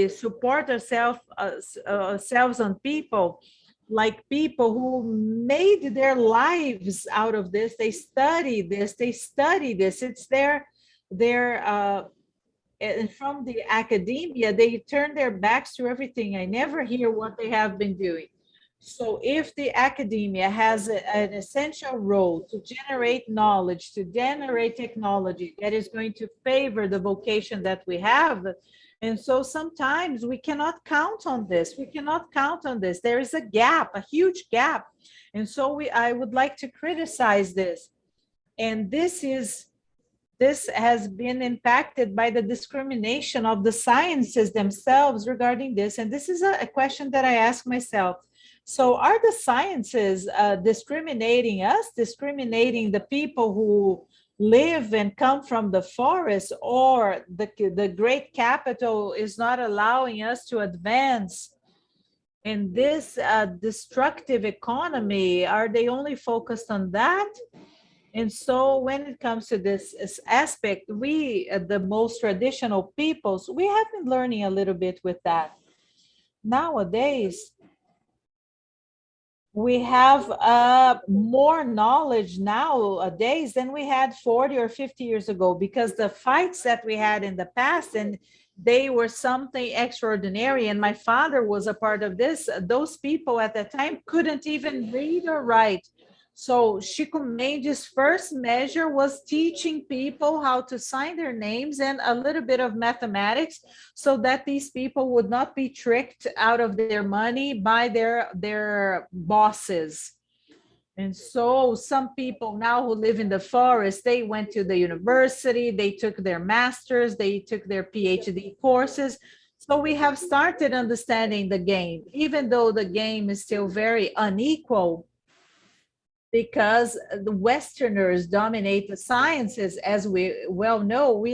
support ourselves on people, like people who made their lives out of this. They study this, it's their and from the academia, they turn their backs to everything. I never hear what they have been doing. So if the academia has an essential role to generate knowledge, to generate technology that is going to favor the vocation that we have, and so sometimes we cannot count on this. We cannot count on this. There is a gap, a huge gap. And so I would like to criticize this. And this has been impacted by the discrimination of the sciences themselves regarding this. And this is a question that I ask myself. So are the sciences discriminating us, discriminating the people who live and come from the forest, or the great capital is not allowing us to advance in this destructive economy? Are they only focused on that? And so when it comes to this aspect, we, the most traditional peoples, we have been learning a little bit with that. Nowadays, we have more knowledge nowadays than we had 40 or 50 years ago, because the fights that we had in the past, and they were something extraordinary. And my father was a part of this. Those people at that time couldn't even read or write. So Chico Mendes' first measure was teaching people how to sign their names and a little bit of mathematics, so that these people would not be tricked out of their money by their bosses. And so some people now who live in the forest, they went to the university, they took their masters, they took their PhD courses. So we have started understanding the game, even though the game is still very unequal, because the Westerners dominate the sciences. As we well know, we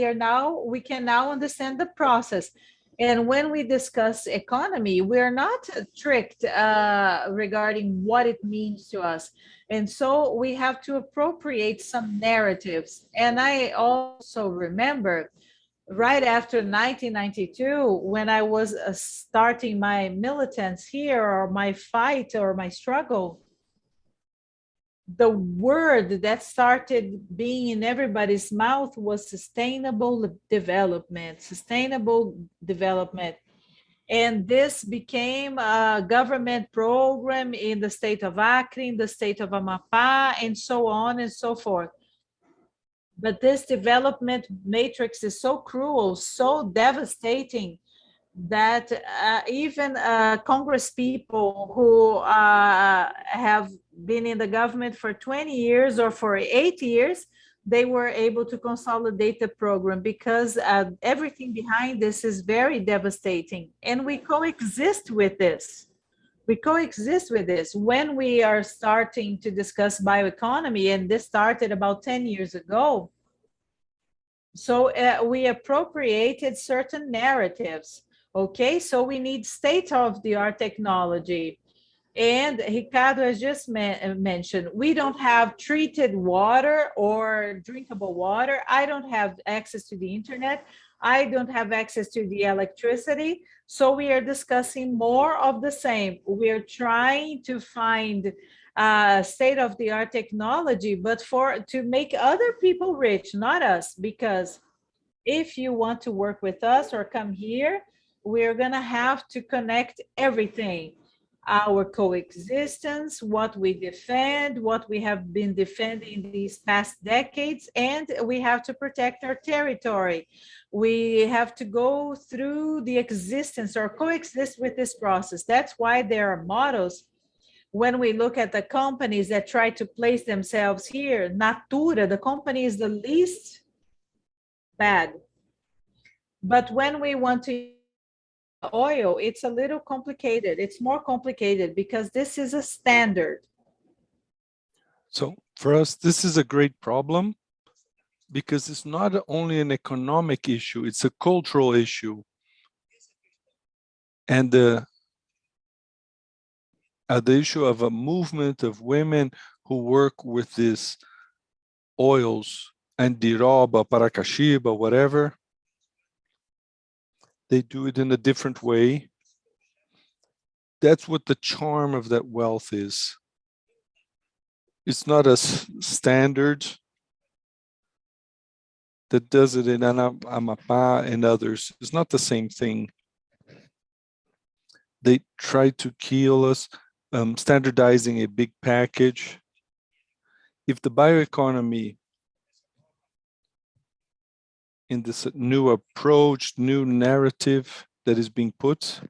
can now understand the process. And when we discuss economy, we're not tricked regarding what it means to us. And so we have to appropriate some narratives. And I also remember right after 1992, when I was starting my militance here, or my fight, or my struggle, the word that started being in everybody's mouth was sustainable development, sustainable development. And this became a government program in the state of Acre, in the state of Amapá, and so on and so forth. But this development matrix is so cruel, so devastating, that even Congress people who have been in the government for 20 years or for 8 years, they were able to consolidate the program, because everything behind this is very devastating. And we coexist with this. We coexist with this. When we are starting to discuss bioeconomy, and this started about 10 years ago, so we appropriated certain narratives. Okay, so we need state-of-the-art technology. And Ricardo has just mentioned, we don't have treated water or drinkable water. I don't have access to the internet. I don't have access to the electricity. So we are discussing more of the same. We're trying to find state-of-the-art technology, but to make other people rich, not us, because if you want to work with us or come here, we're going to have to connect everything. Our coexistence, what we defend, what we have been defending these past decades, and we have to protect our territory. We have to go through the existence or coexist with this process. That's why there are models. When we look at the companies that try to place themselves here, Natura, the company is the least bad. But when we want to oil, it's a little complicated. It's more complicated because this is a standard. So for us, this is a great problem, because it's not only an economic issue, it's a cultural issue. And the issue of a movement of women who work with these oils, and diroba, paracashiba, whatever, They do it in a different way. That's what the charm of that wealth is. It's not a standard that does it in Amapá and others. It's not the same thing. They try to kill us, standardizing a big package. If the bioeconomy in this new approach, new narrative that is being put,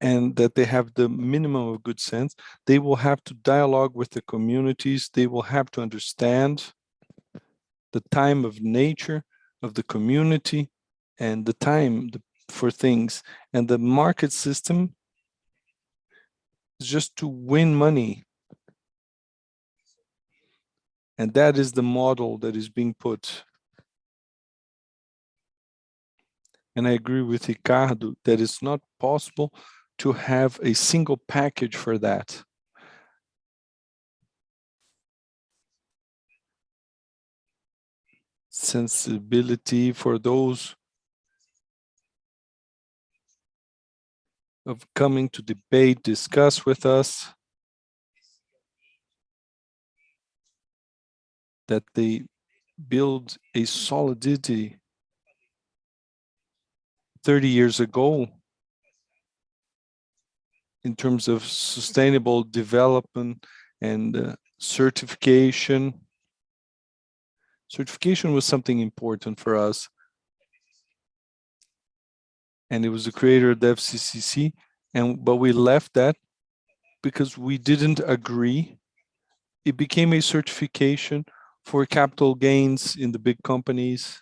and that they have the minimum of good sense, they will have to dialogue with the communities, they will have to understand the time of nature, of the community, and the time for things. And the market system is just to win money. And that is the model that is being put. And I agree with Ricardo that it's not possible to have a single package for that. Sensibility for those of coming to debate, discuss with us, that they build a solidity 30 years ago in terms of sustainable development and certification. Certification was something important for us. And it was the creator of the FCCC, but we left that because we didn't agree. It became a certification for capital gains in the big companies.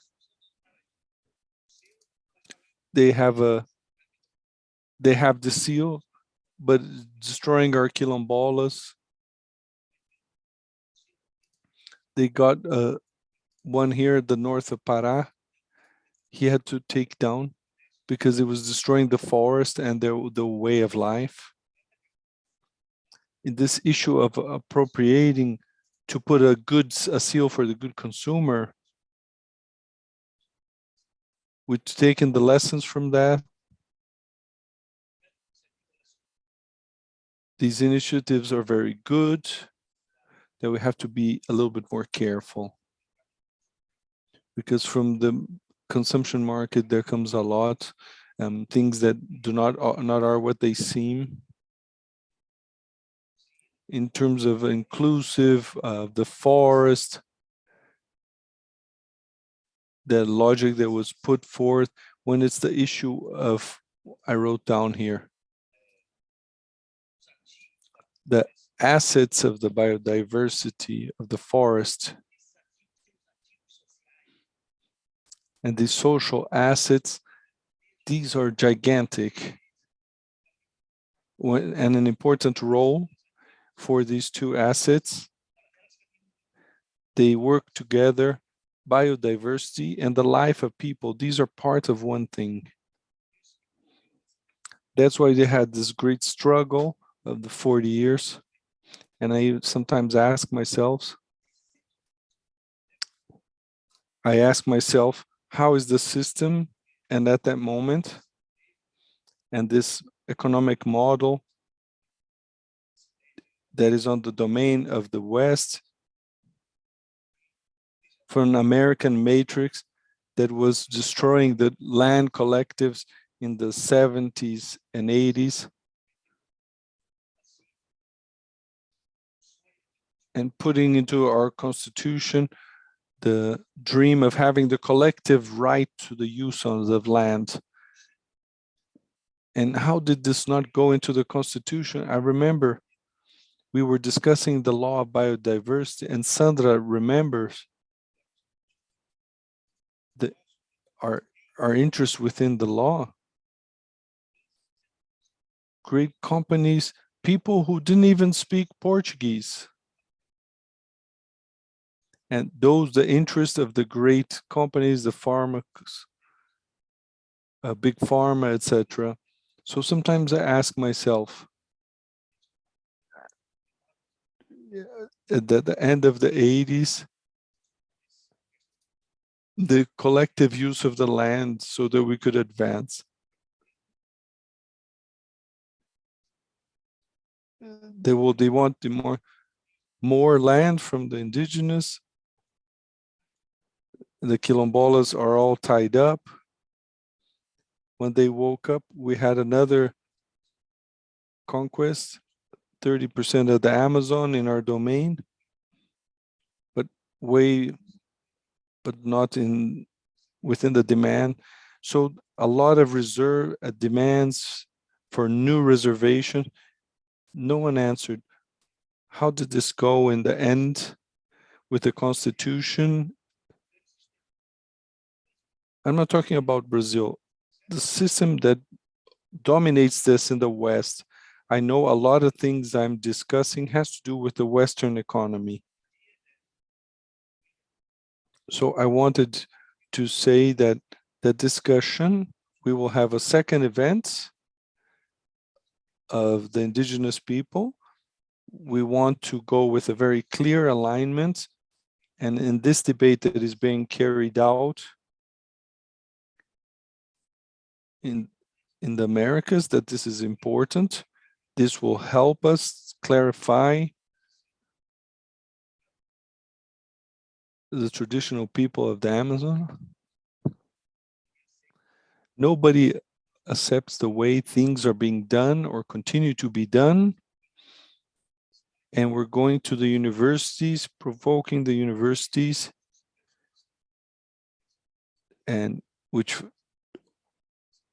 They have the seal, but destroying our quilombolas. They got one here at the north of Pará. He had to take down because it was destroying the forest and the way of life. In this issue of appropriating to put a seal for the good consumer, we've taken the lessons from that. These initiatives are very good, that we have to be a little bit more careful. Because from the consumption market, there comes a lot, things that not are what they seem. In terms of inclusive, the forest, the logic that was put forth when it's the issue of, I wrote down here, the assets of the biodiversity of the forest and the social assets, these are gigantic and an important role for these two assets. They work together, biodiversity and the life of people. These are part of one thing. That's why they had this great struggle of the 40 years. And I sometimes ask myself, how is the system and at that moment and this economic model that is on the domain of the West for an American matrix that was destroying the land collectives in the 70s and 80s and putting into our constitution the dream of having the collective right to the use of land. And how did this not go into the constitution? I remember we were discussing the law of biodiversity, and Sandra remembers that our interest within the law. Great companies, people who didn't even speak Portuguese. And the interest of the great companies, the pharma, big pharma, etc. So sometimes I ask myself, at the end of the 80s, the collective use of the land so that we could advance. They want the more land from the indigenous. The quilombolas are all tied up. When they woke up, we had another conquest, 30% of the Amazon in our domain, but not within the demand. So a lot of demands for new reservation. No one answered. How did this go in the end with the Constitution? I'm not talking about Brazil. The system that dominates this in the West. I know a lot of things I'm discussing has to do with the Western economy. So I wanted to say that the discussion, we will have a second event of the indigenous people. We want to go with a very clear alignment. And in this debate that is being carried out in the Americas, that this is important. This will help us clarify the traditional people of the Amazon. Nobody accepts the way things are being done or continue to be done. And we're going to the universities, provoking the universities, and which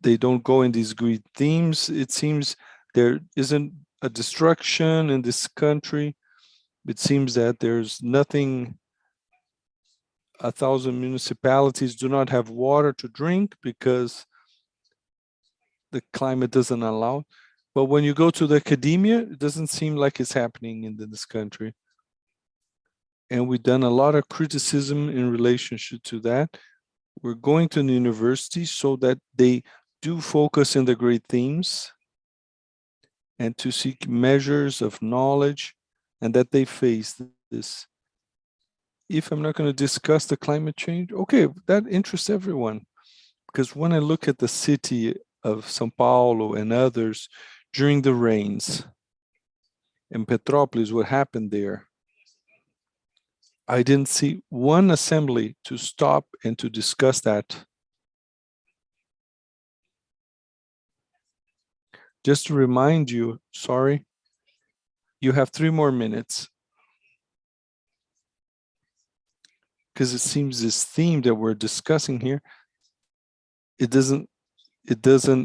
they don't go in these great themes. It seems there isn't a destruction in this country. It seems that there's nothing. 1,000 municipalities do not have water to drink because the climate doesn't allow. But when you go to the academia, it doesn't seem like it's happening in this country. And we've done a lot of criticism in relationship to that. We're going to the university so that they do focus in the great themes and to seek measures of knowledge and that they face this. If I'm not going to discuss the climate change, okay, that interests everyone. Because when I look at the city of São Paulo and others during the rains, in Petrópolis, what happened there, I didn't see one assembly to stop and to discuss that. Just to remind you, sorry, you have 3 more minutes. Because it seems this theme that we're discussing here, it doesn't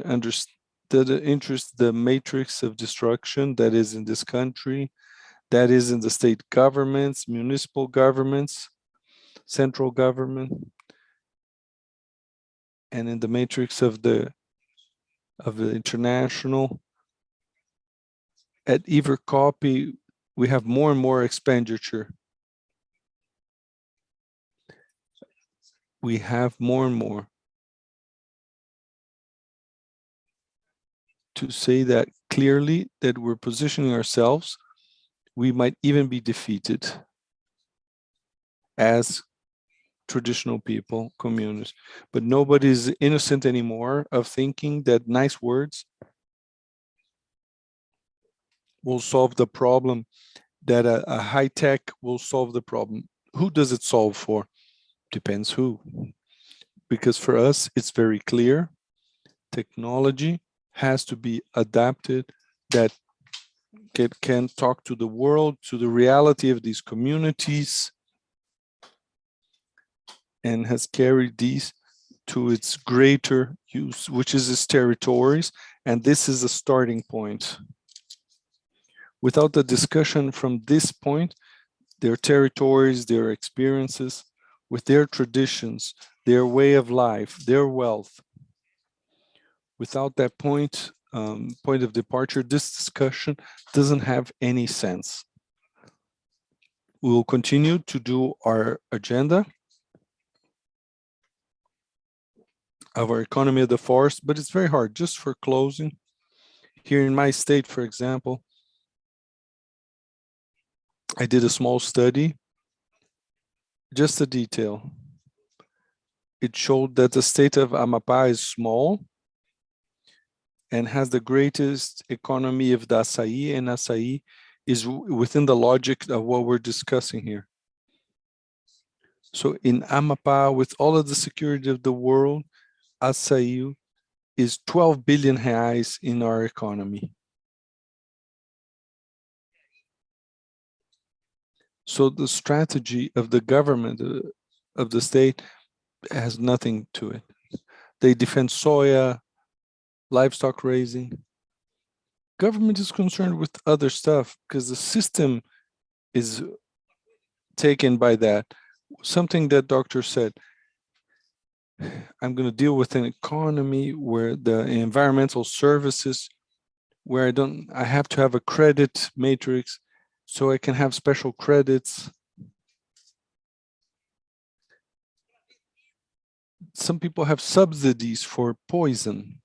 interest the matrix of destruction that is in this country, that is in the state governments, municipal governments, central government, and in the matrix of the international. At either copy, we have more and more expenditure. We have more and more. To say that clearly that we're positioning ourselves, we might even be defeated as traditional people, communities. But nobody's innocent anymore of thinking that nice words will solve the problem, that a high tech will solve the problem. Who does it solve for? Depends who. Because for us, it's very clear. Technology has to be adapted that can talk to the world, to the reality of these communities, and has carried these to its greater use, which is its territories. And this is a starting point. Without the discussion from this point, their territories, their experiences, with their traditions, their way of life, their wealth. Without that point of departure, this discussion doesn't have any sense. We will continue to do our agenda of our economy of the forest, but it's very hard. Just for closing, here in my state, for example, I did a small study, just a detail. it showed that the state of Amapá is small and has the greatest economy of the acai, and acai is within the logic of what we're discussing here. So in Amapá, with all of the security of the world, acai is 12 billion reais in our economy. So the strategy of the government, of the state, has nothing to it. They defend soya, livestock raising. Government is concerned with other stuff because the system is taken by that. Something that doctor said, I'm going to deal with an economy where the environmental services, where I have to have a credit matrix so I can have special credits. Some people have subsidies for poison.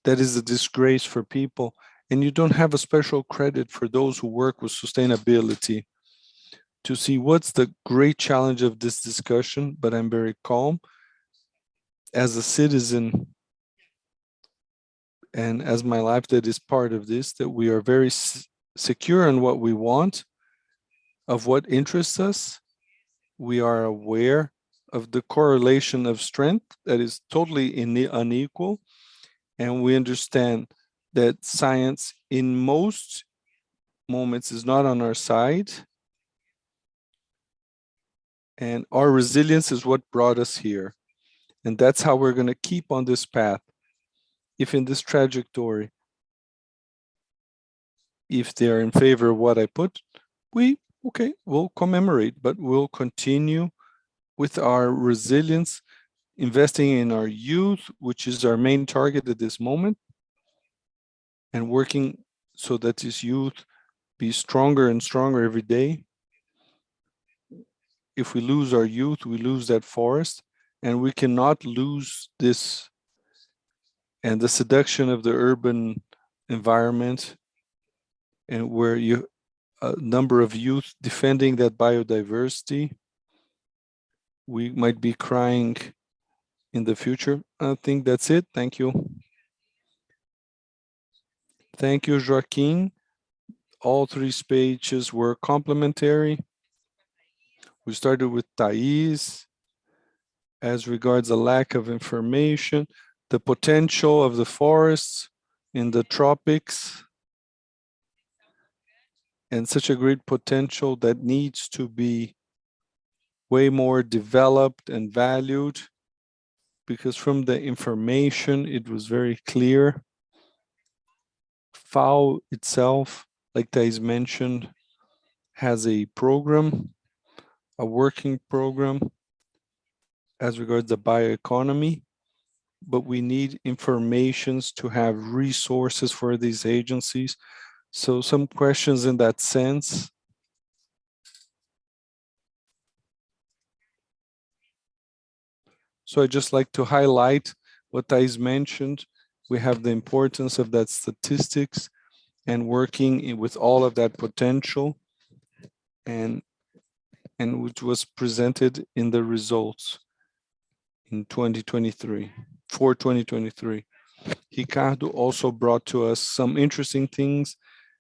That is a disgrace for people. And you don't have a special credit for those who work with sustainability. To see what's the great challenge of this discussion, but I'm very calm as a citizen and as my life that is part of this, that we are very secure in what we want, of what interests us. We are aware of the correlation of strength that is totally unequal. And we understand that science in most moments is not on our side. And our resilience is what brought us here. And that's how we're going to keep on this path. If in this trajectory, if they're in favor of what I put, we'll commemorate, but we'll continue with our resilience, investing in our youth, which is our main target at this moment, and working so that this youth be stronger and stronger every day. If we lose our youth, we lose that forest, and we cannot lose this and the seduction of the urban environment, and where a number of youth defending that biodiversity, we might be crying in the future. I think that's it. Thank you. Thank you, Joaquin. All three speeches were complementary. We started with Thais as regards the lack of information, the potential of the forests in the tropics, and such a great potential that needs to be way more developed and valued, because from the information, it was very clear. FAO itself, like Thais mentioned, has a program, a working program as regards the bioeconomy, but we need informations to have resources for these agencies. So some questions in that sense. So I just like to highlight what Thais mentioned. We have the importance of that statistics and working with all of that potential, and which was presented in the results in 2023, for 2023. Ricardo also brought to us some interesting things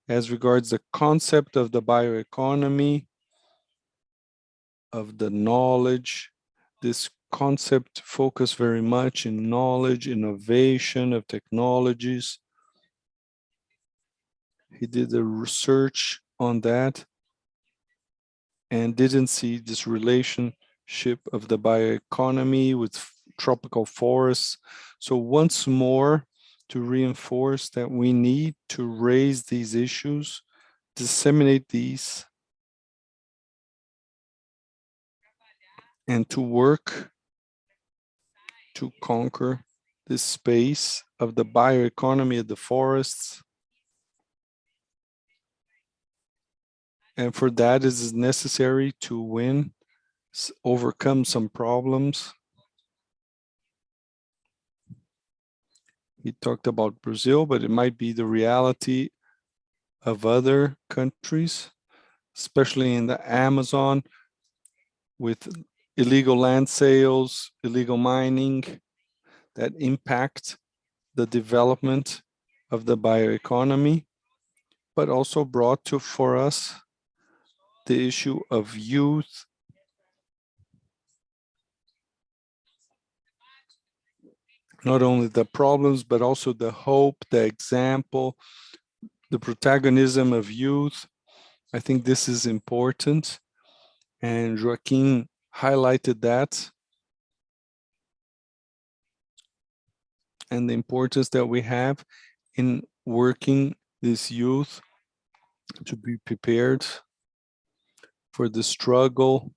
as regards the concept of the bioeconomy, of the knowledge. This concept focused very much in knowledge, innovation of technologies. He did the research on that and didn't see this relationship of the bioeconomy with tropical forests. So once more, to reinforce that we need to raise these issues, disseminate these, and to work to conquer this space of the bioeconomy of the forests. And for that, it is necessary to win, overcome some problems. He talked about Brazil, but it might be the reality of other countries, especially in the Amazon, with illegal land sales, illegal mining that impact the development of the bioeconomy, but also brought to for us the issue of youth, not only the problems, but also the hope, the example, the protagonism of youth. I think this is important. And Joaquin highlighted that and the importance that we have in working this youth to be prepared for the struggle,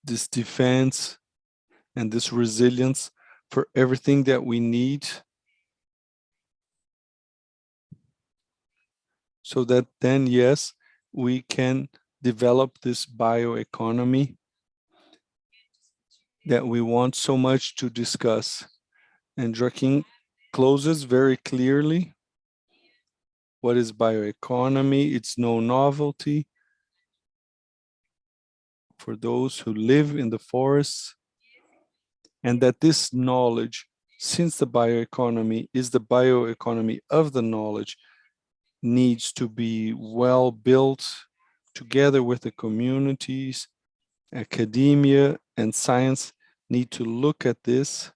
this defense, and this resilience for everything that we need, so that then, yes, we can develop this bioeconomy that we want so much to discuss. And Joaquin closes very clearly. What is bioeconomy? It's no novelty for those who live in the forests, and that this knowledge, since the bioeconomy is the bioeconomy of the knowledge, needs to be well built together with the communities, academia, and science need to look at this,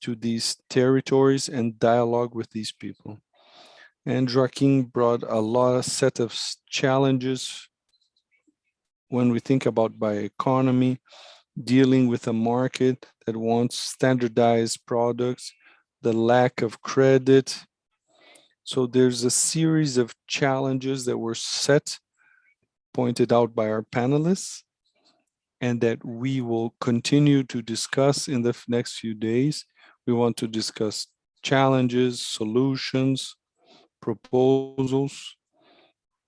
to these territories, and dialogue with these people. And Joaquin brought a set of challenges when we think about bioeconomy, dealing with a market that wants standardized products, the lack of credit. So there's a series of challenges that were pointed out by our panelists, and that we will continue to discuss in the next few days. We want to discuss challenges, solutions, proposals,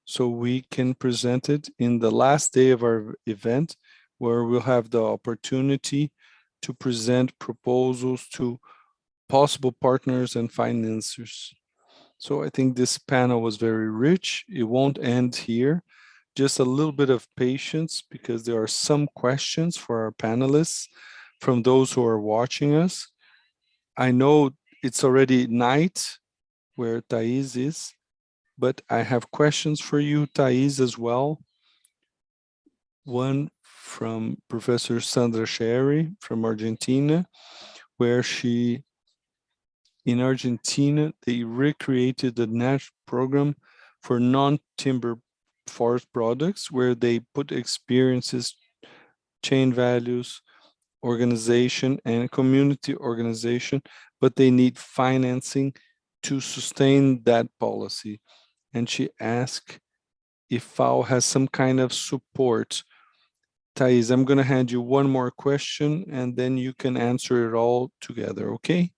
so we can present it in the last day of our event, where we'll have the opportunity to present proposals to possible partners and financiers. So I think this panel was very rich. It won't end here. Just a little bit of patience, because there are some questions for our panelists from those who are watching us. I know it's already night where Thais is, but I have questions for you, Thais, as well. One from Professor Sandra Sherry from Argentina, where in Argentina, they recreated the national program for non-timber forest products, where they put experiences, chain values, organization, and community organization, but they need financing to sustain that policy. And she asked if FAO has some kind of support. Thais, I'm going to hand you one more question, and then you can answer it all together, okay?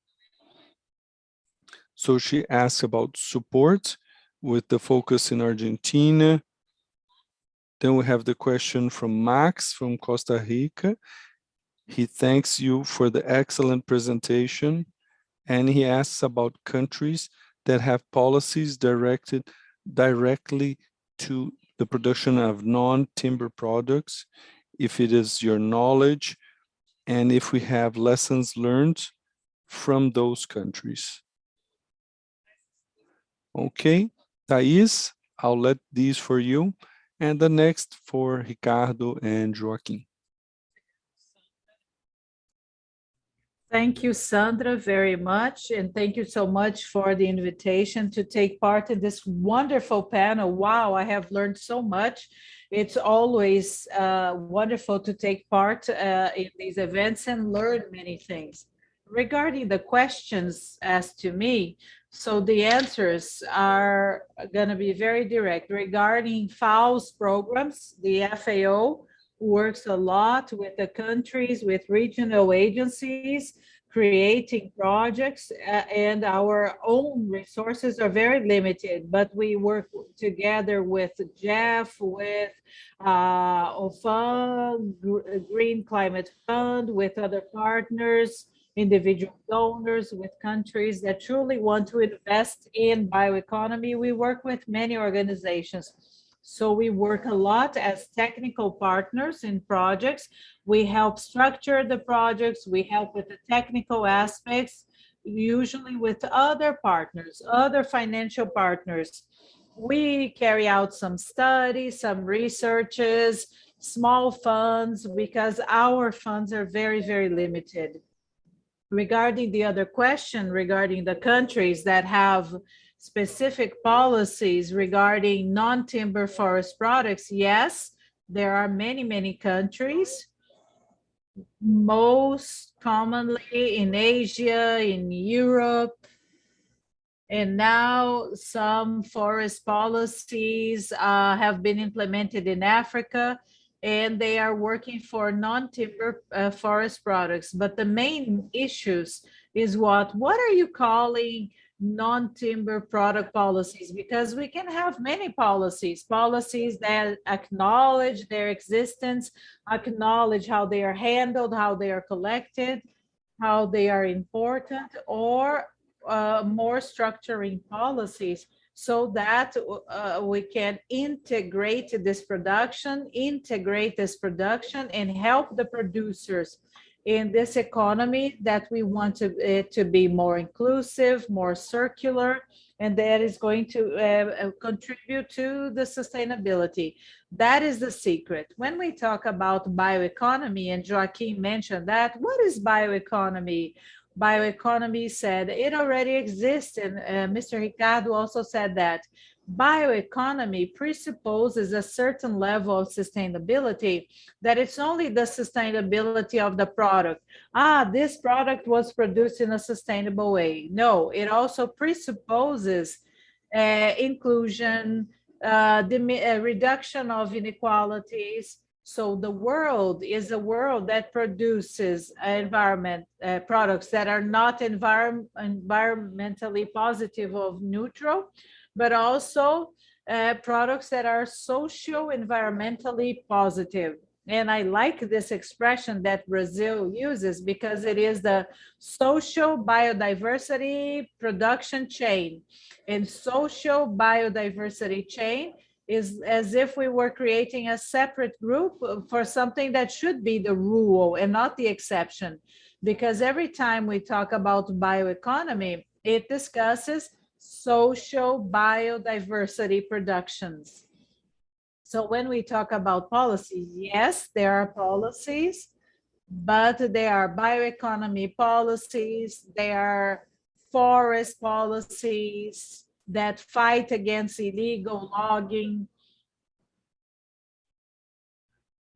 So she asks about support with the focus in Argentina. Then we have the question from Max from Costa Rica. He thanks you for the excellent presentation, and he asks about countries that have policies directed directly to the production of non-timber products, if it is your knowledge, and if we have lessons learned from those countries. Okay, Thais, I'll let these for you, and the next for Ricardo and Joaquin. Thank you, Sandra, very much. And thank you so much for the invitation to take part in this wonderful panel. Wow, I have learned so much. It's always wonderful to take part in these events and learn many things. Regarding the questions asked to me, so the answers are going to be very direct. Regarding FAO's programs, the FAO works a lot with the countries, with regional agencies, creating projects, and our own resources are very limited, but we work together with Jeff, with OFA, Green Climate Fund, with other partners, individual donors, with countries that truly want to invest in bioeconomy. We work with many organizations. So we work a lot as technical partners in projects. We help structure the projects, we help with the technical aspects, usually with other partners, other financial partners. We carry out some studies, some researches, small funds, because our funds are very, very limited. Regarding the other question, regarding the countries that have specific policies regarding non-timber forest products, yes, there are many, many countries, most commonly in Asia, in Europe, and now some forest policies have been implemented in Africa, and they are working for non-timber forest products. But the main issues is what are you calling non-timber product policies? Because we can have many policies, policies that acknowledge their existence, acknowledge how they are handled, how they are collected, how they are important, or more structuring policies so that we can integrate this production and help the producers in this economy that we want it to be more inclusive, more circular, and that is going to contribute to the sustainability. That is the secret. When we talk about bioeconomy, and Joaquim mentioned that, what is bioeconomy? Bioeconomy said it already exists, and Mr. Ricardo also said that bioeconomy presupposes a certain level of sustainability, that it's only the sustainability of the product. This product was produced in a sustainable way. No, it also presupposes inclusion, the reduction of inequalities. So the world is a world that produces products that are not environmentally positive or neutral, but also products that are socio-environmentally positive. And I like this expression that Brazil uses because it is the social biodiversity production chain. And social biodiversity chain is as if we were creating a separate group for something that should be the rule and not the exception. Because every time we talk about bioeconomy, it discusses social biodiversity productions. So when we talk about policies, yes, there are policies, but they are bioeconomy policies, they are forest policies that fight against illegal logging.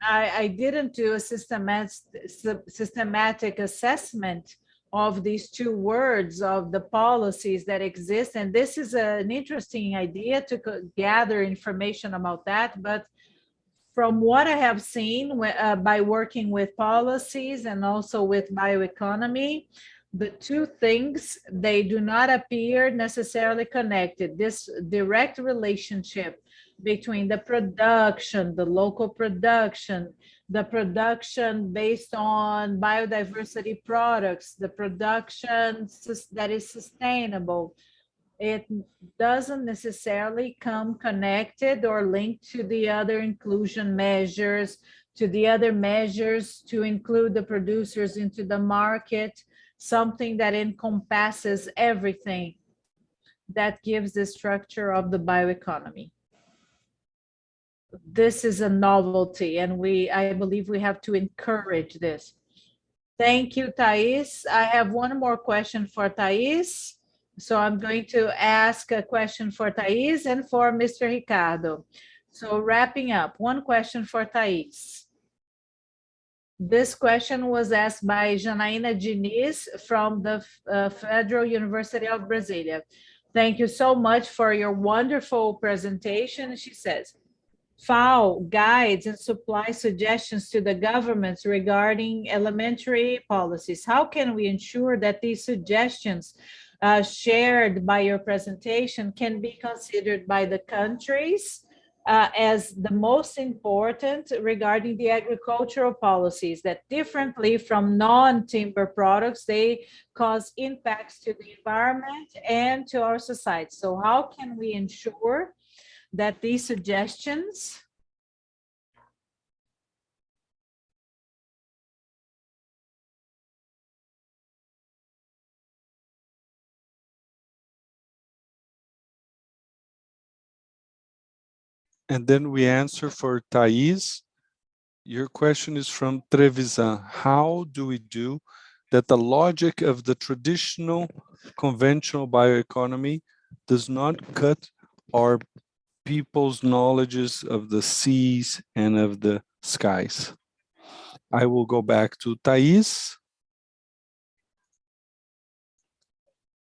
I didn't do a systematic assessment of these two words of the policies that exist, and this is an interesting idea to gather information about that. But from what I have seen by working with policies and also with bioeconomy, the two things, they do not appear necessarily connected. This direct relationship between the production, the local production, the production based on biodiversity products, the production that is sustainable, it doesn't necessarily come connected or linked to the other inclusion measures, to the other measures to include the producers into the market, something that encompasses everything that gives the structure of the bioeconomy. This is a novelty, and I believe we have to encourage this. Thank you, Thais. I have one more question for Thais. So I'm going to ask a question for Thais and for Mr. Ricardo. So wrapping up, one question for Thais. This question was asked by Janaína Diniz from the Federal University of Brasilia. Thank you so much for your wonderful presentation. She says, FAO guides and supplies suggestions to the governments regarding elementary policies. How can we ensure that these suggestions shared by your presentation can be considered by the countries as the most important regarding the agricultural policies that, differently from non-timber products, they cause impacts to the environment and to our society? So how can we ensure that these suggestions And then we answer for Thais. Your question is from Trevisan. How do we do that the logic of the traditional conventional bioeconomy does not cut our people's knowledges of the seas and of the skies? I will go back to Thais.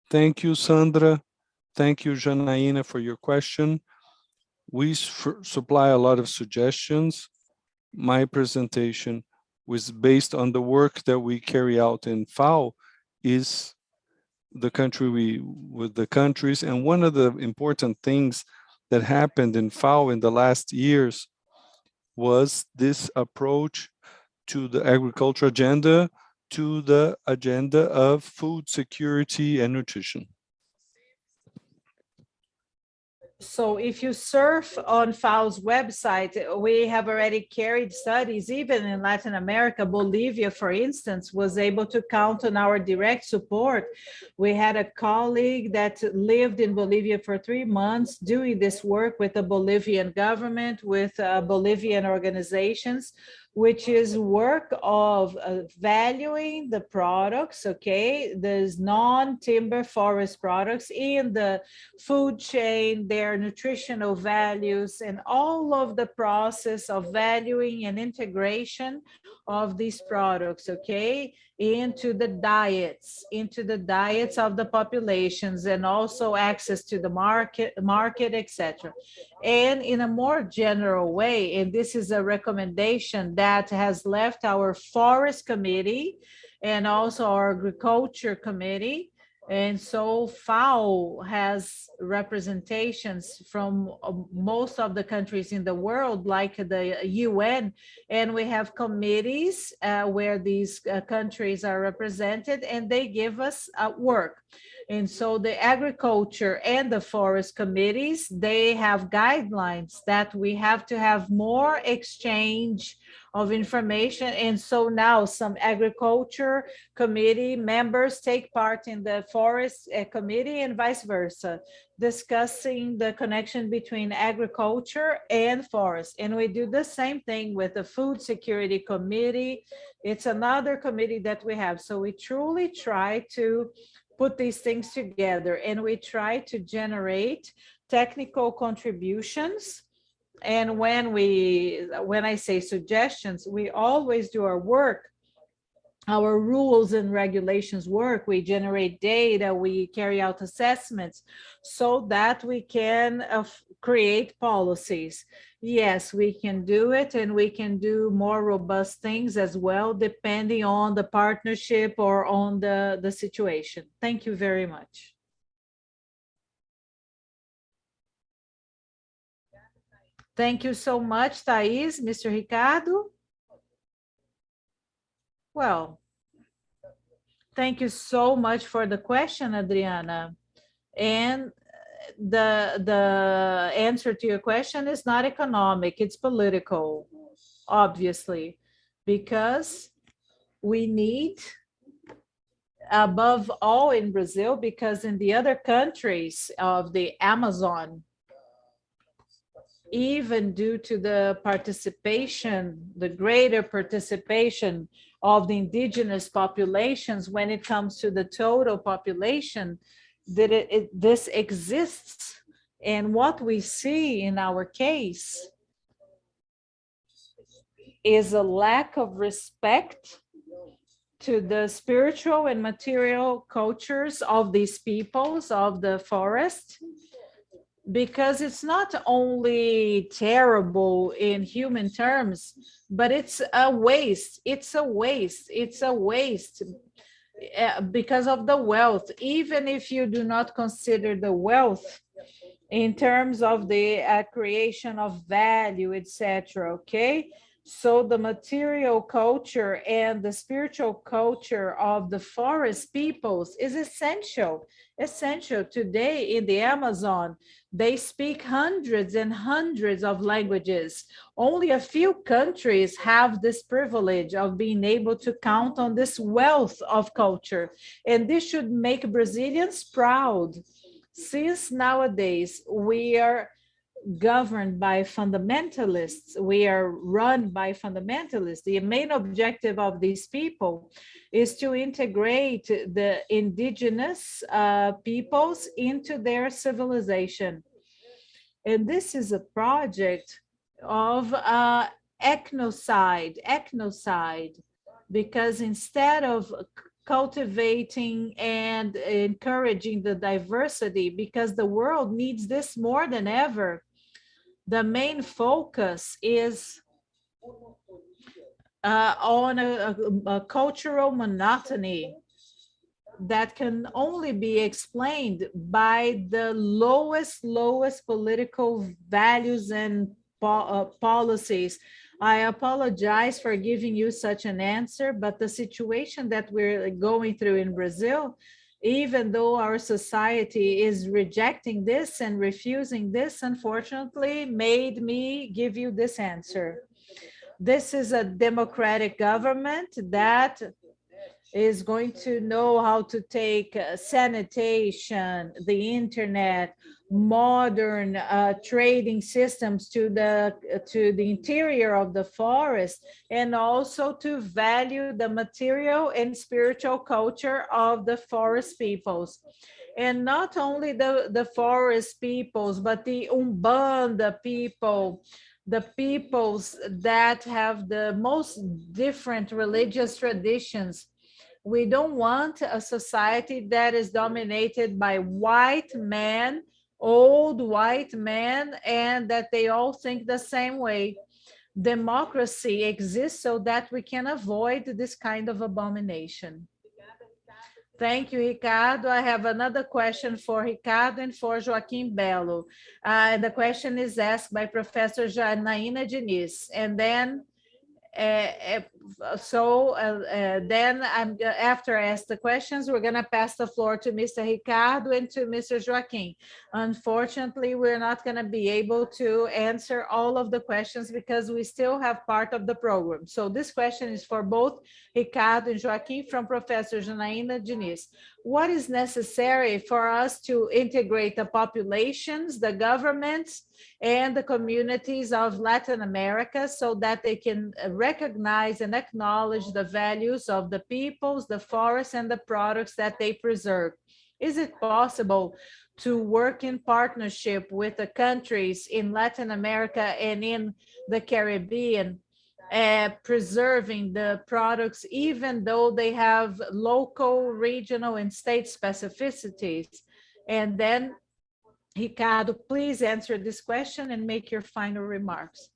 Thank you, Sandra. Thank you, Janaína, for your question. We supply a lot of suggestions. My presentation was based on the work that we carry out in FAO is the country with the countries. And one of the important things that happened in FAO in the last years was this approach to the agriculture agenda, to the agenda of food security and nutrition. So if you surf on FAO's website, we have already carried studies, even in Latin America. Bolivia, for instance, was able to count on our direct support. We had a colleague that lived in Bolivia for 3 months doing this work with the Bolivian government, with Bolivian organizations, which is work of valuing the products, okay, those non-timber forest products in the food chain, their nutritional values, and all of the process of valuing and integration of these products, okay, into the diets of the populations, and also access to the market, etc. And in a more general way, and this is a recommendation that has left our forest committee and also our agriculture committee. And so FAO has representations from most of the countries in the world, like the UN, and we have committees where these countries are represented, and they give us work. And so the agriculture and the forest committees, they have guidelines that we have to have more exchange of information. And so now some agriculture committee members take part in the forest committee and vice versa, discussing the connection between agriculture and forest. And we do the same thing with the food security committee. It's another committee that we have. So we truly try to put these things together, and we try to generate technical contributions. And when I say suggestions, we always do our work, our rules and regulations work. We generate data, we carry out assessments so that we can create policies. Yes, we can do it, and we can do more robust things as well, depending on the partnership or on the situation. Thank you very much. Thank you so much, Thais. Mr. Ricardo? Well, thank you so much for the question, Adriana. And the answer to your question is not economic, it's political, obviously, because we need, above all in Brazil, because in the other countries of the Amazon, even due to the participation, the greater participation of the indigenous populations when it comes to the total population, that this exists. And what we see in our case is a lack of respect to the spiritual and material cultures of these peoples of the forest, because it's not only terrible in human terms, but it's a waste. It's a waste. It's a waste because of the wealth. Even if you do not consider the wealth in terms of the creation of value, etc. Okay, So the material culture and the spiritual culture of the forest peoples is essential. Essential. Today in the Amazon, they speak hundreds and hundreds of languages. Only a few countries have this privilege of being able to count on this wealth of culture. And this should make Brazilians proud. Since nowadays we are governed by fundamentalists, we are run by fundamentalists, the main objective of these people is to integrate the indigenous peoples into their civilization. And this is a project of ecnocide, because instead of cultivating and encouraging the diversity, because the world needs this more than ever, the main focus is on a cultural monotony that can only be explained by the lowest political values and policies. I apologize for giving you such an answer, but the situation that we're going through in Brazil, even though our society is rejecting this and refusing this, unfortunately, made me give you this answer. This is a democratic government that is going to know how to take sanitation, the internet, modern trading systems to the interior of the forest, and also to value the material and spiritual culture of the forest peoples. And not only the forest peoples, but the Umbanda people, the peoples that have the most different religious traditions. We don't want a society that is dominated by white men, old white men, and that they all think the same way. Democracy exists so that we can avoid this kind of abomination. Thank you, Ricardo. I have another question for Ricardo and for Joaquim Belo. The question is asked by Professor Janaína Diniz, and then then after I ask the questions, we're going to pass the floor to Mr. Ricardo and to Mr. Joaquim. Unfortunately, we're not going to be able to answer all of the questions because we still have part of the program. So this question is for both Ricardo and Joaquim from Professor Janaína Diniz. What is necessary for us to integrate the populations, the governments, and the communities of Latin America so that they can recognize and acknowledge the values of the peoples, the forests, and the products that they preserve? Is it possible to work in partnership with the countries in Latin America and in the Caribbean, preserving the products, even though they have local, regional, and state specificities? And then, Ricardo, please answer this question and make your final remarks.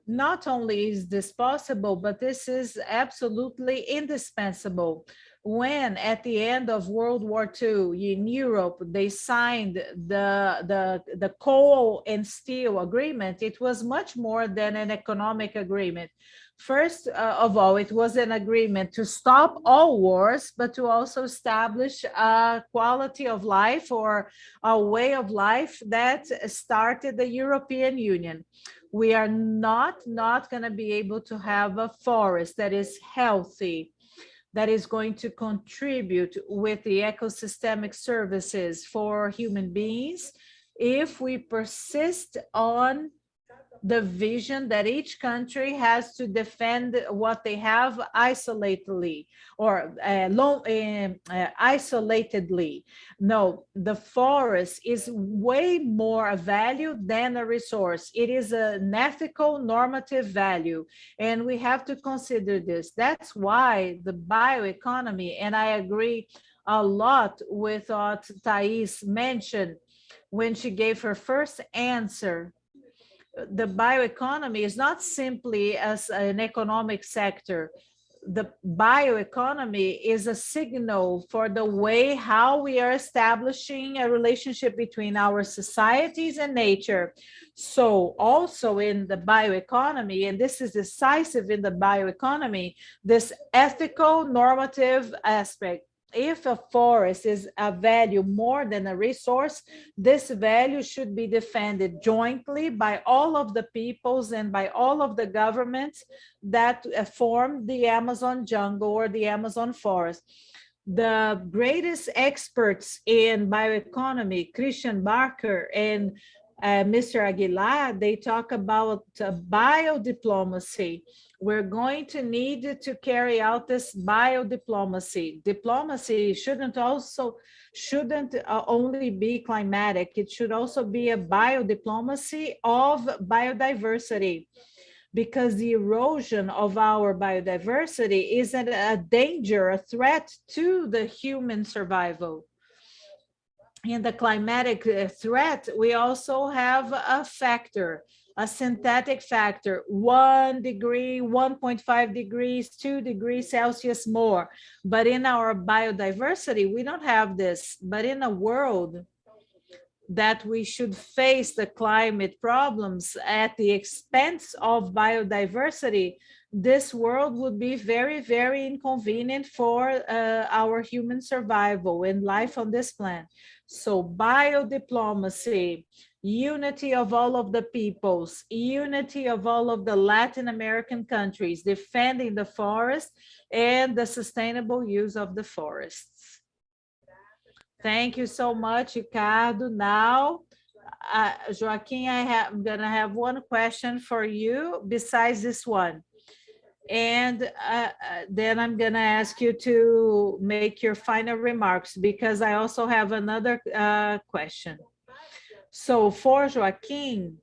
Not only is this possible, but this is absolutely indispensable. When at the end of World War II in Europe, they signed the coal and steel agreement, it was much more than an economic agreement. First of all, it was an agreement to stop all wars, but to also establish a quality of life or a way of life that started the European Union. We are not going to be able to have a forest that is healthy, that is going to contribute with the ecosystemic services for human beings if we persist on the vision that each country has to defend what they have isolatedly or isolatedly. No, the forest is way more a value than a resource. It is an ethical normative value, and we have to consider this. That's why the bioeconomy, and I agree a lot with what Thais mentioned when she gave her first answer. The bioeconomy is not simply as an economic sector. the bioeconomy is a signal for the way how we are establishing a relationship between our societies and nature. So also in the bioeconomy, and this is decisive in the bioeconomy, this ethical normative aspect. If a forest is a value more than a resource, this value should be defended jointly by all of the peoples and by all of the governments that form the Amazon jungle or the Amazon forest. The greatest experts in bioeconomy, Christian Barker and Mr. Aguilar, they talk about biodiplomacy. We're going to need to carry out this biodiplomacy. Diplomacy shouldn't only be climatic, it should also be a biodiplomacy of biodiversity, because the erosion of our biodiversity is a danger, a threat to the human survival. In the climatic threat, we also have a factor, a synthetic factor, 1 degree, 1.5 degrees, 2 degrees Celsius more. But in our biodiversity, we don't have this. But in a world that we should face the climate problems at the expense of biodiversity, this world would be very, very inconvenient for our human survival and life on this planet. So biodiplomacy, unity of all of the peoples, unity of all of the Latin American countries, defending the forest and the sustainable use of the forests. Thank you so much, Ricardo. Now, Joaquin, I'm going to have one question for you besides this one. And then I'm going to ask you to make your final remarks, because I also have another question. So for Joaquin,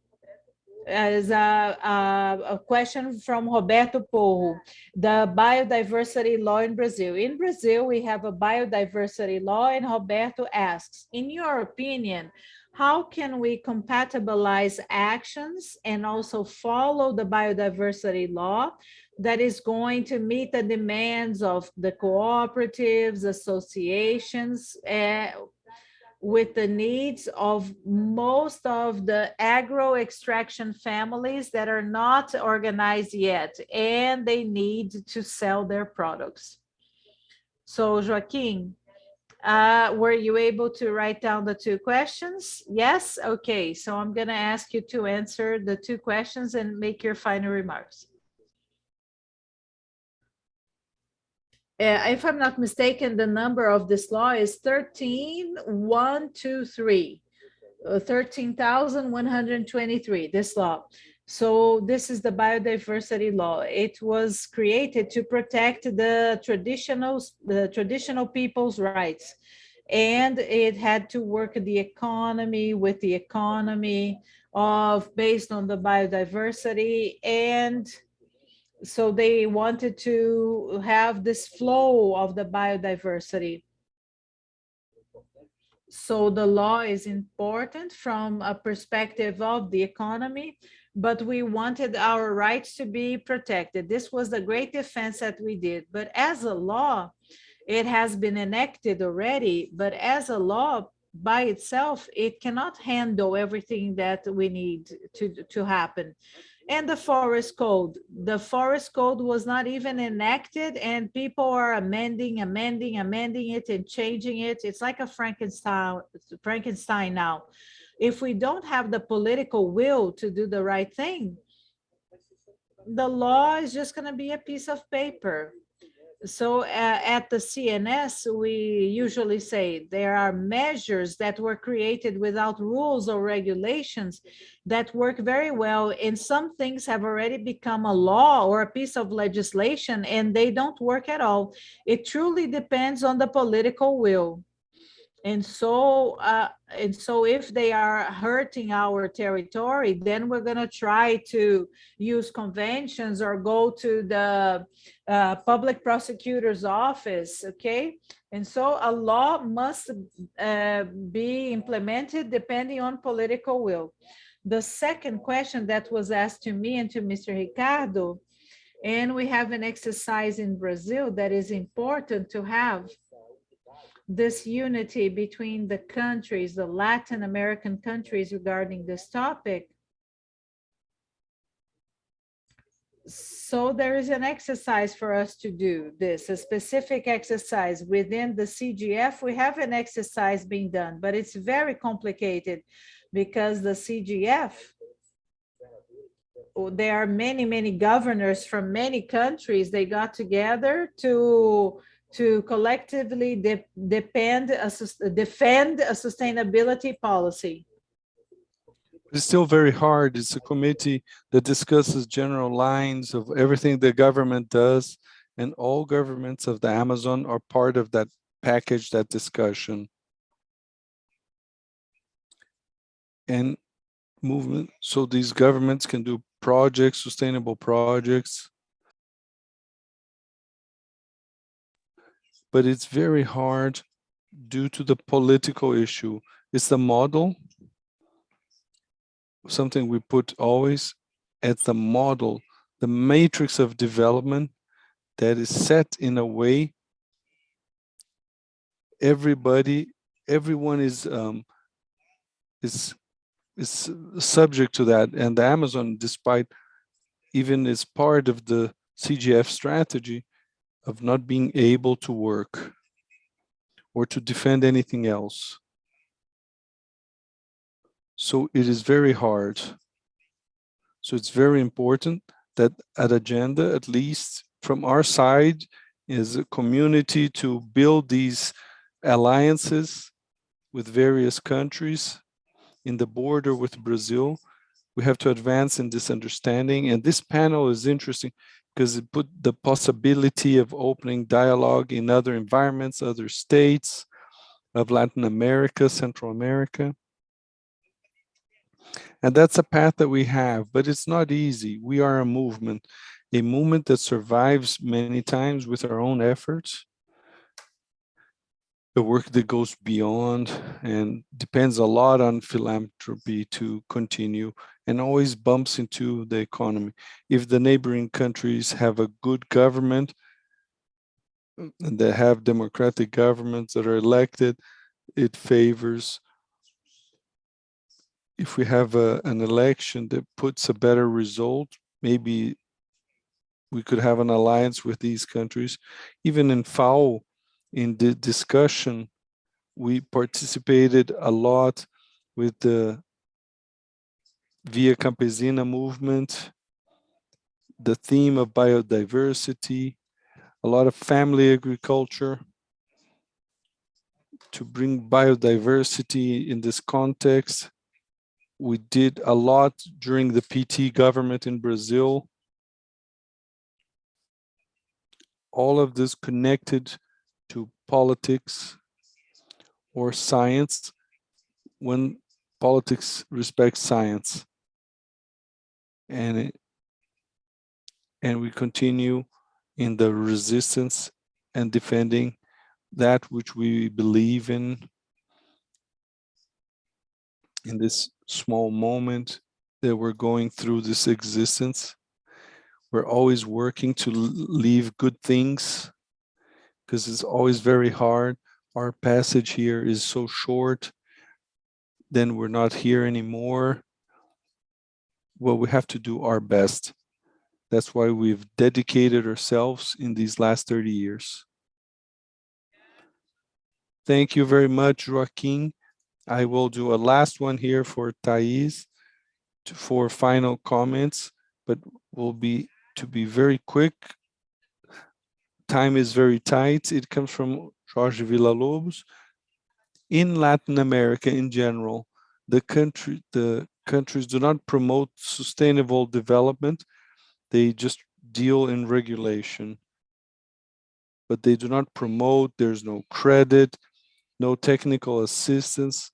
is a question from Roberto Porro, the biodiversity law in Brazil. In Brazil, we have a biodiversity law, and Roberto asks, in your opinion, how can we compatibilize actions and also follow the biodiversity law that is going to meet the demands of the cooperatives, associations, with the needs of most of the agro extraction families that are not organized yet, and they need to sell their products? So Joaquin, were you able to write down the two questions? Yes? Okay, so I'm gonna ask you to answer the two questions and make your final remarks. If I'm not mistaken, the number of this law is 13123, 13,123, this law. So this is the biodiversity law. It was created to protect the traditional people's rights. And it had to work the economy with the economy based on the biodiversity, and so they wanted to have this flow of the biodiversity. So the law is important from a perspective of the economy, but we wanted our rights to be protected. This was the great defense that we did. But as a law, it has been enacted already, but as a law by itself, it cannot handle everything that we need to happen. And the forest code was not even enacted, and people are amending it and changing it. It's like a Frankenstein now. If we don't have the political will to do the right thing, the law is just going to be a piece of paper. So at the CNS, we usually say there are measures that were created without rules or regulations that work very well. And some things have already become a law or a piece of legislation, and they don't work at all. It truly depends on the political will. And so if they are hurting our territory, then we're going to try to use conventions or go to the public prosecutor's office, okay? And so a law must be implemented depending on political will. The second question that was asked to me and to Mr. Ricardo And we have an exercise in Brazil that is important to have this unity between the countries, the Latin American countries regarding this topic. So there is an exercise for us to do this, a specific exercise within the CGF. We have an exercise being done, but it's very complicated because the CGF, there are many, many governors from many countries. They got together to collectively defend a sustainability policy. It's still very hard. It's a committee that discusses general lines of everything the government does, and all governments of the Amazon are part of that package, that discussion. And movement, so these governments can do projects, sustainable projects. But it's very hard due to the political issue. It's the model, something we put always at the model, the matrix of development that is set in a way everyone is subject to that. And the Amazon, despite even is part of the CGF strategy of not being able to work or to defend anything else. So it is very hard. So it's very important that at agenda, at least from our side, is a community to build these alliances with various countries in the border with Brazil. We have to advance in this understanding. And this panel is interesting because it put the possibility of opening dialogue in other environments, other states of Latin America, Central America. And that's a path that we have, but it's not easy. We are a movement that survives many times with our own efforts, the work that goes beyond and depends a lot on philanthropy to continue and always bumps into the economy. If the neighboring countries have a good government and they have democratic governments that are elected, it favors. If we have an election that puts a better result, maybe we could have an alliance with these countries. Even in FAO, in the discussion, we participated a lot with the Via Campesina movement, the theme of biodiversity, a lot of family agriculture to bring biodiversity in this context. We did a lot during the PT government in Brazil. All of this connected to politics or science when politics respects science. And we continue in the resistance and defending that which we believe in this small moment that we're going through this existence. We're always working to leave good things because it's always very hard. Our passage here is so short, then we're not here anymore. Well, we have to do our best. That's why we've dedicated ourselves in these last 30 years. Thank you very much, Joaquin. I will do a last one here for Thais for final comments, but will be to be very quick. Time is very tight. It comes from Jorge Villalobos. In Latin America in general, the countries do not promote sustainable development. They just deal in regulation, but they do not promote. There's no credit, no technical assistance,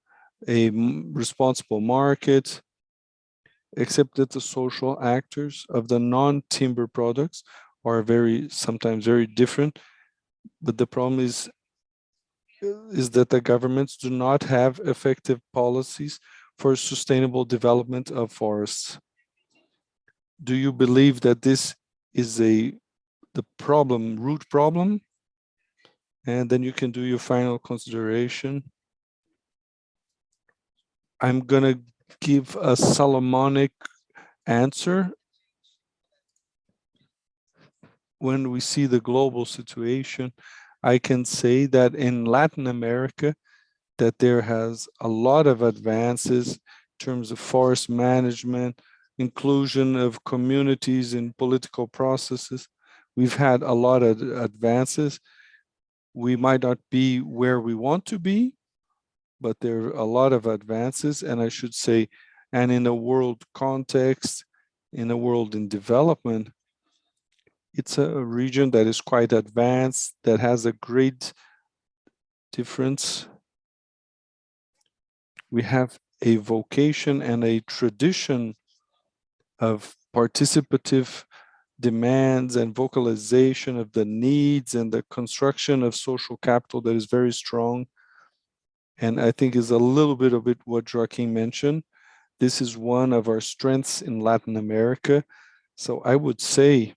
a responsible market, except that the social actors of the non-timber products are sometimes very different. But the problem is that the governments do not have effective policies for sustainable development of forests. Do you believe that this is the problem, root problem, and then you can do your final consideration. I'm gonna give a Solomonic answer. When we see the global situation, I can say that in Latin America, that there has a lot of advances in terms of forest management, inclusion of communities in political processes. We've had a lot of advances. We might not be where we want to be, but there are a lot of advances, and I should say, and in a world context, in a world in development, it's a region that is quite advanced, that has a great difference. We have a vocation and a tradition of participative demands and vocalization of the needs and the construction of social capital that is very strong. And I think is a little bit of it what Joaquin mentioned. This is one of our strengths in Latin America. So I would say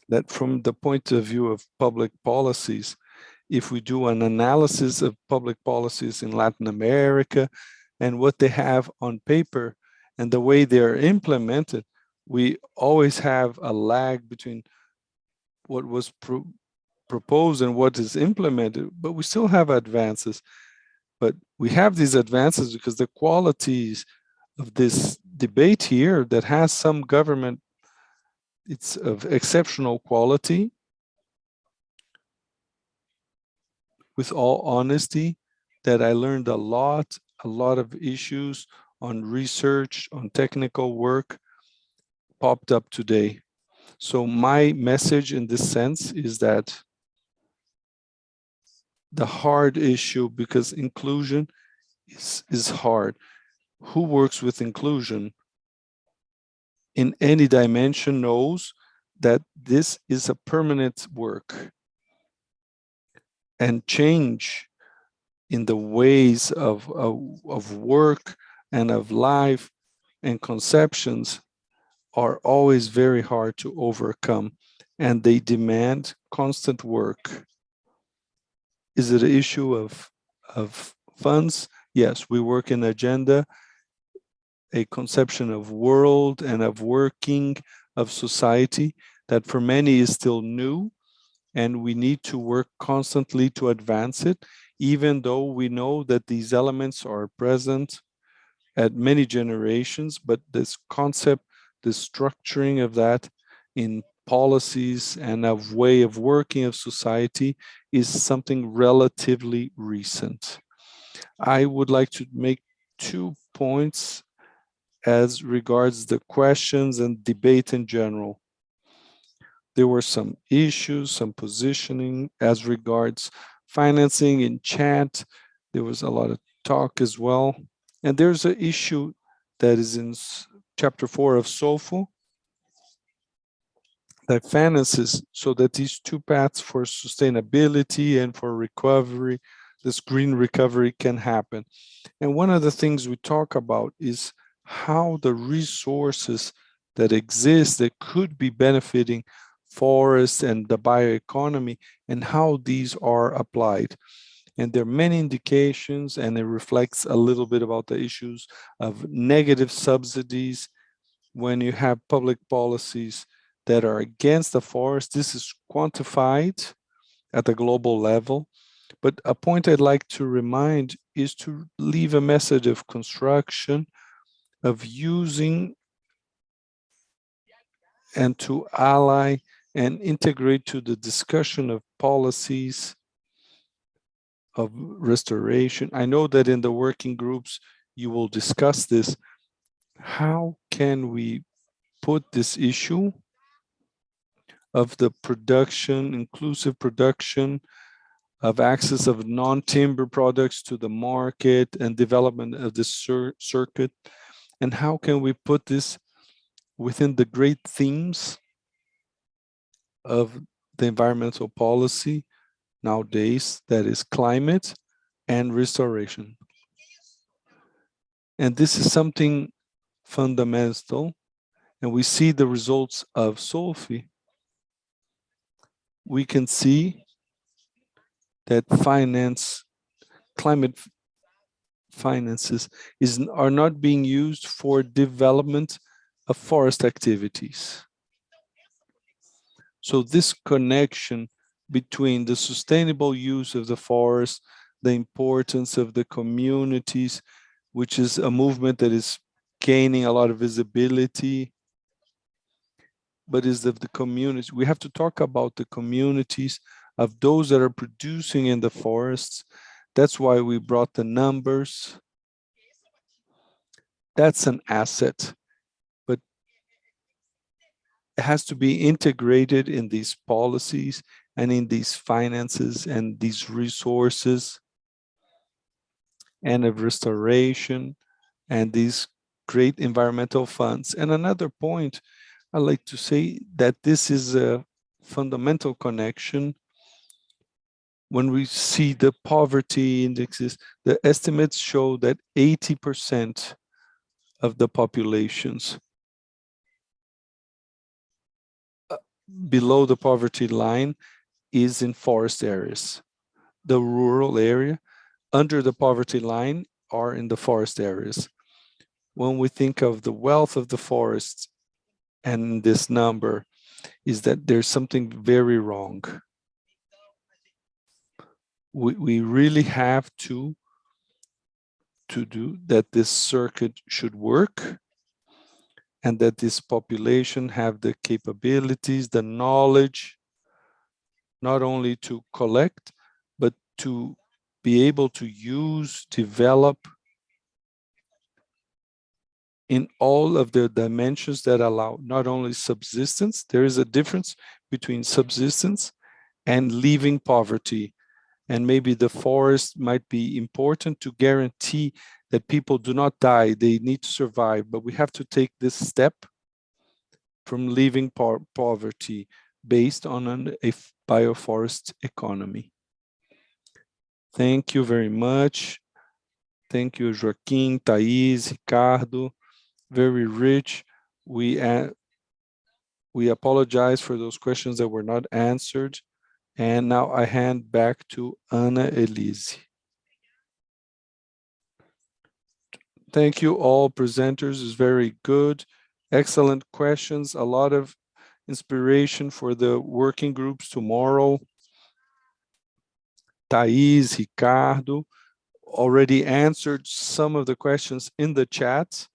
that from the point of view of public policies, if we do an analysis of public policies in Latin America and what they have on paper and the way they're implemented, we always have a lag between what was proposed and what is implemented, but we still have advances. But we have these advances because the qualities of this debate here that has some government, it's of exceptional quality. With all honesty, that I learned a lot of issues on research, on technical work popped up today. So my message in this sense is that the hard issue, because inclusion is hard. Who works with inclusion in any dimension knows that this is a permanent work, and change in the ways of work and of life and conceptions are always very hard to overcome, and they demand constant work. Is it an issue of funds? Yes, we work in agenda, a conception of world and of working of society that for many is still new, and we need to work constantly to advance it, even though we know that these elements are present at many generations, but this concept, the structuring of that in policies and a way of working of society is something relatively recent. I would like to make 2 points as regards the questions and debate in general. There were some issues, some positioning as regards financing in chat. There was a lot of talk as well. And there's an issue that is in chapter 4 of SOFO that finances so that these 2 paths for sustainability and for recovery, this green recovery can happen. And one of the things we talk about is how the resources that exist that could be benefiting forests and the bioeconomy and how these are applied. And there are many indications, and it reflects a little bit about the issues of negative subsidies when you have public policies that are against the forest. This is quantified at the global level. But a point I'd like to remind is to leave a message of construction, of using and to ally and integrate to the discussion of policies of restoration. I know that in the working groups, you will discuss this. How can we put this issue of the production, inclusive production, of access of non-timber products to the market and development of the circuit? And how can we put this within the great themes of the environmental policy nowadays, that is climate and restoration? And this is something fundamental, and we see the results of SOLFI, we can see that climate finances are not being used for development of forest activities. So this connection between the sustainable use of the forest, the importance of the communities, which is a movement that is gaining a lot of visibility, but is of the communities. We have to talk about the communities of those that are producing in the forests. That's why we brought the numbers. That's an asset, but it has to be integrated in these policies and in these finances and these resources and of restoration and these great environmental funds. And another point, I like to say that this is a fundamental connection. When we see the poverty indexes, the estimates show that 80% of the populations below the poverty line is in forest areas. The rural area under the poverty line are in the forest areas. When we think of the wealth of the forests and this number, is that there's something very wrong. We really have to do that. This circuit should work and that this population have the capabilities, the knowledge, not only to collect, but to be able to use, develop in all of the dimensions that allow not only subsistence, there is a difference between subsistence and leaving poverty. And maybe the forest might be important to guarantee that people do not die, they need to survive, but we have to take this step from leaving poverty based on a bioforest economy. Thank you very much. Thank you, Joaquim, Thais, Ricardo. Very rich. We apologize for those questions that were not answered. And now I hand back to Ana Elise. Thank you all presenters, it's very good. Excellent questions, a lot of inspiration for the working groups tomorrow. Thais, Ricardo already answered some of the questions in the chat.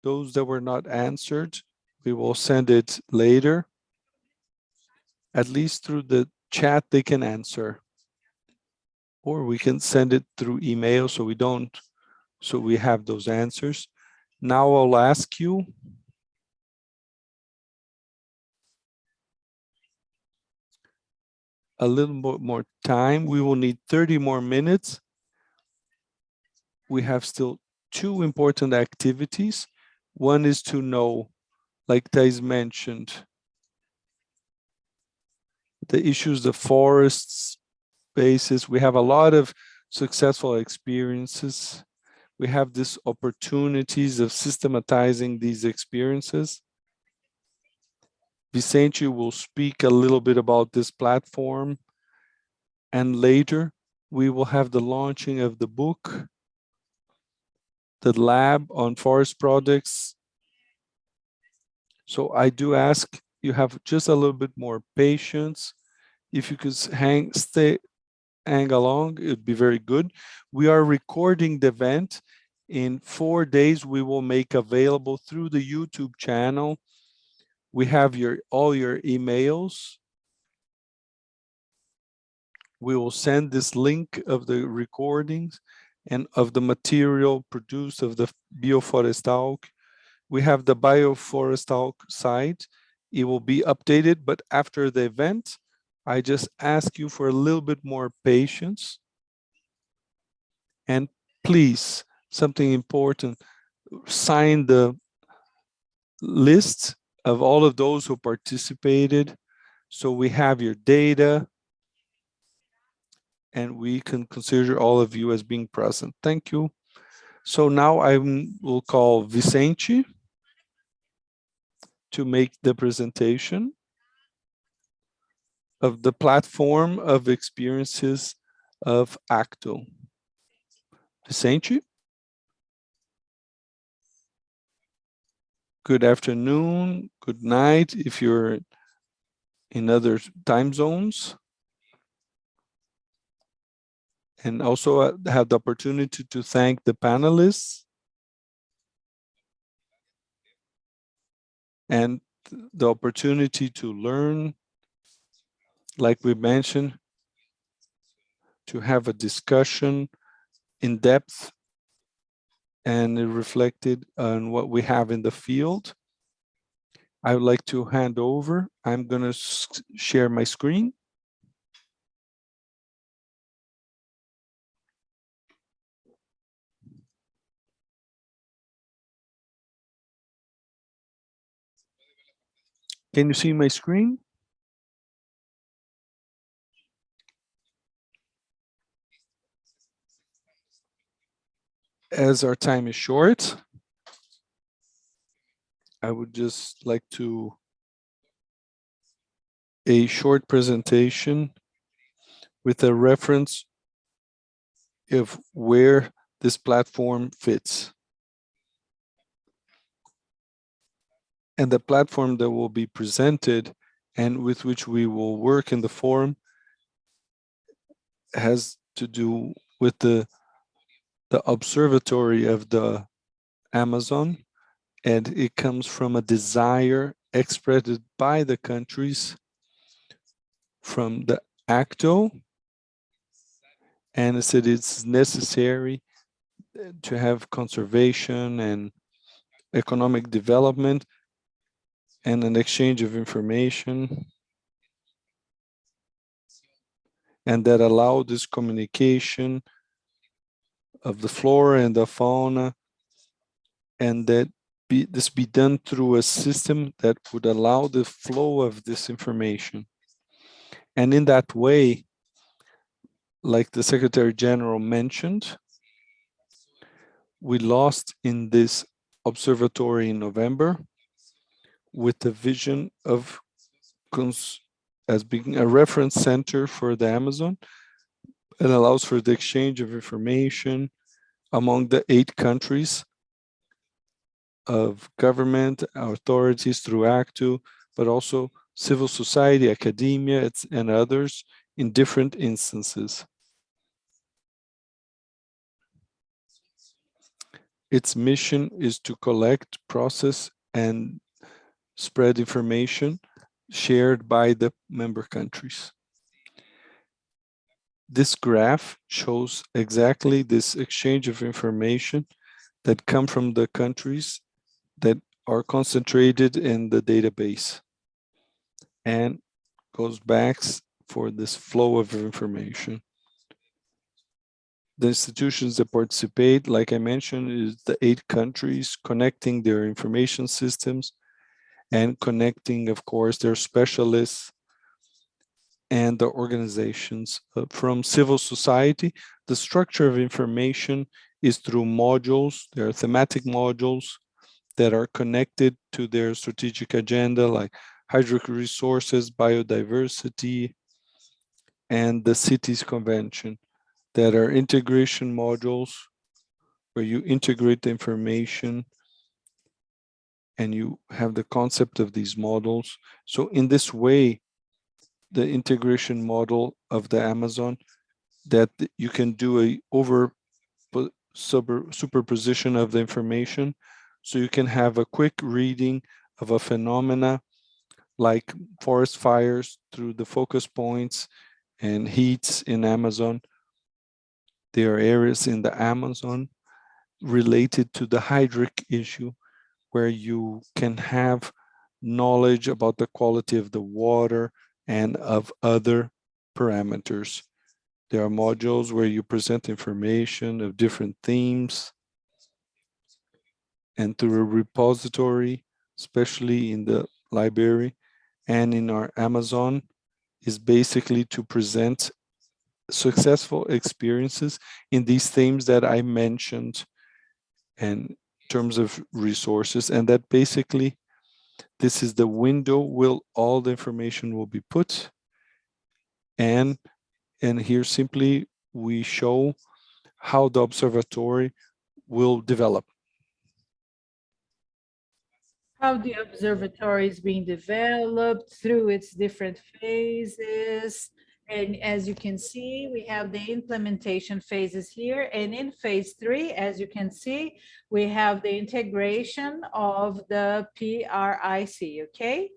Those that were not answered, we will send it later. At least through the chat they can answer. Or we can send it through email so we have those answers. Now I'll ask you a little bit more time. We will need 30 more minutes. We have still two important activities. One is to know, like Thais mentioned, the issues, the forests basis. We have a lot of successful experiences. We have these opportunities of systematizing these experiences. Vicente will speak a little bit about this platform. And later, we will have the launching of the book, the lab on forest products. So I do ask you have just a little bit more patience. If you could hang along, it'd be very good. We are recording the event. In 4 days, we will make available through the YouTube channel. We have all your emails. We will send this link of the recordings and of the material produced of the BioForestALC. We have the BioForestALC site. It will be updated, but after the event, I just ask you for a little bit more patience. And please, something important, sign the list of all of those who participated. So we have your data and we can consider all of you as being present. Thank you. So now I will call Vicente. to make the presentation of the platform of experiences of Acto. Vicente? Good afternoon, good night if you're in other time zones. And also have the opportunity to thank the panelists and the opportunity to learn, like we mentioned, to have a discussion in depth and reflected on what we have in the field. I would like to hand over. I'm going to share my screen. Can you see my screen? As our time is short, I would just like to a short presentation with a reference of where this platform fits. And the platform that will be presented and with which we will work in the forum has to do with the observatory of the Amazon, and it comes from a desire expressed by the countries from the ACTO, and it said it's necessary to have conservation and economic development and an exchange of information, and that allow this communication of the flora and the fauna, and that this be done through a system that would allow the flow of this information. And in that way, like the Secretary General mentioned, we lost in this observatory in November with the vision of as being a reference center for the Amazon. It allows for the exchange of information among the 8 countries of government authorities through ACTU, but also civil society, academia, and others in different instances. Its mission is to collect, process, and spread information shared by the member countries. This graph shows exactly this exchange of information that come from the countries that are concentrated in the database and goes back for this flow of information. The institutions that participate, like I mentioned, is the 8 countries connecting their information systems and connecting, of course, their specialists and the organizations from civil society. The structure of information is through modules. There are thematic modules that are connected to their strategic agenda, like hydric resources, biodiversity, and the cities convention, that are integration modules where you integrate the information and you have the concept of these models. So in this way, the integration model of the Amazon, that you can do a superposition of the information. So you can have a quick reading of a phenomena like forest fires through the focus points and heats in Amazon. There are areas in the Amazon related to the hydric issue where you can have knowledge about the quality of the water and of other parameters. There are modules where you present information of different themes, and through a repository, especially in the library and in our Amazon, is basically to present successful experiences in these themes that I mentioned in terms of resources, and that basically This is the window where all the information will be put. And here simply we show how the observatory will develop. How the observatory is being developed through its different phases. And as you can see, we have the implementation phases here. And in phase 3, as you can see, we have the integration of the PRIC, okay?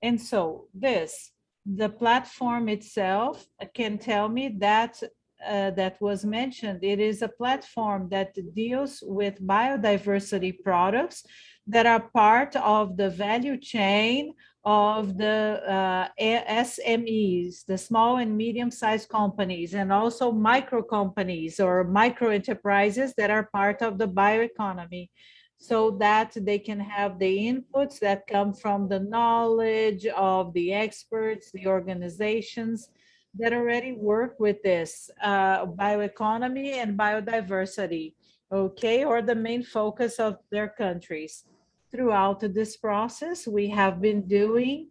And so the platform itself can tell me that that was mentioned. It is a platform that deals with biodiversity products that are part of the value chain of the SMEs, the small and medium-sized companies, and also micro companies or micro enterprises that are part of the bioeconomy, so that they can have the inputs that come from the knowledge of the experts, the organizations that already work with this bioeconomy and biodiversity, okay, or the main focus of their countries. Throughout this process, we have been doing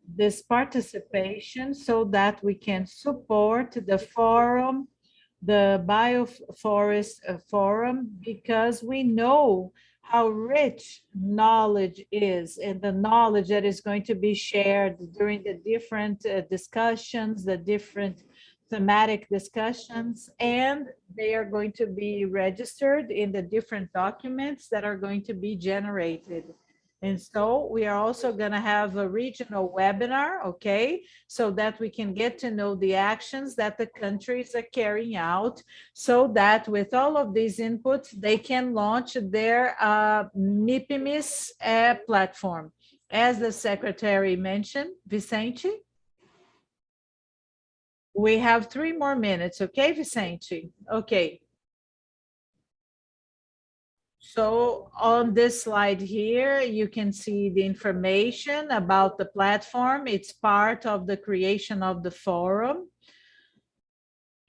this participation so that we can support the forum, the Bioforest Forum, because we know how rich knowledge is and the knowledge that is going to be shared during the different discussions, the different thematic discussions, and they are going to be registered in the different documents that are going to be generated. And so we are also going to have a regional webinar, okay, so that we can get to know the actions that the countries are carrying out, so that with all of these inputs, they can launch their MIPIMIS platform. As the secretary mentioned, Vicente, we have 3 more minutes, okay, Vicente? Okay. So on this slide here, you can see the information about the platform. It's part of the creation of the forum.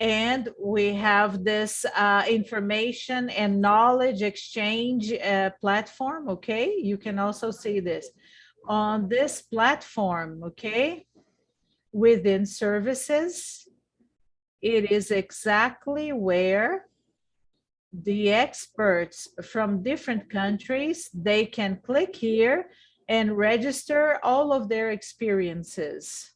And we have this information and knowledge exchange platform, okay? You can also see this. On this platform, okay, within services, it is exactly where the experts from different countries, they can click here and register all of their experiences.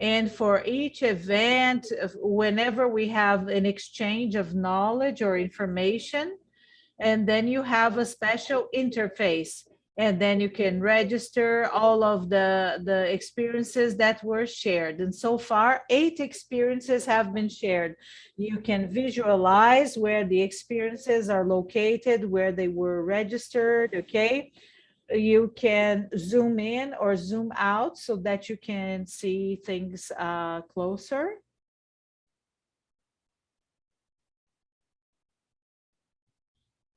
And for each event, whenever we have an exchange of knowledge or information, and then you have a special interface, and then you can register all of the experiences that were shared. And so far, 8 experiences have been shared. You can visualize where the experiences are located, where they were registered, okay? You can zoom in or zoom out so that you can see things closer.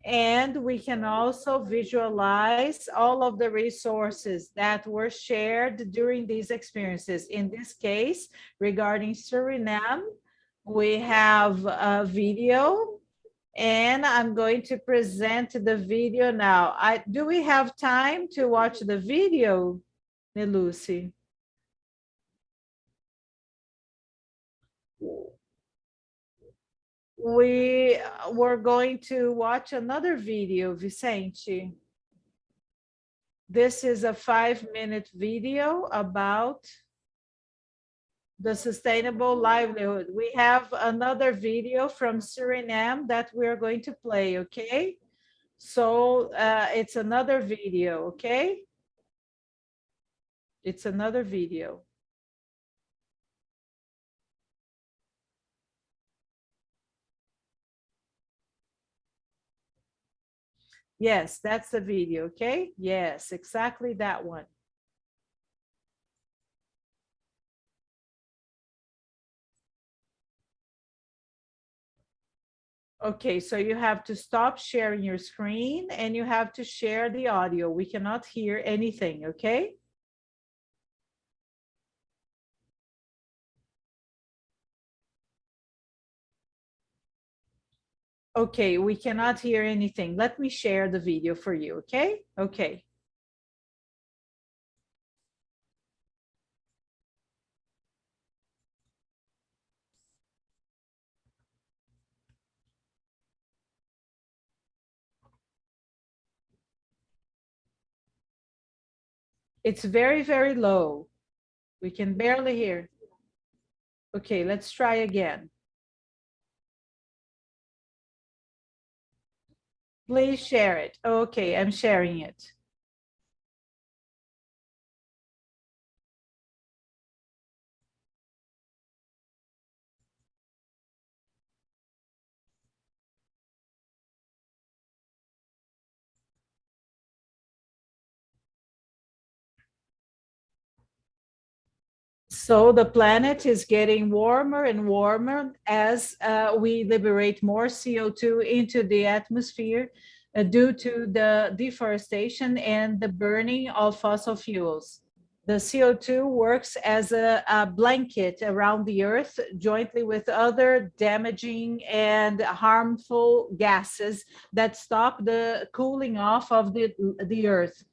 And we can also visualize all of the resources that were shared during these experiences. In this case, regarding Suriname, we have a video, and I'm going to present the video now. Do we have time to watch the video, Nelucy? We were going to watch another video, Vicente. This is a 5-minute video about the sustainable livelihood. We have another video from Suriname that we're going to play, okay? So it's another video, okay? It's another video. Yes, that's the video, okay? Yes, exactly that one. Okay, so you have to stop sharing your screen and you have to share the audio. We cannot hear anything, okay? Okay, we cannot hear anything. Let me share the video for you, okay? Okay. It's very, very low. We can barely hear. Okay, let's try again. Please share it. Okay, I'm sharing it. So the planet is getting warmer and warmer as we liberate more CO2 into the atmosphere due to the deforestation and the burning of fossil fuels. The CO2 works as a blanket around the Earth, jointly with other damaging and harmful gases that stop the cooling off of the Earth.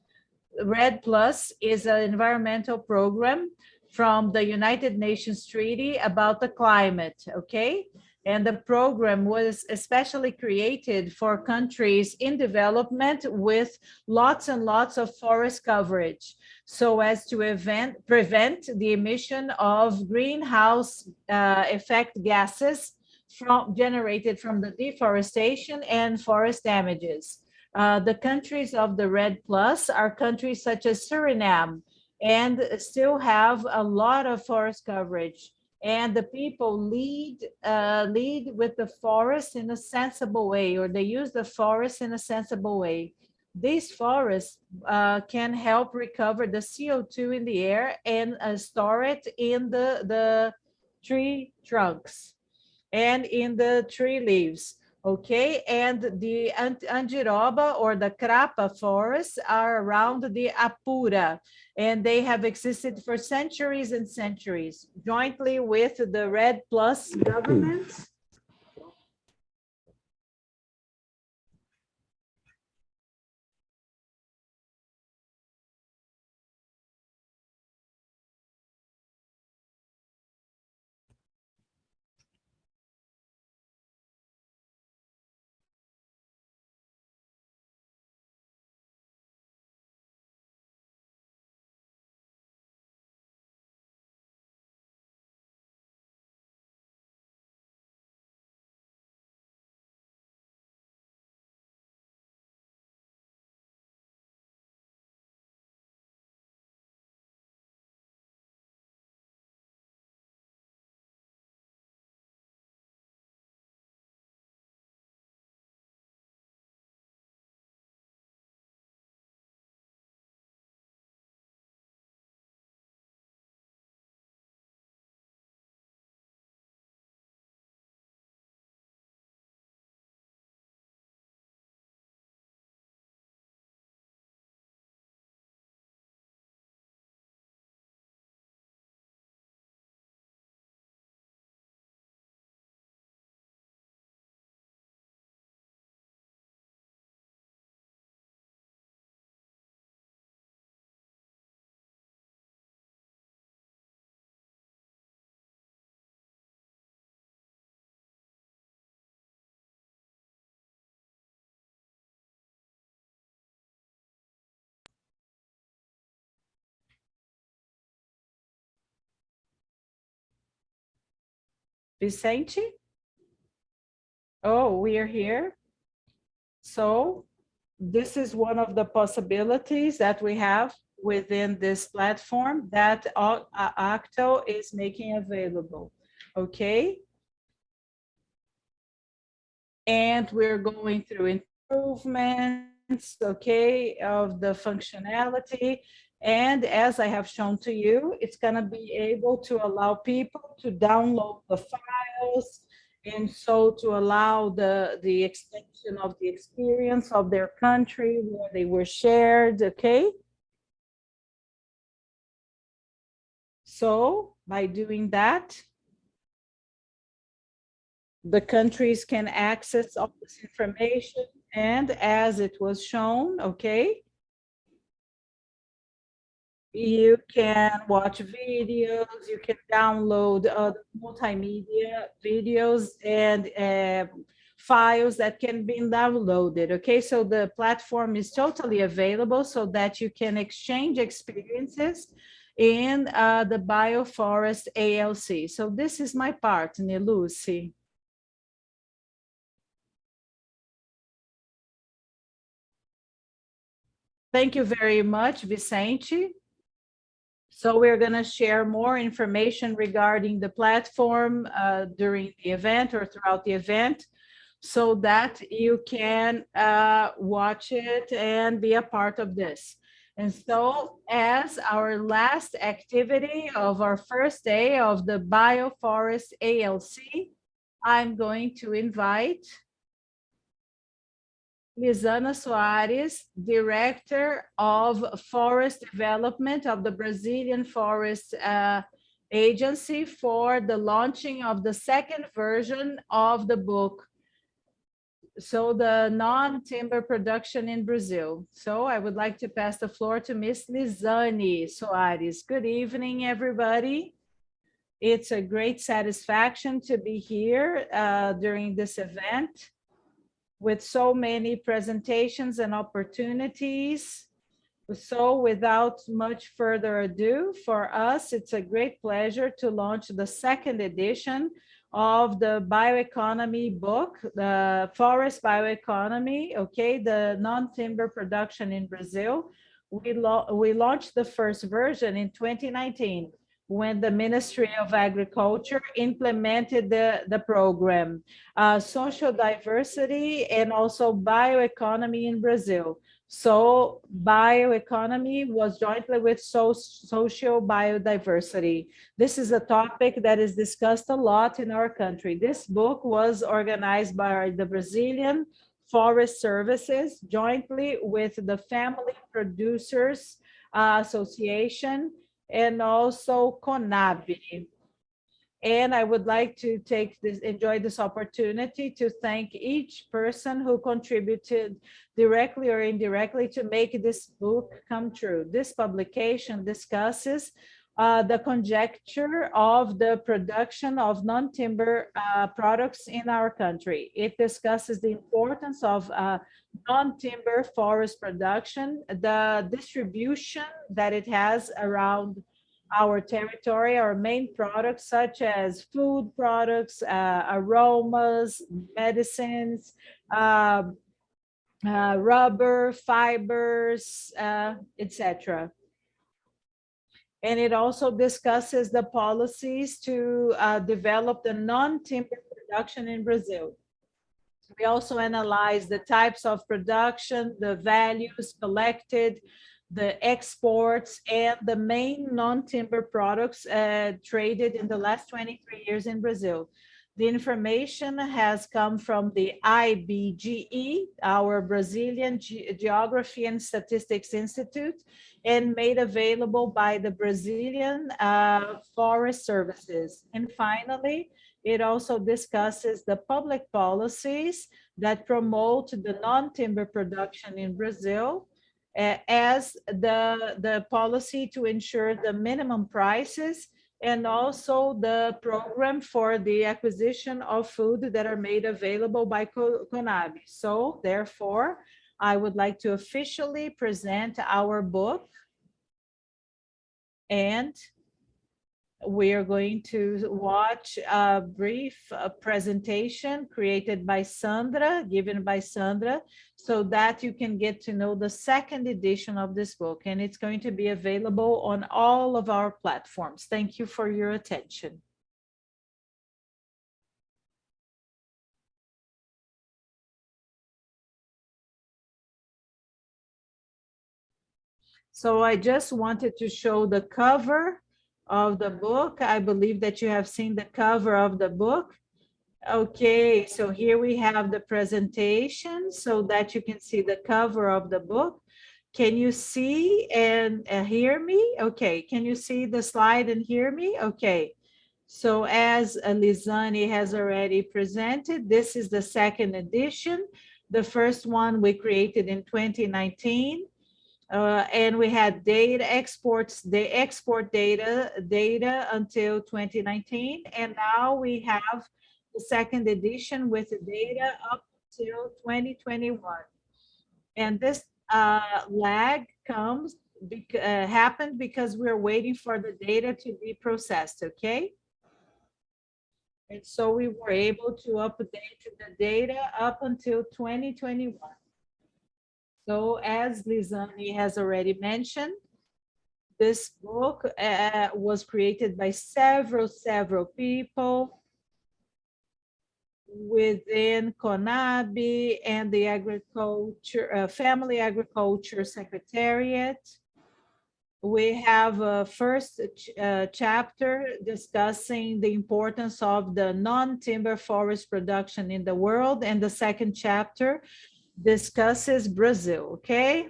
Red Plus is an environmental program from the United Nations Treaty about the climate, okay? And the program was especially created for countries in development with lots and lots of forest coverage, so as to prevent the emission of greenhouse effect gases generated from the deforestation and forest damages. The countries of the Red Plus are countries such as Suriname and still have a lot of forest coverage. And the people lead with the forest in a sensible way, or they use the forest in a sensible way. These forests can help recover the CO2 in the air and store it in the tree trunks and in the tree leaves. Okay, and the Andiroba or the Crapa forests are around the Apura, and they have existed for centuries and centuries, jointly with the Red Plus government. Vicente? Oh, we are here. So this is one of the possibilities that we have within this platform that Acto is making available. Okay. And we're going through improvements, okay, of the functionality. And as I have shown to you, it's going to be able to allow people to download the files, and so to allow the extension of the experience of their country where they were shared, okay? So by doing that, The countries can access all this information, and as it was shown, okay, you can watch videos, you can download multimedia videos and files that can be downloaded, okay? So the platform is totally available so that you can exchange experiences in the Bioforest ALC. So this is my part, Lucy. Thank you very much, Vicente. So we're going to share more information regarding the platform during the event or throughout the event so that you can watch it and be a part of this. And so as our last activity of our first day of the Bioforest ALC, I'm going to invite Lisana Soares, Director of Forest Development of the Brazilian Forest Agency, for the launching of the second version of the book. So the non-timber production in Brazil. So I would like to pass the floor to Ms. Lisane Soares. Good evening, everybody. It's a great satisfaction to be here during this event, with so many presentations and opportunities. So without much further ado, for us, it's a great pleasure to launch the second edition of the bioeconomy book, the Forest Bioeconomy, okay, the non-timber production in Brazil. We launched the first version in 2019 when the Ministry of Agriculture implemented the program, social diversity and also bioeconomy in Brazil. So bioeconomy was jointly with social biodiversity. This is a topic that is discussed a lot in our country. This book was organized by the Brazilian Forest Services jointly with the Family Producers Association and also CONAB. And I would like to enjoy this opportunity to thank each person who contributed directly or indirectly to make this book come true. This publication discusses the conjecture of the production of non-timber products in our country. It discusses the importance of non-timber forest production, the distribution that it has around our territory, our main products such as food products, aromas, medicines, rubber, fibers, etc. And it also discusses the policies to develop the non-timber production in Brazil. We also analyze the types of production, the values collected, the exports, and the main non-timber products traded in the last 23 years in Brazil. The information has come from the IBGE, our Brazilian Geography and Statistics Institute, and made available by the Brazilian Forest Services. And finally, it also discusses the public policies that promote the non-timber production in Brazil, as the policy to ensure the minimum prices and also the program for the acquisition of food that are made available by CONAB. So therefore, I would like to officially present our book, and we are going to watch a brief presentation created by Sandra, given by Sandra, so that you can get to know the second edition of this book. And it's going to be available on all of our platforms. Thank you for your attention. So I just wanted to show the cover of the book. I believe that you have seen the cover of the book. Okay, so here we have the presentation so that you can see the cover of the book. Can you see and hear me? Okay, can you see the slide and hear me? Okay, So as Lizani has already presented, this is the second edition. The first one we created in 2019. And we had data exports, the export data until 2019. And now we have the second edition with the data up till 2021. And this lag happened because we're waiting for the data to be processed, okay? And so we were able to update the data up until 2021. So as Lizani has already mentioned, this book was created by several people within CONABI and the Family Agriculture Secretariat. We have a first chapter discussing the importance of the non-timber forest production in the world, and the second chapter discusses Brazil, okay?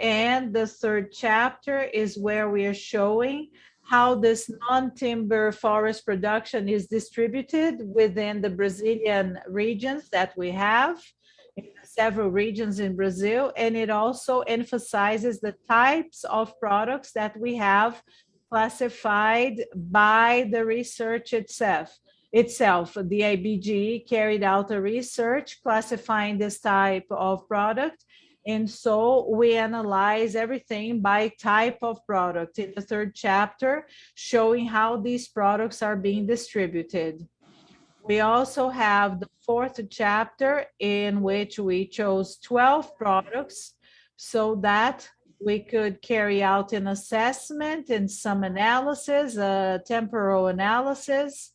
And the third chapter is where we are showing how this non-timber forest production is distributed within the Brazilian regions that we have, in several regions in Brazil. And it also emphasizes the types of products that we have classified by the research itself. The IBGE carried out a research classifying this type of product. And so we analyze everything by type of product in the third chapter, showing how these products are being distributed. We also have the fourth chapter in which we chose 12 products so that we could carry out an assessment and some analysis, a temporal analysis.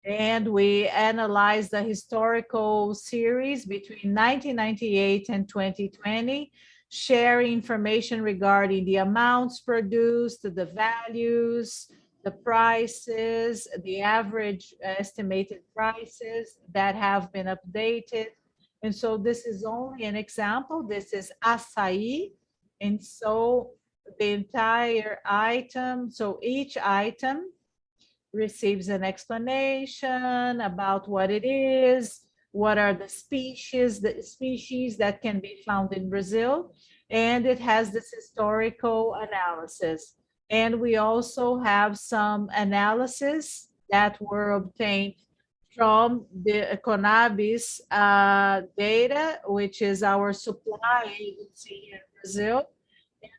And we analyzed the historical series between 1998 and 2020, sharing information regarding the amounts produced, the values, the prices, the average estimated prices that have been updated. And so this is only an example. This is açaí. And so the entire item, so each item receives an explanation about what it is, what are the species that can be found in Brazil, and it has this historical analysis. And we also have some analysis that were obtained from the CONABI's data, which is our supply agency in Brazil.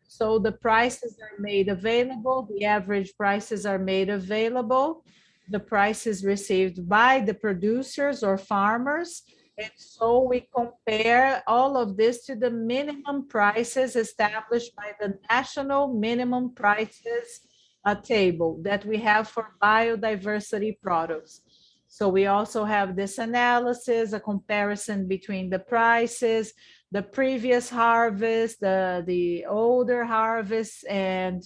So the prices are made available, the average prices are made available, the prices received by the producers or farmers. And so we compare all of this to the minimum prices established by the national minimum prices table that we have for biodiversity products. So we also have this analysis, a comparison between the prices, the previous harvest, the older harvest, and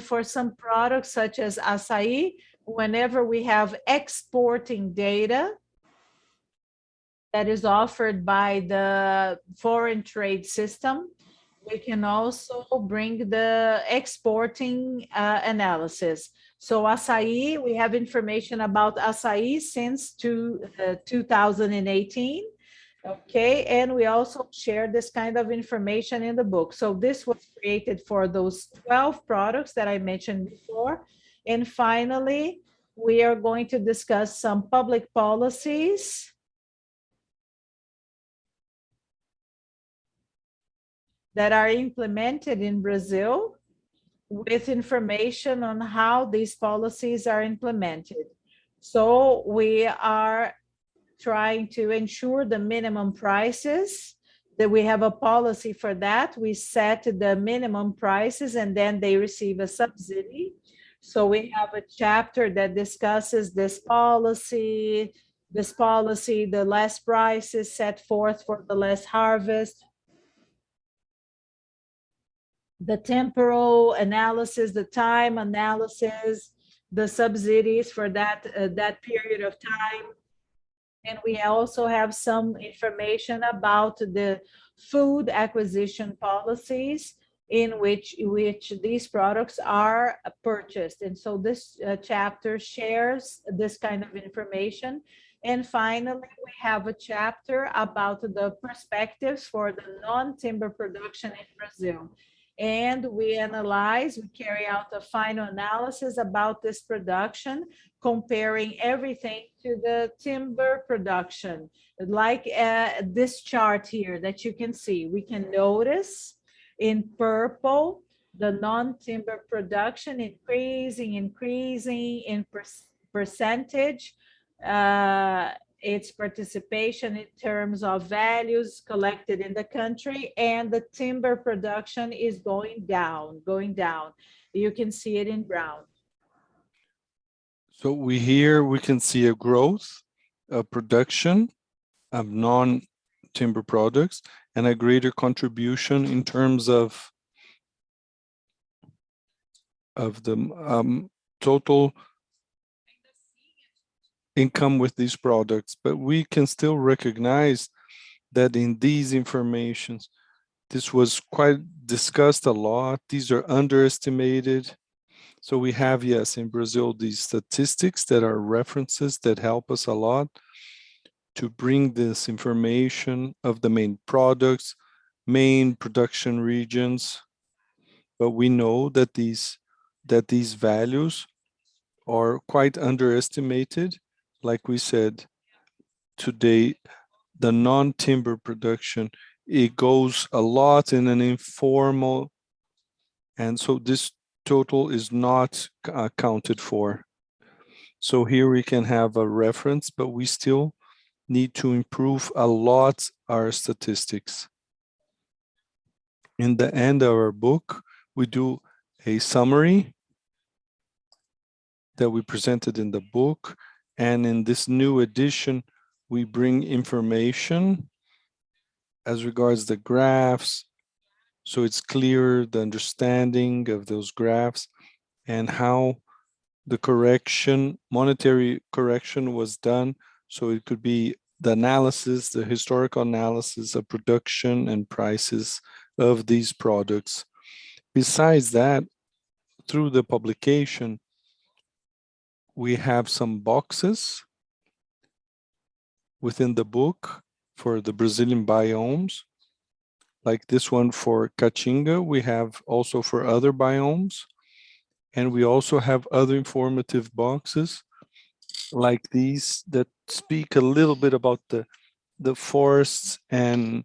for some products such as açaí, whenever we have exporting data that is offered by the foreign trade system, we can also bring the exporting analysis. So açaí, we have information about açaí since 2018. Okay, and we also share this kind of information in the book. So this was created for those 12 products that I mentioned before. And finally, we are going to discuss some public policies that are implemented in Brazil with information on how these policies are implemented. So we are trying to ensure the minimum prices, that we have a policy for that. We set the minimum prices and then they receive a subsidy. So we have a chapter that discusses this policy, the last prices set forth for the last harvest, the temporal analysis, the time analysis, the subsidies for that period of time. And we also have some information about the food acquisition policies in which these products are purchased. And so this chapter shares this kind of information. And finally, we have a chapter about the perspectives for the non-timber production in Brazil. And we carry out a final analysis about this production, comparing everything to the timber production. Like this chart here that you can see, we can notice in purple the non-timber production increasing in percentage, its participation in terms of values collected in the country, and the timber production is going down. You can see it in brown. So we can see a growth of production of non-timber products and a greater contribution in terms of the total income with these products. But we can still recognize that in these informations, this was quite discussed a lot. These are underestimated. So we have, yes, in Brazil, these statistics that are references that help us a lot to bring this information of the main products, main production regions. But we know that these values are quite underestimated. Like we said, today, the non-timber production, it goes a lot in an informal, and so this total is not accounted for. So here we can have a reference, but we still need to improve a lot our statistics. In the end of our book, we do a summary that we presented in the book, and in this new edition, we bring information as regards the graphs, so it's clear the understanding of those graphs and how the correction, monetary correction was done. So it could be the analysis, the historical analysis of production and prices of these products. Besides that, through the publication, we have some boxes within the book for the Brazilian biomes, like this one for Caatinga. We have also for other biomes. And we also have other informative boxes like these that speak a little bit about the forests and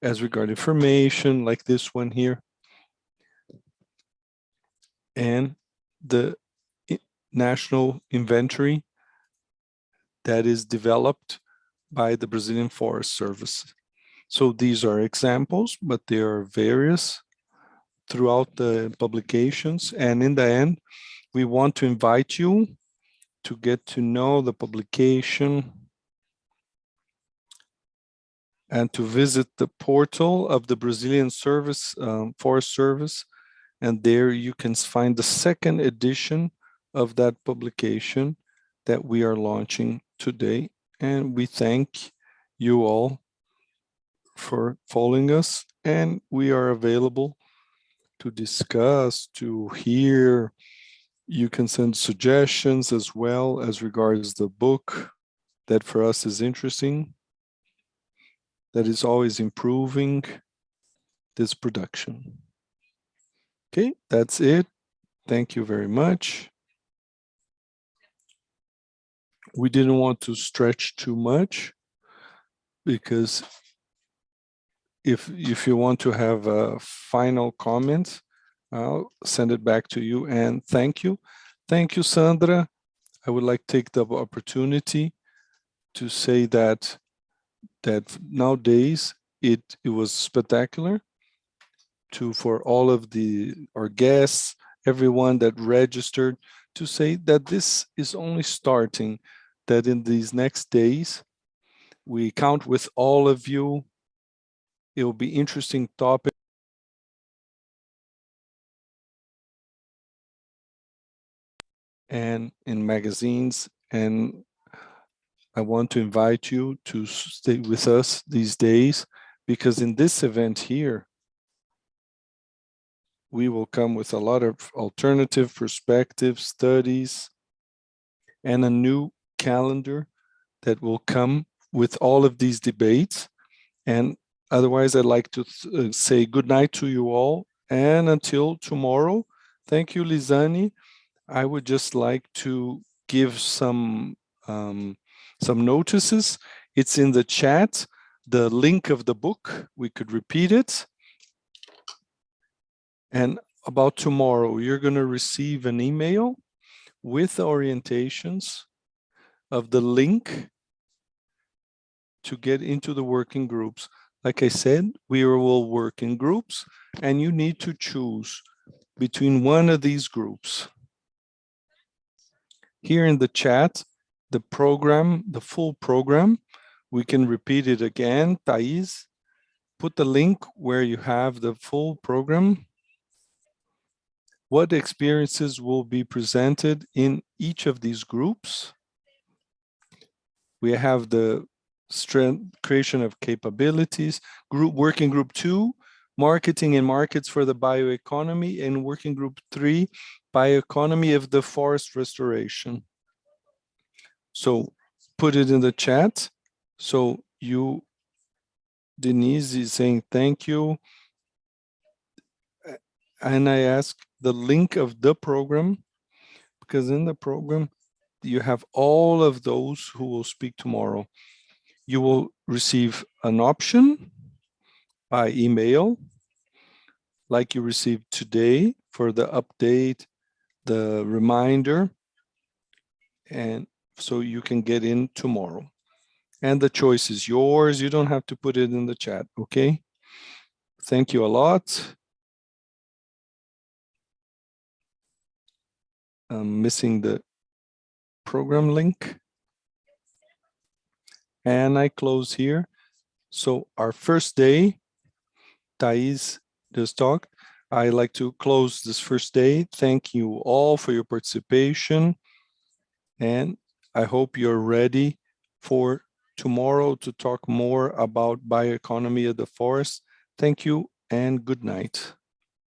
as regard information, like this one here. And the national inventory that is developed by the Brazilian Forest Service. So these are examples, but there are various throughout the publications. And in the end, we want to invite you to get to know the publication and to visit the portal of the Brazilian Forest Service. And there you can find the second edition of that publication that we are launching today. And we thank you all for following us, and we are available to discuss, to hear. You can send suggestions as well as regards the book that for us is interesting, that is always improving this production. Okay, that's it. Thank you very much. We didn't want to stretch too much because if you want to have a final comment, I'll send it back to you. And thank you. Thank you, Sandra. I would like to take the opportunity to say that nowadays it was spectacular for all of our guests, everyone that registered, to say that this is only starting, that in these next days, we count with all of you. It will be interesting topic. And in magazines, and I want to invite you to stay with us these days, because in this event here, we will come with a lot of alternative perspectives, studies, and a new calendar that will come with all of these debates. And otherwise, I'd like to say good night to you all. And until tomorrow, thank you, Lizani. I would just like to give some notices. It's in the chat, the link of the book. We could repeat it. And about tomorrow, you're going to receive an email with orientations of the link to get into the working groups. Like I said, we will work in groups, and you need to choose between one of these groups. Here in the chat, the program, the full program, we can repeat it again. Thais, put the link where you have the full program. What experiences will be presented in each of these groups? We have the creation of capabilities, working group 2, marketing and markets for the bioeconomy, and working group 3, bioeconomy of the forest restoration. So put it in the chat. So you, Denise is saying thank you. And I ask the link of the program, because in the program, you have all of those who will speak tomorrow. You will receive an option by email, like you received today for the update, the reminder, and so you can get in tomorrow. And the choice is yours. You don't have to put it in the chat, okay? Thank you a lot. I'm missing the program link. And I close here. So our first day, Thais just talked. I like to close this first day. Thank you all for your participation. And I hope you're ready for tomorrow to talk more about bioeconomy of the forest. Thank you and good night.